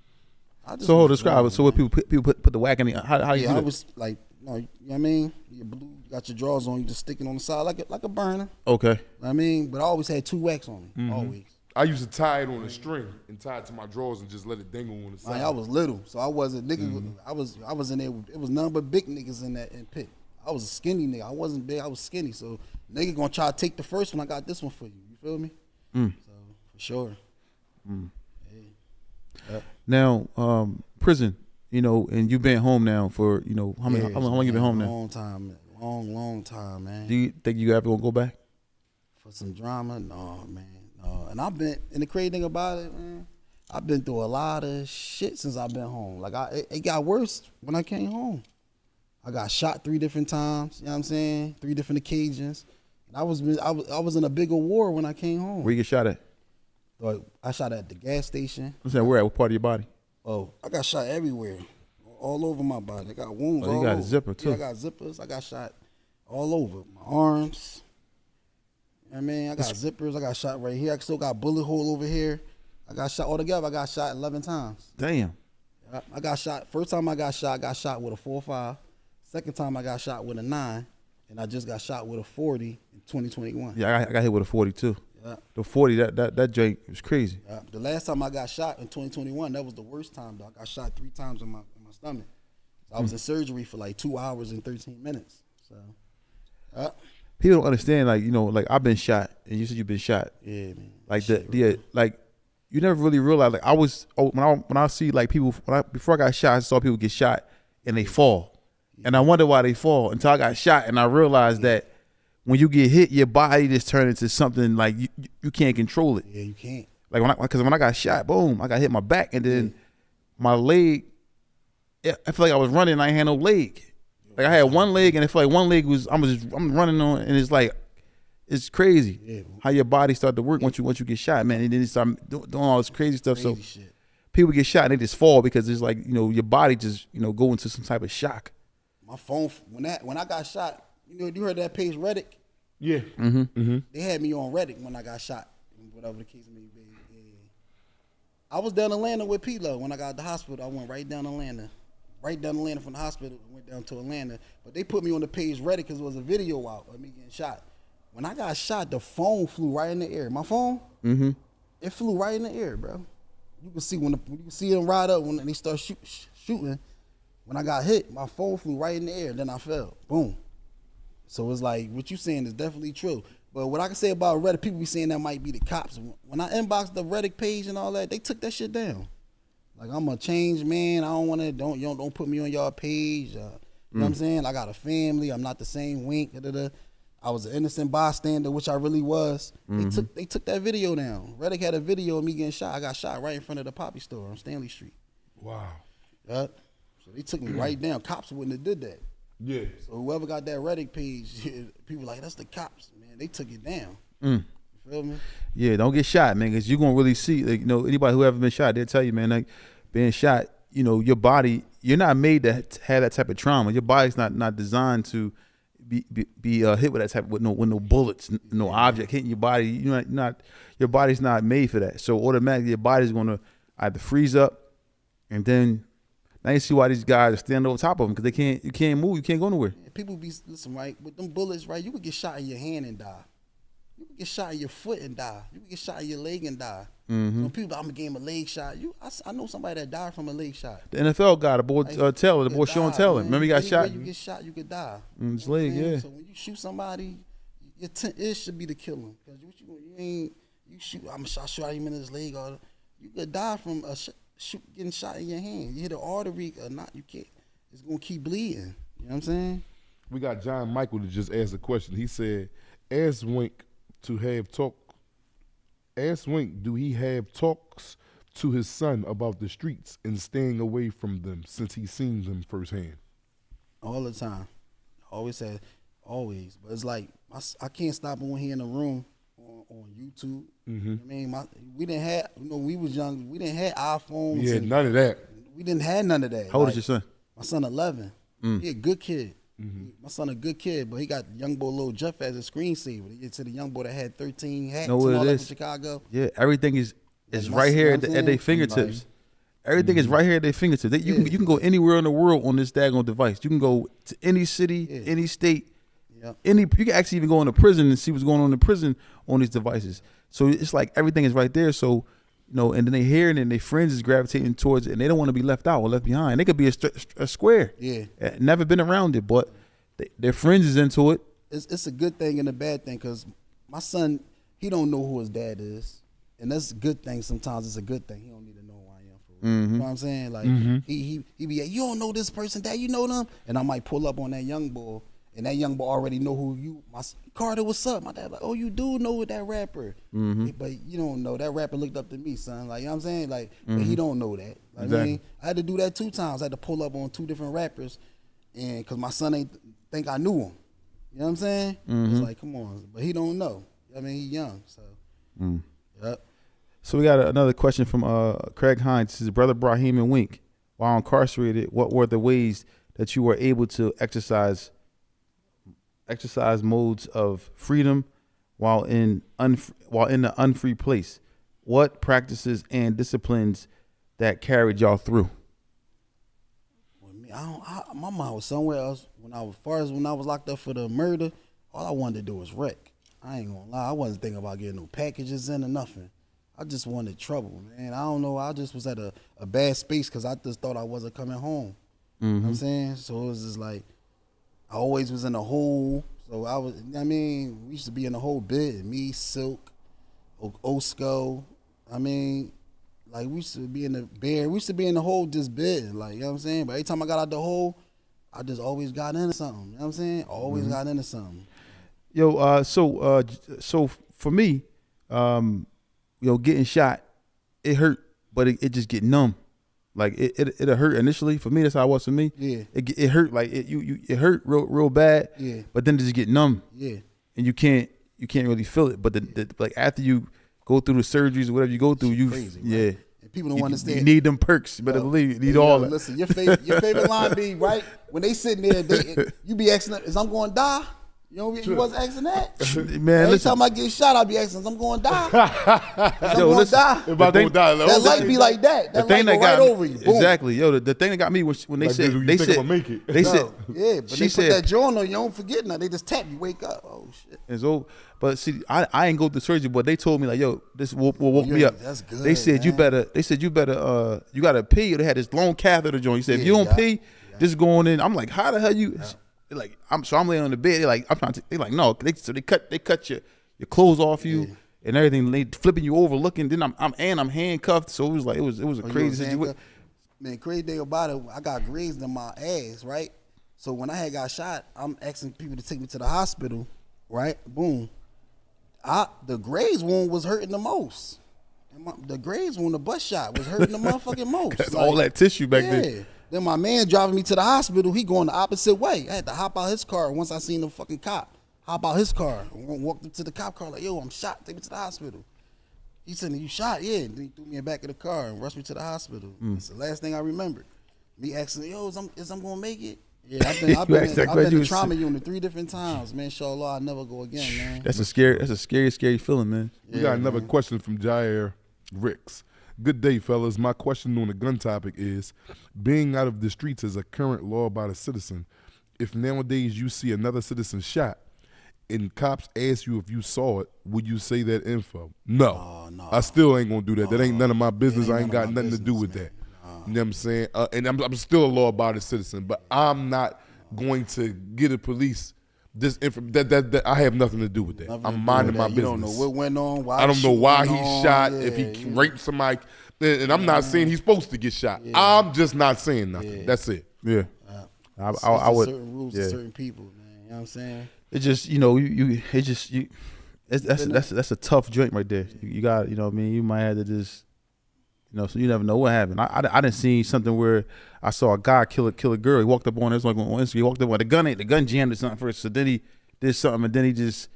So describe it. So what people put the whack in the how you do I that? was like, you know what I mean? Your blue, you got your drawers on, you just sticking on the side like a burner. Okay. You know what I mean? But I always had 2 X on me. Always. I used to tie it on a string and tie it to my drawers and just let it dangle on the side. Like, I was little, so I wasn't nigga. I was in there. It was none but big niggas in that pit. I was a skinny nigga. I wasn't big. I was skinny. So nigga gonna try to take the first one. I got this one for you. You feel me? So for sure. Now, prison, and you've been home now for, how long you been home now? Long time, man. Do you think you ever gonna go back? For some drama? No, man. No. And the crazy thing about it, man, I've been through a lot of shit since I've been home. Like it got worse when I came home. I got shot 3 different times, you know what I'm saying? 3 different occasions. And I was in a bigger war when I came home. Where you get shot at? Like, I shot at the gas station. I'm saying where at? What part of your body? Oh, I got shot everywhere. All over my body. I got wounds Oh, you all got a over. zipper, too. Yeah, I got zippers. I got shot all over. My arms. You know what I mean? I got zippers. I got shot right here. I still got bullet hole over here. I got shot altogether. I got shot 11 times. Damn. I got shot. First time I got shot with a 4.5. Second time I got shot with a 9. And I just got shot with a 40 in 2021. Yeah, I got hit with a 42. Yeah. The 40, that joint was crazy. The last time I got shot in 2021, that was the worst time, though. I got shot 3 times in my stomach. So I was in surgery for like 2 hours and 13 minutes. So, People don't understand, like I've been shot, and you said you've been shot. yeah, man. Like you never really realize. Like when I see like people before I got shot, I saw people get shot and they fall, and I wonder why they fall until I got shot, and I realized that when you get hit, your body just turns into something like you can't control it. Yeah, you can't. Like because when I got shot, boom, I got hit in my back, and then my leg. I feel like I was running, and I ain't had no leg. Like I had one leg, and I feel like one leg was I'm running on, and it's like it's crazy how your body start to work once you get shot, man, and then you start doing all this crazy stuff. So Shit. people get shot and they just fall because it's like your body just go into some type of shock. My phone when I got shot, you heard that page Reddit? Yeah. They had me on Reddit when I got shot, whatever the case may be. Yeah. I was down in Atlanta with P-Lo when I got out the hospital. I went right down to Atlanta. Right down to Atlanta from the hospital, went down to Atlanta. But they put me on the page Reddit because there was a video out of me getting shot. When I got shot, the phone flew right in the air. My phone, it flew right in the air, bro. You can see when you can see them ride up when they start shooting. When I got hit, my phone flew right in the air. Then I fell, boom. So it's like what you saying is definitely true. But what I can say about Reddit, people be saying that might be the cops. When I inboxed the Reddit page and all that, they took that shit down. Like I'm a changed man. I don't want to. Don't put me on y'all page. You know what I'm saying? I got a family. I'm not the same wink. I was an innocent bystander, which I really was. They took that video down. Reddick had a video of me getting shot. I got shot right in front of the Poppy store on Stanley Street. Wow. Yep. So they took me right down. Cops wouldn't have did that. Yeah. So whoever got that Reddick page, people like that's the cops, man. They took it down. You You feel me? Yeah, don't get shot, man, because you're gonna really see, like, anybody who ever been shot, they'll tell you, man, like being shot, your body, you're not made to have that type of trauma. Your body's not designed to be hit with that type with no bullets, no object hitting your body. Your body's not made for that. So automatically your body's gonna either freeze up, and then now you see why these guys are standing over top of them, because you can't move, you can't go nowhere. People listen, right, with them bullets, right, you could get shot in your hand and die. You could get shot in your foot and die. You could get shot in your leg and die. When people, I'm gonna give him a leg shot. I know somebody that died from a leg shot. The NFL guy, the boy Taylor, the boy Sean Taylor. Remember he got shot? You get shot, you could die. In his leg, yeah. So when you shoot somebody, it should be to kill him. Because you shoot, I shot him in his leg, or you could die from getting shot in your hand. You hit an artery or not, you can't. It's gonna keep bleeding. You know what I'm saying? We got John Michael to just ask a question. He said, ask Wink, do he have talks to his son about the streets and staying away from them since he's seen them firsthand? All the time. Always. But it's like, I can't stop him when he in the room on YouTube. Mm-hmm. I mean, we didn't have, we was young, we didn't have iPhones. Yeah, none of that. We didn't have none of that. How old is your son? My son 11. He a good kid. My son a good kid, but he got young boy Lil Jeff as a screensaver. He to the young boy that had 13 hats Know and what all it that is? from Chicago. Yeah, everything is Like, right here you at know what I'm their saying? fingertips. Everything is right here at their fingertips. You can go anywhere in the world on this daggone device. You can go to any city, any state, you can actually even go into prison and see what's going on in the prison on these devices. So it's like everything is right there. So, and then they hear it and their friends is gravitating towards it, and they don't want to be left out or left behind. They could be a square. Yeah. Never been around it, but their friends is into it. It's a good thing and a bad thing, because my son, he don't know who his dad is. And that's a good thing. Sometimes it's a good thing. He don't need to know who I am for real. You know what I'm saying? Like, he be like, you don't know this person, dad, you know them? And I might pull up on that young boy, and that young boy already know who you, Carter, what's up? My dad like, oh, you do know that rapper. But you don't know. That rapper looked up to me, son. Like, you know what I'm saying? Like, but he don't know that. Like, Exactly. I mean, I had to do that 2 times. I had to pull up on 2 different rappers, and because my son ain't think I knew him. You know what I'm saying? It's like, come on. But he don't know. I mean, he young, so. Yep. So we got another question from Craig Hines. His brother Brahim and Wink, while incarcerated, what were the ways that you were able to exercise modes of freedom while in the unfree place? What practices and disciplines that carried y'all through? With me, my mind was somewhere else. When I was locked up for the murder, all I wanted to do was wreck. I ain't gonna lie, I wasn't thinking about getting no packages in or nothing. I just wanted trouble, man. I don't know, I just was at a bad space because I just thought I wasn't coming home. You know what I'm saying? So it was just like, I always was in a hole. So we used to be in a whole bit. Me, Silk, Osco. Like we used to be in the bear. We used to be in the hole just bid. Like, you know what I'm saying? But every time I got out the hole, I just always got into something. You know what I'm saying? Always got into something. Yo, so for me, getting shot, it hurt, but it just get numb. Like it hurt initially. For me, that's how it was for me. Yeah. It hurt, like it hurt real bad. Yeah. But then it just get numb. Yeah. And you can't really feel it. But like after you go through the surgeries or whatever you go through, you crazy, yeah. right? And people don't understand. You need them perks. You better believe you need all that. Listen, your favorite line be right when they sitting there. You be asking, "Is I'm going to die?" You wasn't asking that. Man, every listen. time I get shot, I be asking, "Is I'm going to die?" I'm going to die. If I don't die, That light be like that. That light go right over you. Boom. Exactly. Yo, the thing that got me was when they Like said this, when you they think said I'ma make it. they said Yeah, but she they said put that joint on you, don't forget nothing. They just tap you, wake up. Oh shit. it's over. But see, I ain't go through surgery, but they told me like, yo, this will woke me up. That's good. They said you better. They said you better. You gotta pee. They had this long catheter joint. You said if you don't pee, just going in. I'm like, how the hell you? Like I'm laying on the bed. They're like, I'm trying to. They like, no. They cut your clothes off you and everything. They flipping you over, looking. Then I'm handcuffed. So it was like it was a crazy situation. Man, crazy thing about it, I got grazed in my ass, right? So when I had got shot, I'm asking people to take me to the hospital, right? Boom. The graze wound was hurting the most. And the graze wound, the butt shot, was hurting the motherfucking most. That's all that tissue back there. Then my man driving me to the hospital, he going the opposite way. I had to hop out his car once I seen the fucking cop. hop out his car. Walked up to the cop car like, yo, I'm shot. Take me to the hospital. He said, you shot? Yeah. And then he threw me in the back of the car and rushed me to the hospital. That's the last thing I remember. Me asking, yo, is I'm gonna make it? Yeah, I've been in trauma unit 3 different times, man. Inshallah, I'll never go again, man. That's a scary feeling, man. We got another question from Jair Ricks. Good day, fellas. My question on the gun topic is, being out of the streets as a current law-abiding citizen, if nowadays you see another citizen shot and cops ask you if you saw it, would you say that info? No. No. I still ain't gonna do that. That ain't none of my business. I ain't got nothing to do with that. You know what I'm saying? And I'm still a law-abiding citizen, but I'm not going to get the police this info. That I have nothing to do with that. I'm minding my business. You don't know what went on. Why I don't know why he shot. Yeah, if he raped somebody, and I'm not saying he's supposed to get shot. Yeah. I'm just not saying nothing. Yeah. That's it. Yeah. I would certain rules to certain people, man. You know what I'm saying? It just, that's a tough joint right there. You got, you know what I mean? You might have to just, so you never know what happened. I didn't see something where I saw a guy kill a girl. He walked up on her, on Instagram. He walked up on the gun jammed or something first. So then he did something and then he just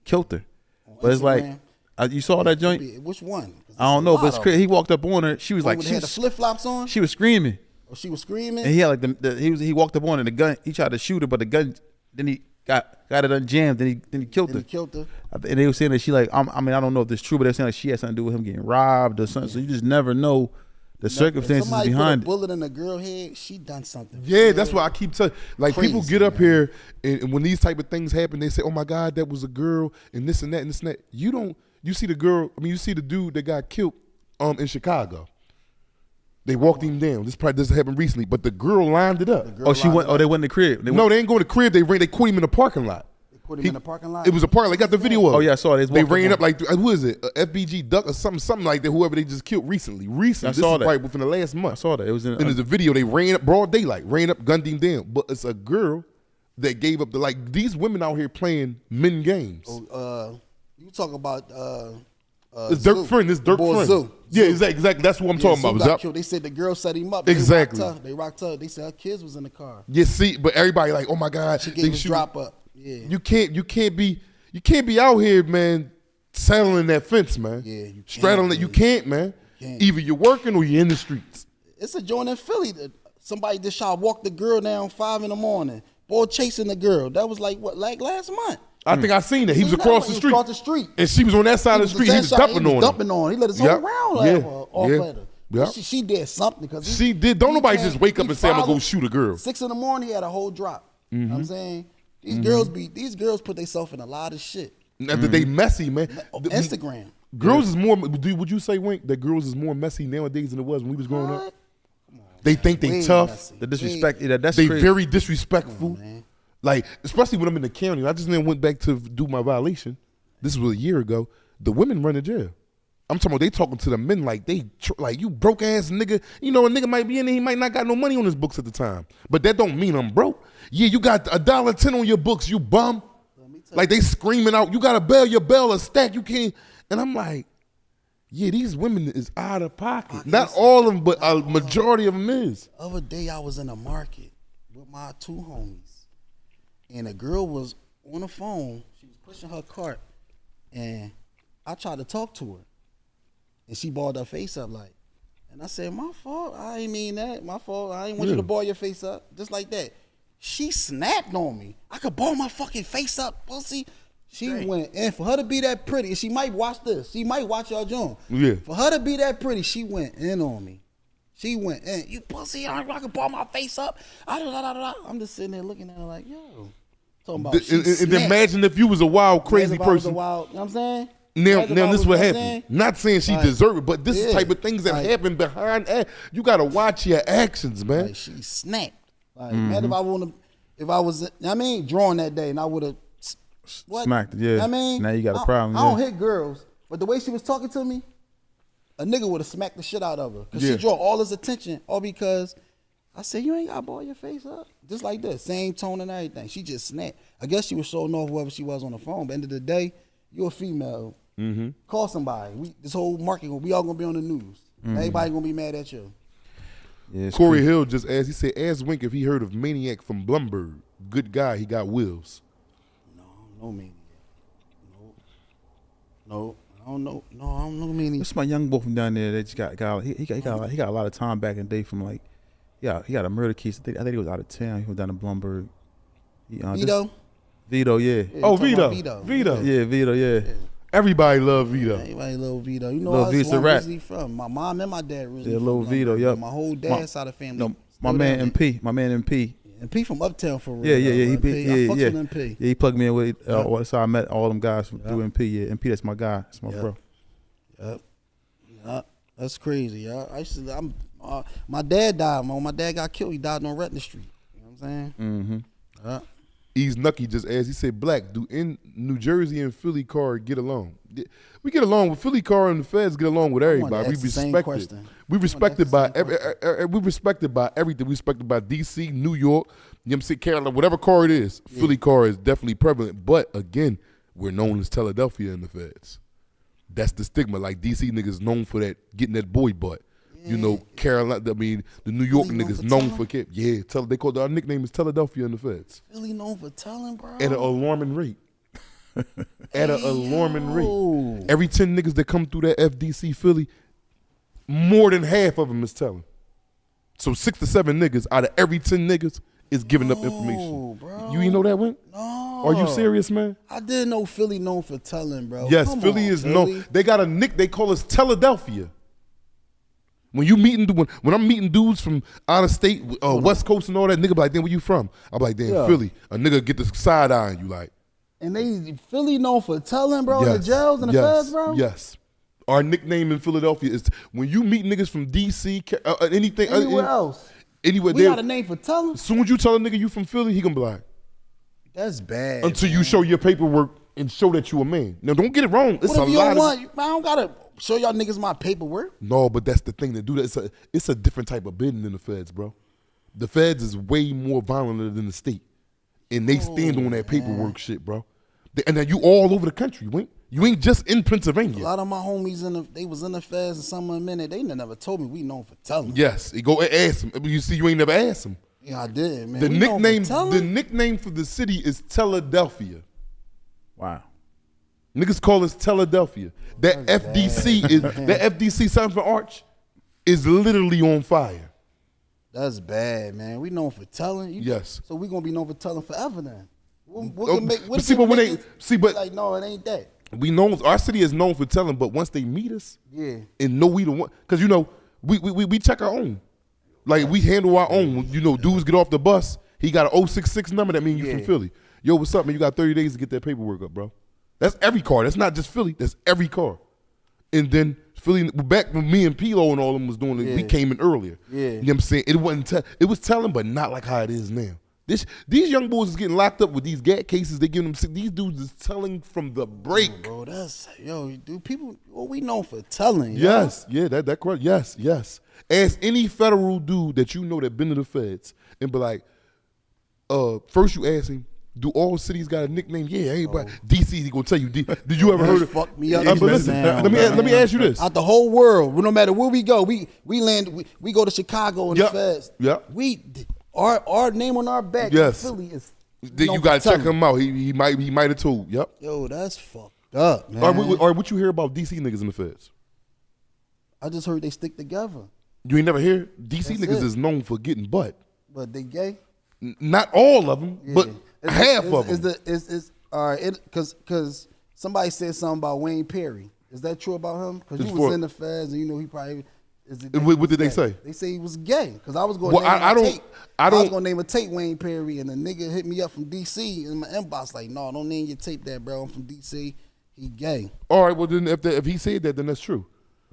killed her. But it's like, you saw that joint? Which one? I don't know, but it's crazy. He walked up on her. She was like, she had the flip flops on. She was screaming. Oh, she was screaming. And he had like he walked up on her and the gun. He tried to shoot her, but the gun. Then he got it unjammed. Then he killed her. And they were saying that she like. I don't know if this is true, but they're saying like she had something to do with him getting robbed or something. So you just never know the circumstances behind behind it. Bullet in a girl head. She done something. Yeah, that's why I keep telling. Like Crazy, people get up here and when these type of things happen, they say, "Oh my God, that was a girl," and this and that and this and that. You see the girl. I mean, you see the dude that got killed in Chicago. They walked him down. This probably doesn't happen recently, but the girl lined it up. They went in the crib. They ain't going to the crib. They caught him in the parking lot. They caught him in the parking lot? It was a parking lot. They got the video of it. Oh, yeah, I saw it. They ran up like, who is it? FBG Duck or something like that, whoever they just killed recently. I saw this is that. probably within the last month. I saw that. It was and there's a video. They ran up broad daylight, gunned him down. But it's a girl that gave up these women out here playing men games. You talk about It's Dirk Friend. This Dirk Friend. Zoo. Yeah, exactly. That's what I'm talking Zoo about. got killed. They said the girl set him up. Exactly. They rocked her. They said her kids was in the car. Yeah, see, but everybody like, oh my God, She gave his drop up. Yeah. You can't be out here, man, saddling that fence, man. Yeah, you can't, straddling it. You can't, man. Either you're working or you're in the streets. It's a joint in Philly. Somebody just shot, walked the girl down 5 a.m. Boy chasing the girl. That was like last month. I think I seen that. He was across the street. Across the street. And she was on that side of the street. He was dumping on her. He let his whole round off at her. Yep. She did something because she did. Don't nobody just wake up and say, I'm gonna go shoot a girl. 6 a.m. he had a whole drop. You know what I'm saying? These girls put themselves in a lot of shit. They messy, man. Instagram. Girls is more. Would you say, Wink, that girls is more messy nowadays than it was when we was growing up? They think they tough. Messy. The disrespect. That's they crazy. very disrespectful. Like, especially when I'm in the county. I just then went back to do my violation. This was a year ago. The women run the jail. I'm talking about they talking to the men like like you broke ass nigga. You know, a nigga might be in there, he might not got no money on his books at the time. But that don't mean I'm broke. Yeah, you got $1.10 on your books, you bum. Like they screaming out, you gotta bail your bail a stack, you can't. And I'm like, yeah, these women is out of pocket. Not all of them, but a majority of them is. Other day I was in a market with my 2 homies. And a girl was on the phone. She was pushing her cart. And I tried to talk to her. And she balled her face up like. And I said, my fault. I ain't mean that. My fault. I ain't want you to ball your face up. Just like that. She snapped on me. I could ball my fucking face up, pussy. She went in. For her to be that pretty, and she might watch this. She might watch y'all John. Yeah. For her to be that pretty, she went in on me. She went in. You pussy, I could ball my face up. I'm just sitting there looking at her like, yo. Talking about and imagine if you was a wild, crazy person. You know what I'm saying? Now this is what happened. Not saying she deserved it, but this is type of things that happen behind. You gotta watch your actions, man. Like she snapped. Like, man, if I was, drawing that day, and I would have smacked it. Yeah. I mean, now you got a problem. I don't hit girls, but the way she was talking to me, a nigga would have smacked the shit out of her because she draw all his attention, all because I said, you ain't got to ball your face up. Just like this, same tone and everything. She just snapped. I guess she was showing off whoever she was on the phone. But end of the day, you're a female. Call somebody. This whole market, we all going to be on the news. Everybody going to be mad at you. Yeah, Corey Hill just asked, he said, ask Wink if he heard of Maniac from Blumberg. Good guy, he got wheels. No, know Maniac. No, I don't know. No, I don't know Maniac. What's my young boy from down there that just he got a lot of time back in the day from like, he got a murder case. I think he was out of town. He was down in Blumberg. Vito? Vito, yeah. Oh, you talking Vito. about Vito. Yeah, Vito, yeah. Everybody love Vito. Everybody love Vito. You know Lil that's Vito's where a rat. I'm originally from. My mom and my dad originally Yeah, from Lil Vito, Blumberg. yup. My whole dad's side of the family. No, my still man down MP. My man MP. there. And P from Uptown for real. Yeah, yeah, though, yeah. bro. He, I yeah, fucks yeah. with MP. Yeah, he plugged me in with Yeah. so I met all them guys from Yeah. through MP. Yeah, MP, that's my guy. That's my Yeah. bro. Yep. That's crazy, y'all. My dad died, man. When my dad got killed, he died on Retna Street. You know what I'm saying? Mm-hmm. Yeah. Ease Nucky just asked, he said, Black, do in New Jersey and Philly car get along? We get along with Philly car and the feds get along with wanted to everybody. We ask the same respect it. question. We I respected wanted by to ask the same we respected by everything. We respected by DC, New York, you know what I'm saying, Carolina, whatever car it is. Philly car is definitely prevalent. But again, we're known as Philadelphia in the feds. That's the stigma. Like DC niggas known for that, getting that boy butt. You know, Carolina. I mean, the New York Philly known niggas for known telling? for kid. Yeah, they call our nickname is Philadelphia in the feds Really known for telling, bro. at an alarming rate. At an alarming yo. rate. Every 10 niggas that come through that FDC Philly, more than half of them is telling. So 6 to 7 niggas out of every 10 niggas is giving up information. Bro. You ain't know that, Wink? No. Are you serious, man? I didn't know Philly known for telling, bro. Yes, Come Philly on, is Philly. known. They got a nick. They call us Philadelphia. When you meeting, when I'm meeting dudes from out of state, West Coast and all that, nigga be like, damn, where you from? I'm like, damn, Yeah. Philly. A nigga get the side eye on you like. And they Philly known for telling, bro, in the jails and the feds, bro. Yes. Our nickname in Philadelphia is when you meet niggas from DC, anything, Anywhere else. anywhere. We got a name for telling? As soon as you tell a nigga you from Philly, he gonna be like, That's bad. until you show your paperwork and show that you a man. Now, don't get it wrong. It's What a if you lot don't of. want? I don't gotta show y'all niggas my paperwork. No, but that's the thing to do that. It's a different type of bidding than the feds, bro. The feds is way more violent than the state, and they stand on that paperwork shit, bro. And then you all over the country, Wink. You ain't just in A Pennsylvania. lot of my homies they was in the feds and some in a minute. They never told me we known for telling. Yes, you go and ask them. You see, you ain't never asked them. Yeah, I did, man. The We known for telling? nickname for the city is Philadelphia. Wow. Niggas call us Philadelphia. That FDC is that FDC Southern Arch is literally on fire. That's bad, man. We known for telling. Yes. So we gonna be known for telling forever then. What Oh, can make? but What see, can but when make they- us see, but- like no, it ain't that. We know our city is known for telling, but once they meet us, Yeah. and know we the one, because you know we check our own, like we handle our own. You know, dudes get off the bus, he got an 066 number. That means you from Yeah. Philly. Yo, what's up, man? You got 30 days to get that paperwork up, bro. That's every car. That's not just Philly. That's every car. And then Philly, back when me and Pilo and all of them was doing it, we Yeah. came in earlier. Yeah. You know what I'm saying? It wasn't. It was telling, but not like how it is now. These young boys is getting locked up with these GAT cases. They giving them. These dudes is telling from the break. Bro, that's dude. People, what we known for telling? yo. Yes, yeah, that correct. Yes, yes. Ask any federal dude that you know that been to the feds and be like, first you ask him, do all cities got a nickname? Yeah, everybody. DC, he gonna tell you. Did you ever heard of? Fuck me up. But listen, now, let me ask you this. Out the whole world, no matter where we go, we land. We go to Chicago and Yep, the feds. yep. Our name on our back. Yes. in Philly is. Then known you for gotta check telling. him out. He might have told. Yep. Yo, that's fucked up, man. Or what you hear about DC niggas in the feds? I just heard they stick together, You ain't never hear DC That's niggas it. is known for getting butt. but they gay. Not all of them, but Is- half is- of is them. Is all right? Because somebody said something about Wayne Perry. Is that true about him? Because It's you was for- in the feds and you know he probably. What did they say? They say he was gay. Because I was going Well, to name I my don't- tape. I was don't- going to name a tape Wayne Perry, and the nigga hit me up from DC in my inbox like, no, don't name your tape that, bro. I'm from DC. He gay. All right, well then if he said that, then that's true.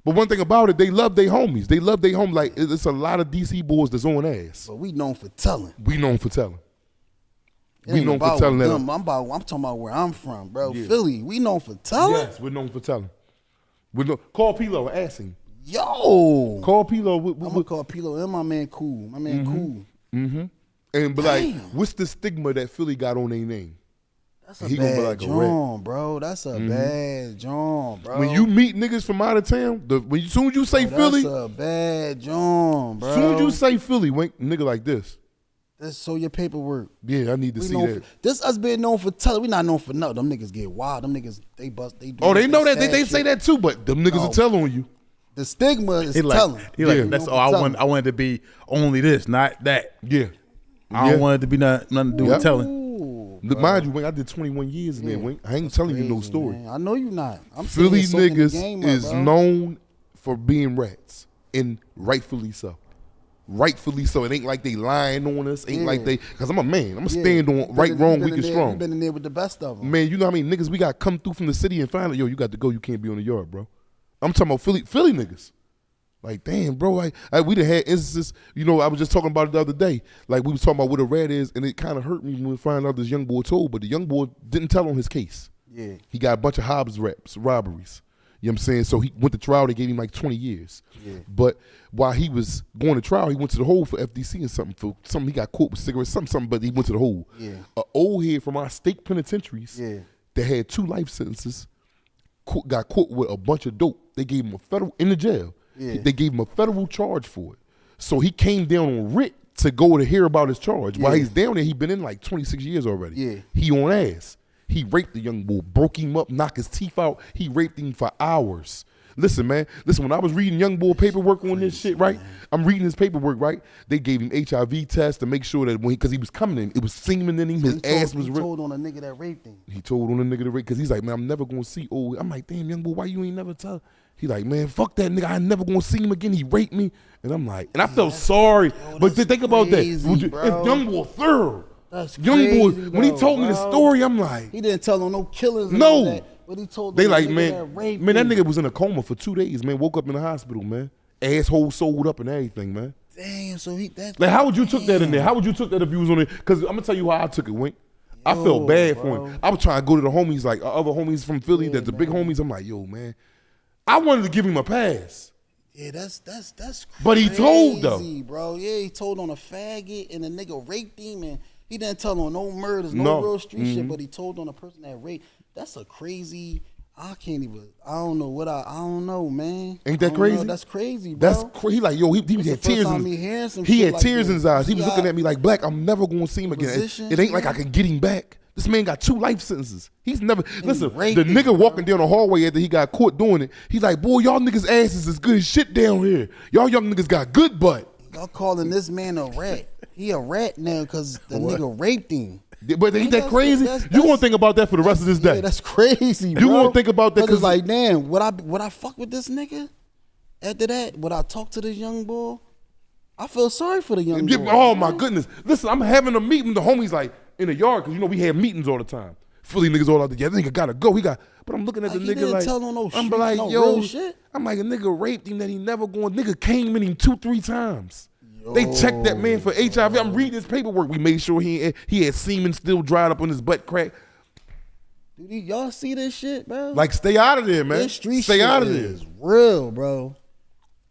But one thing about it, they love their homies. They love their home. Like it's a lot of DC boys that's on ass. But we known for telling. We known for telling. It We ain't known for about telling that. them. I'm talking about where I'm from, bro. Philly. We known for telling. Yes, we're known for telling. Call Pilo and ask him. Yo. Call Pilo. I'm gonna call Pilo and my man Cool. My man Cool. And be like, Damn. what's the stigma that Philly got on their name? That's a He gonna be bad like a rat. John, bro. That's a bad John, bro. When you meet niggas from out of town, soon as you say Bro, Philly, that's a bad John, bro. soon as you say Philly, wink, nigga like this. Let's show your paperwork. Yeah, I need to We see known that. for, this us being known for telling. We not known for nothing. Them niggas get wild. Them niggas they bust. They do. Oh, they know that. sad They shit. say that too, but them niggas will tell on you. The stigma is He like, telling. he like Yeah. that's You all know, I want. I want it to be only this, not that. Yeah. I don't want it to be nothing to do Yeah. with telling. Ooh, Look, mind you, Wink, I did 21 years in there, Wink. I ain't telling you no crazy, story. man. I know you not. I'm sitting Philly here soaking the niggas game up, is bro. known for being rats, and rightfully so. Rightfully so. It ain't like they lying on us. Ain't like they, because I'm a man. I'm going to stand on right, wrong, weak, and You strong. been in there with the best of them. Man, you know how many niggas we got come through from the city and find out, yo, you got to go. You can't be on the yard, bro. I'm talking about Philly niggas. Like, damn, bro, like we done had instances, you know, I was just talking about it the other day. Like, we was talking about what a rat is, and it kind of hurt me when we found out this young boy told, but the young boy didn't tell on his case. Yeah. He got a bunch of Hobbs robberies. You know what I'm saying? So he went to trial, they gave him like 20 years. Yeah. But while he was going to trial, he went to the hole for FDC and something, he got caught with cigarettes, something, but he went to the hole. Yeah. An old head from our state penitentiaries Yeah. that had 2 life sentences got caught with a bunch of dope. They gave him a federal, in the jail. Yeah. They gave him a federal charge for it. So he came down on writ to go to hear about his charge. While Yeah. he's down there, he been in like 26 years already. Yeah. He on ass. He raped the young boy, broke him up, knocked his teeth out. He raped him for hours. Listen, man. Listen, when I was reading young boy paperwork on this shit, right? I'm reading his paperwork, right? They gave him HIV tests to make sure that because he was coming in, it was semen in him, his ass was He ripped. told on a nigga that raped him. He told on the nigga to rape because he's like, man, I'm never gonna see old. I'm like, damn, young boy, why you ain't never tell? He like, man, fuck that nigga. I ain't never gonna see him again. He raped me, and I'm like, and I felt sorry. But that's think about that. crazy, bro. If young boy thorough, That's young boy, crazy, when he though, told me the bro. story, I'm like, He didn't tell on no killers. And No. all that, but he told they on like, the nigga man, that raped man, that him. nigga was in a coma for 2 days, man. Woke up in the hospital, man. Asshole sewed up and everything, man. Damn, so he that. Like, how would you took that in there? How would you took that if you was on it? Because I'm gonna tell you how I took it, Wink. I felt bad for him. I was trying to go to the homies, like other homies from Philly, that's the big homies. I'm like, yo, man, I wanted to give him a pass. Yeah, that's crazy, But he told, though. bro. Yeah, he told on a faggot and the nigga raped him, and he didn't tell on no murders, no No. real street shit, but he told on a person that raped. That's a crazy. I can't even. I don't know what I don't know, man. Ain't that I don't know. crazy? That's crazy, bro. That's he like, yo, he It's the had first tears time in me hearing some he shit had like tears in this. his eyes. He was Yeah. looking at me like, Black, I'm never gonna see him again. Positions, It ain't like yeah. I can get him back. This man got 2 life sentences. He's never listen. raped The him, nigga walking down the hallway after he got caught doing it. He's like, boy, y'all niggas asses is good as shit down here. Y'all young niggas got good butt. Y'all calling this man a rat. He a rat now because the nigga raped him. But ain't that That's- crazy? that's- You gonna think about that for the rest of this day? Yeah, that's crazy, bro. You gonna think about that 'Cause 'cause- it's like, damn, would I fuck with this nigga? After that, would I talk to this young boy? I feel sorry for the young Yeah, boy. oh my goodness! Listen, I'm having a meeting. The homies like in the yard because you know we have meetings all the time. Philly niggas all out there. Yeah, that nigga gotta go. But I'm looking at Like, the he nigga didn't like tell on no I'm streets, like, no yo, real shit. I'm like a nigga raped him that he never going. Nigga came in him 2-3 times. They checked that man for HIV. I'm reading his paperwork. We made sure he had semen still dried up on his butt crack. Dude, y'all see this shit, bro? Like, stay out of there, man. this street Stay shit out of there. is real, bro.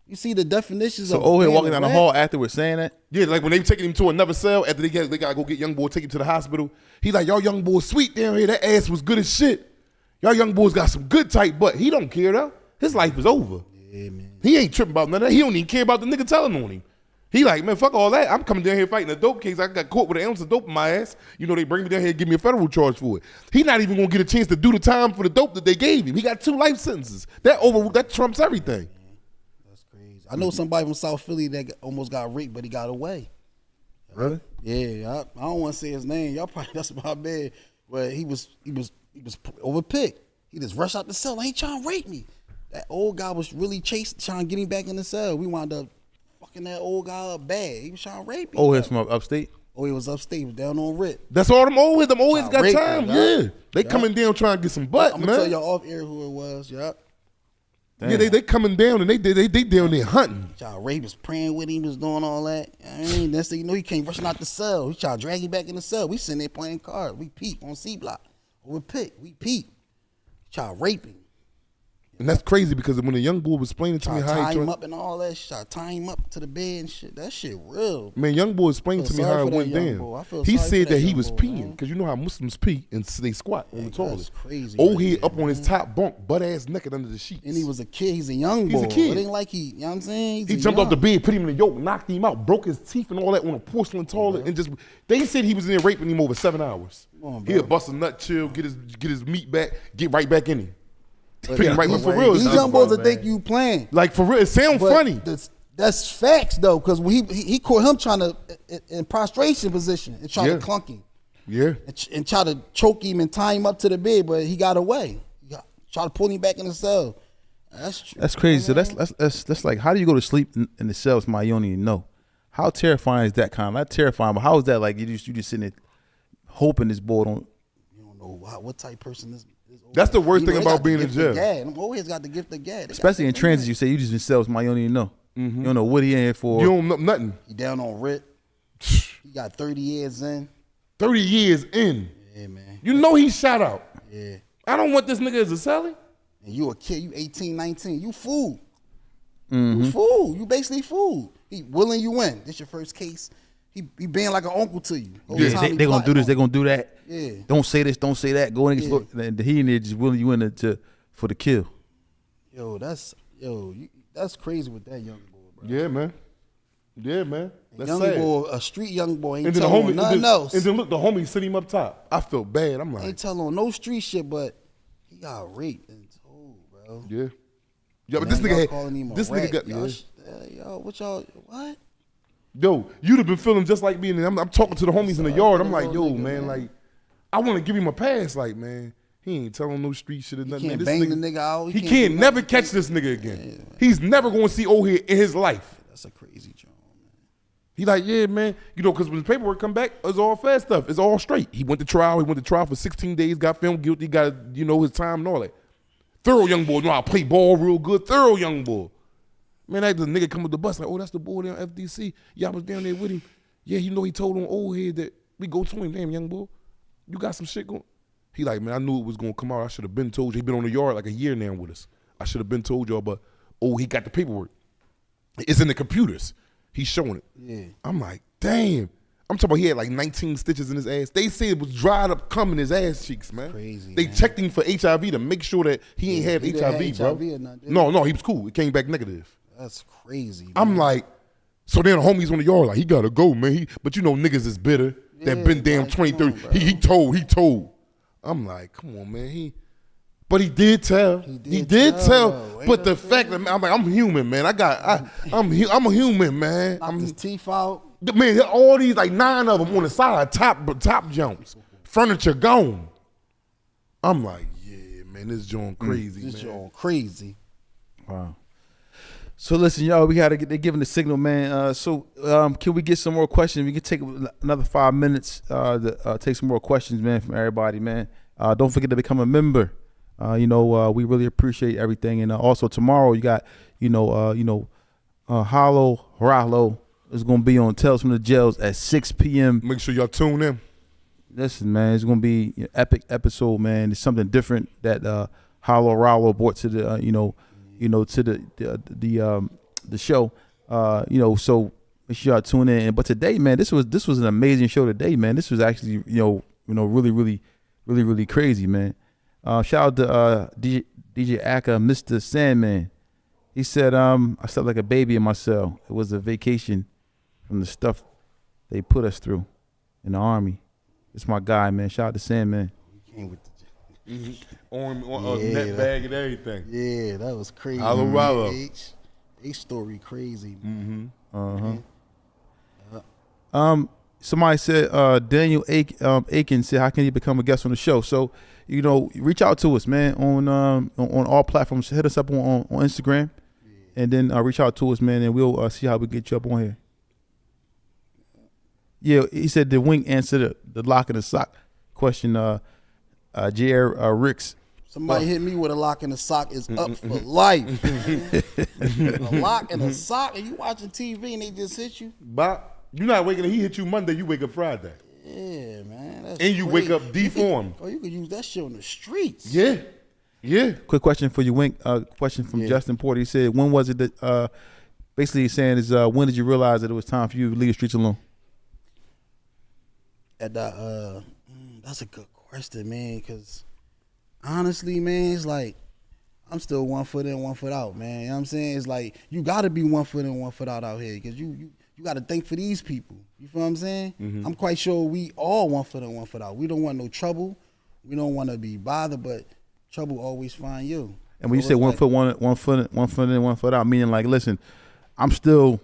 You see the definitions So of old head being walking a down the rat? hall afterwards saying that. Yeah, like when they taking him to another cell after they gotta go get young boy, take him to the hospital. He like, y'all young boys sweet down here. That ass was good as shit. Y'all young boys got some good tight butt. He don't care though. His life is over. Yeah, man. He ain't tripping about none of that. He don't even care about the nigga telling on him. He like, man, fuck all that. I'm coming down here fighting a dope case. I got caught with an ounce of dope in my ass. You know, they bring me down here and give me a federal charge for it. He not even gonna get a chance to do the time for the dope that they gave him. He got 2 life sentences. That trumps everything. That's crazy. I know somebody from South Philly that almost got raped, but he got away. Really? Yeah, I don't want to say his name. Y'all probably that's my bad. But he was overpicked. He just rushed out the cell. He trying to rape me. That old guy was really trying to get him back in the cell. We wound up fucking that old guy up bad. He was trying to rape me. Old head from upstate. Oh, he was upstate. He was down on Rip. That's all them old heads. Them old heads got Rape time. him, Yeah. yeah. They coming down trying to get some butt, I'm man. gonna tell y'all off air who it was. Yup. Yeah, they coming down and they down there hunting. Y'all rape was praying with him, was doing all that. I mean, that's the, you know he came rushing out the cell. He tried to drag him back in the cell. We sitting there playing cards. We peep on C block. We pick. We peep. Try to rape him. And that's crazy because when the young boy was explaining to Try me to how tie he him tried, up and all that shit. I tie him up to the bed and shit. That shit real. man, young boy explained to Feel me sorry how for it that went young down. boy. I feel He sorry for said that that he young was boy, peeing man. because you know how Muslims pee and they squat on the That's toilet. crazy. Old right head there, up on his man. top bunk, butt ass naked under the sheets. And he was a kid. He's a young boy. He's a kid. It ain't like he, you know what I'm saying? He jumped off the bed, put him in the yoke, knocked him out, broke his teeth and all that on a porcelain toilet, and just they said he was in there raping him over 7 hours. Come on, bro. He'll bust a nut, chill, get his meat back, get right back in him. But Put him right, but for real, these it's young boys will think you playing. like for real, it sounds But funny. That's facts though, because when he caught him trying to in prostration position and try Yeah. to clunk him Yeah, and try to choke him and tie him up to the bed, but he got away. Try to pull him back in the cell. That's true. That's crazy. So that's like, how do you go to sleep in the cell with somebody you don't even know? How terrifying is that? Kind of not terrifying, but how is that like? You just sitting there hoping this boy don't. You don't know what type of person this is. That's the worst thing They about got the being in gift of jail. gab. Them always got the gift of gab. They got Especially in the transit, gab. you say you just in cell with somebody you don't even know. You don't know what he in here for. You don't know nothing. He down on writ. He got 30 years in. 30 years in, Yeah, man. you know he shot out. Yeah. I don't want this nigga as a celly. And you a kid, you 18, 19, you fool. You fool. You basically fool. He willing you in. This your first case. He being like an uncle to you. Whole Yeah, time they he gonna plotting do this, on they you. gonna do that. Yeah. Don't say this, don't say that. Go in and he in there just willing you in for the kill. Yo, that's crazy with that young boy, bro. Yeah, man. Yeah, man. That's Young sad. boy, a street young boy ain't And then the telling homie, on nothing else. and then look, the homie sit him up top. I felt bad. I'm like, Ain't telling on no street shit, but he got raped and told, bro. yeah, yeah. But Now this nigga y'all had calling him a this nigga rat. got Y'all yo, what y'all what? yo. You'd have been feeling just like me. And I'm talking to the homies in the Sorry yard. for I'm the like, little yo, nigga, man, man. like, I want to give him a pass. Like, man, he ain't telling no street shit or nothing. can't Man, this bang the nigga out. He He can't can't do never nothing. catch this nigga again. He's never going to see old head in his life. That's a crazy joke, man. He like, yeah, man. You know, because when the paperwork come back, it's all fair stuff. It's all straight. He went to trial. He went to trial for 16 days, got found guilty, got, you know, his time and all that. Thorough young boy. Know how to play ball real good. Thorough young boy. Man, that the nigga come with the bus like, oh, that's the boy down FDC. Y'all was down there with him. Yeah, you know he told on old head that we go to him. Damn, young boy, you got some shit going. He like, man, I knew it was going to come out. I should have been told you. He been on the yard like a year now with us. I should have been told y'all, but, oh, he got the paperwork. It's in the computers. He's showing it. Yeah. I'm like, damn. I'm talking about he had like 19 stitches in his ass. They said it was dried up cum in his ass cheeks, man. Crazy, They man. checked him for HIV to make sure that he ain't have He didn't HIV, have bro. HIV or nothing, did he? No, he was cool. It came back negative. That's crazy. Man. I'm like, so then the homies on the yard like, he gotta go, man. But you know niggas is bitter. That Yeah, been damn like, 20, come 30. on, bro. He told. I'm like, come on, man. But he did tell. He did did tell, tell. though. Ain't But the no fact that I'm like, I'm human, man. I'm a human, man. knocked his teeth out. Man, all these like 9 of them on the side, top jumps, furniture gone. I'm like, yeah, man, this joint crazy, This man. joint crazy. Wow. So listen, y'all, we gotta they're giving the signal, man. Can we get some more questions? We can take another 5 minutes to take some more questions, man, from everybody, man. Don't forget to become a member. We really appreciate everything. And also tomorrow you got, Hollow Rallo is gonna be on Tales from the Jails at 6 p.m. Make sure y'all tune in. Listen, man, it's gonna be an epic episode, man. It's something different that Hollow Rallo brought to the the show. So make sure y'all tune in. But today, man, this was an amazing show today, man. This was actually really crazy, man. Shout out to DJ Aka, Mr. Sandman. He said, I slept like a baby in my cell. It was a vacation from the stuff they put us through in the Army. It's my guy, man. Shout out to Sandman. Came with the, On Yeah, net bag and everything. yeah, that was crazy. Colorado. They story crazy. Somebody said Daniel Aiken said, how can you become a guest on the show? So, reach out to us, man, on all platforms. Hit us up on Instagram, and then reach out to us, man, and we'll see how we get you up on here. Yeah, he said the wing answered the lock in the sock question. J.R. Ricks. Somebody hit me with a lock in the sock is up for life. A lock in a sock, and you watching TV and they just hit you? Bob, you not waking up. He hit you Monday. You wake up Friday. Yeah, man. That's And you wake crazy. up deformed. You could use that shit on the streets. Yeah. Yeah. Quick question for you, Wink. Question from Justin Porter. He said, when was it that, basically he's saying is, when did you realize that it was time for you to leave the streets alone? That's a good question, man, because honestly, man, it's like I'm still 1 foot in, 1 foot out, man. You know what I'm saying? It's like you got to be 1 foot in, 1 foot out here because you got to think for these people. You feel what I'm saying? I'm quite sure we all 1 foot in, 1 foot out. We don't want no trouble. We don't want to be bothered, but trouble always find you. And when So you say it's 1 like, foot, one foot in, 1 foot out, meaning like, listen, I still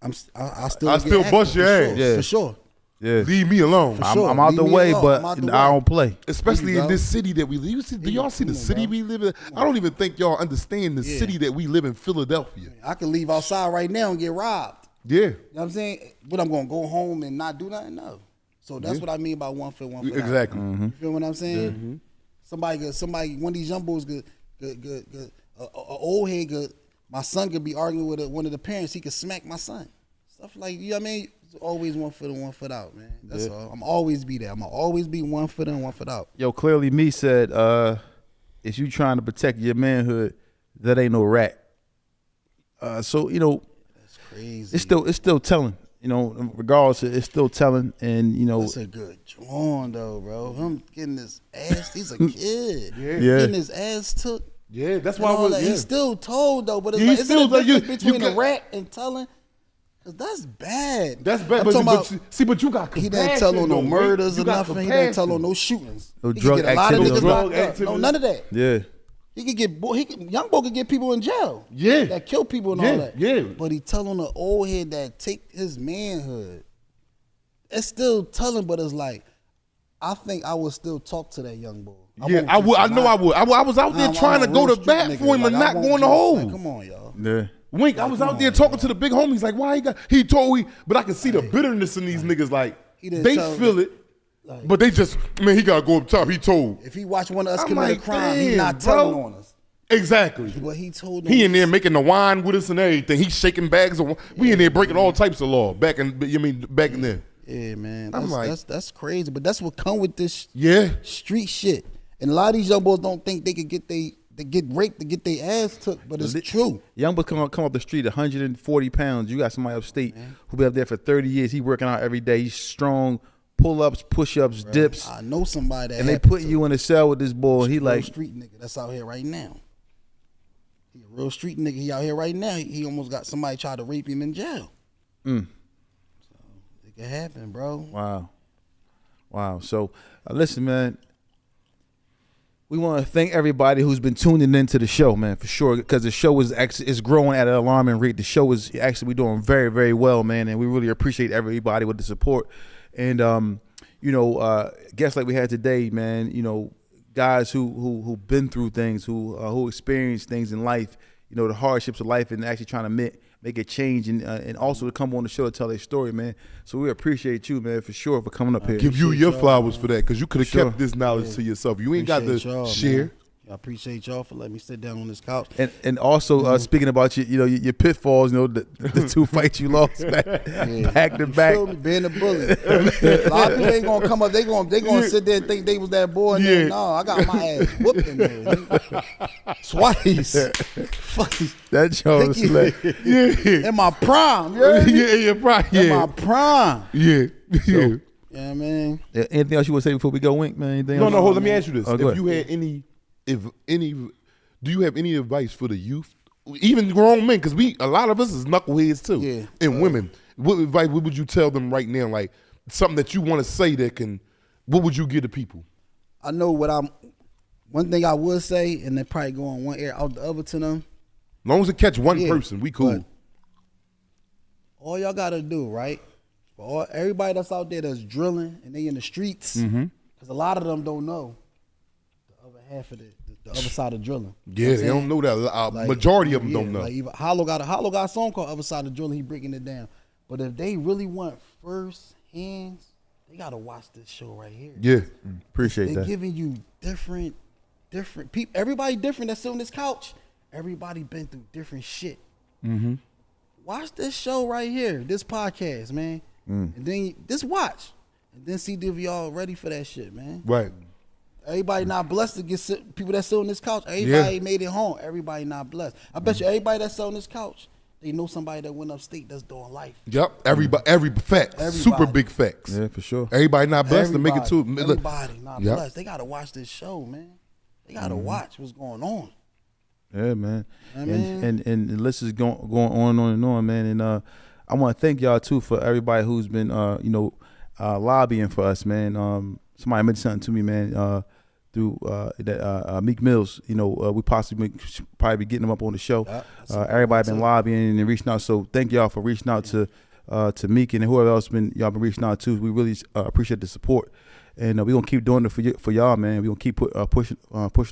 I still still get bust active, your for ass. sure, Yeah. for sure. yeah. Leave me alone. For sure. I'm out Leave the me way, alone. but I'm out the I way. don't play. Especially There you in go. this city that we live. Do y'all see the city we live in? I don't even think y'all understand the city that we live in, Philadelphia. I can leave outside right now and get robbed. Yeah. You know what I'm saying? But I'm gonna go home and not do nothing? No. So that's what I mean by 1 foot, 1 foot out. Exactly. Mm-hmm. You feel what I'm saying? Somebody, one of these young boys could a old head could, my son could be arguing with one of the parents, he could smack my son. Stuff like, you know what I mean? It's always 1 foot in, 1 foot out, man. That's all. I'm always be there. I'm gonna always be 1 foot in, 1 foot out. Yo, clearly me said, if you trying to protect your manhood, that ain't no rat. So, you know, That's crazy. it's still telling. You know, regardless, it's still telling, and you know, That's a good John though, bro. Him getting his ass, he's a kid. Yeah. Getting his ass took. Yeah, that's And why I all was. that. Yeah. He's still told though, but it's Yeah, like, he's isn't still the like, you- difference you between a got- rat and telling? Cause that's bad. That's bad. I'm But, talking but, about, see, but you got he compassion. didn't tell on no though, murders you or got nothing. He didn't tell on compassion. no shootings. No He could drug get a lot of activity. niggas No locked drug up. No, activity. none of that. yeah. He could get young boy could get people in jail. Yeah. That kill people and Yeah, all that. yeah. But he telling the old head that take his manhood. It's still telling, but it's like, I think I would still talk to that young boy. Yeah, won't I would. I just know not- I would. I was out there I'm trying a to go real to street bat nigga. for him and Like, I not won't go in the just, hole. like, come on, y'all. Yeah. Wink, I was out there talking to the big homies, like, why he got, he told me, but I can see the bitterness in these niggas, like, He didn't they tell feel me. it, but they just, man, he gotta go up top, he told. If he watch one of us I'm commit like, a crime, he damn, not bro. telling on us. Exactly. But he told them. He in there making the wine with us and everything. He's shaking bags of wine. We in there breaking all types of law back in there. Yeah, man. I'm That's, like- that's crazy. But that's what come with this Yeah. street shit. And a lot of these young boys don't think they could get they get raped to get their ass took, but it's true. Young boys come off the street, 140 pounds. You got somebody upstate who been up there for 30 years. He working out every day. He's strong. Pull-ups, push-ups, dips. I know somebody that And they happened put to. you in a cell with this boy. He Real like, street nigga that's out here right now. He a real street nigga. He out here right now. He almost got somebody try to rape him in jail. So it can happen, bro. wow. So, listen, man. We want to thank everybody who's been tuning into the show, man, for sure, because the show is growing at an alarming rate. The show is actually we're doing very, very well, man, and we really appreciate everybody with the support. And guests like we had today, man, you know, guys who been through things, who experienced things in life, you know, the hardships of life, and actually trying to make a change, and also to come on the show to tell their story, man. So we appreciate you, man, for sure, for coming up here. Give you your flowers for that, because you could have Sure. kept this knowledge to yourself. You ain't got to Appreciate y'all, share. man. I appreciate y'all for letting me sit down on this couch. And also speaking about your pitfalls, you know, the two fights you lost back to You back. feel me? Being a bully. A lot of people ain't gonna come up. They gonna sit there and think they was that boy. And then, no, I got my ass whooped in there twice. Fuck these- That show was slick. in my prime. You heard me? Yeah, right. In my Yeah. prime. Yeah. Yeah. Yeah, man. Anything else you want to say before we go, Wink, man? Anything No, else? hold. Let me ask you this: Oh, go if you had do you have any advice for the youth, even grown men? Because a lot of us is knuckleheads too, Yeah. and women. What advice? What would you tell them right now? Like something that you want to say that can. What would you give to people? I know what one thing I would say, and then probably go on one ear out the other to them. As long as it catch one Yeah, person, we cool. but all y'all gotta do, right? For everybody that's out there that's drilling and they in the streets, because a lot of them don't know the other half of the other side of drilling. You know Yeah, what they I'm don't know that. saying? Majority of them Yeah, don't know. Like even Hollow got a song called "Other Side of Drilling." He breaking it down. But if they really want first hands, they gotta watch this show right here. Yeah, Appreciate They're that. giving you different people. Everybody different that's on this couch. Everybody been through different shit. Watch this show right here, this podcast, man, and then just watch, and then see if y'all ready for that shit, man. right. Everybody not blessed to get people that sit on this couch. Everybody made it home. Everybody not blessed. I bet you everybody that sit on this couch, they know somebody that went upstate that's doing life. Yep. Every facts. Super Everybody. big facts. Yeah, for sure. Everybody not blessed to make it to. Everybody not Yep. blessed. They gotta watch this show, man. They gotta watch what's going on. Yeah, man. I mean- And the list is going on and on, man. And I want to thank y'all too for everybody who's been lobbying for us, man. Somebody mentioned something to me, man. Through that Meek Mills, we possibly should probably be getting him up on the show. Everybody been lobbying and reaching out, so thank y'all for reaching out to Meek and whoever else y'all been reaching out to. We really appreciate the support, and we gonna keep doing it for y'all, man. We gonna keep pushing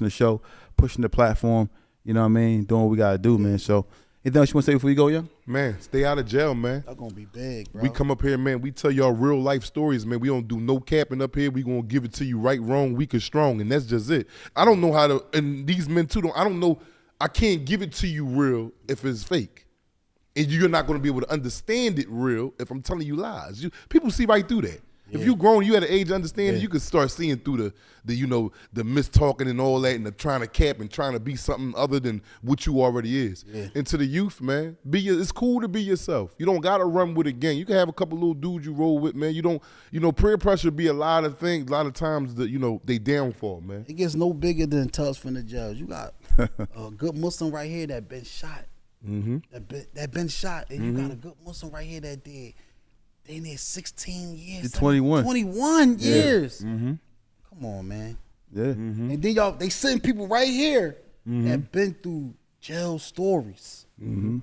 the show, pushing the platform. You know what I mean? Doing what we gotta do, man. So, anything else you want to say before you go, young? Man, stay out of jail, man. That's gonna be big, bro. We come up here, man. We tell y'all real life stories, man. We don't do no capping up here. We gonna give it to you right, wrong, weak or strong, and that's just it. I don't know how to, and these men too. I don't know. I can't give it to you real if it's fake, and you're not gonna be able to understand it real if I'm telling you lies. People see right through that. If you grown, you at an age of understanding, you can start seeing through the mistalking and all that, and the trying to cap and trying to be something other than what you already is. Yeah. And to the youth, man, it's cool to be yourself. You don't gotta run with a gang. You can have a couple little dudes you roll with, man. You don't, peer pressure be a lot of things. A lot of times they downfall, man. It gets no bigger than Tales from the Jails. You got a good Muslim right here that been shot. Mm-hmm. That been shot, and you got a good Muslim right here that did. They need 16 years. 21. 21 years. Mm-hmm. Come on, man. Yeah. Mm-hmm. And then they send people right here that been through jail stories. Mm-hmm.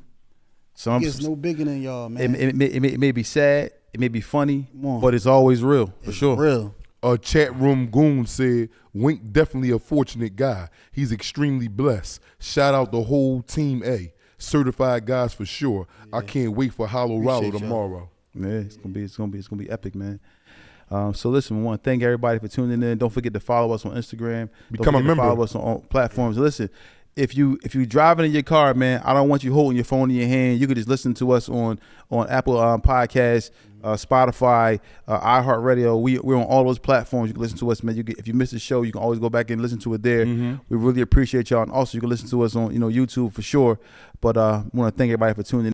It gets no bigger than y'all, man. It may be sad, it may be funny, but it's always real, for sure. Real. A chat room goon said, Wink definitely a fortunate guy. He's extremely blessed. Shout out the whole team A. Certified guys for sure. Yeah. I can't wait for Hollow Rollo tomorrow. Yeah, it's gonna be epic, man. So listen, we want to thank everybody for tuning in. Don't forget to follow us on Instagram. Become a member. Follow us on platforms. Listen, if you driving in your car, man, I don't want you holding your phone in your hand. You could just listen to us on Apple Podcasts, Spotify, iHeartRadio. We're on all those platforms. You can listen to us, man. If you miss the show, you can always go back and listen to it there. We really appreciate y'all, and also you can listen to us on YouTube for sure. But I want to thank everybody for tuning in.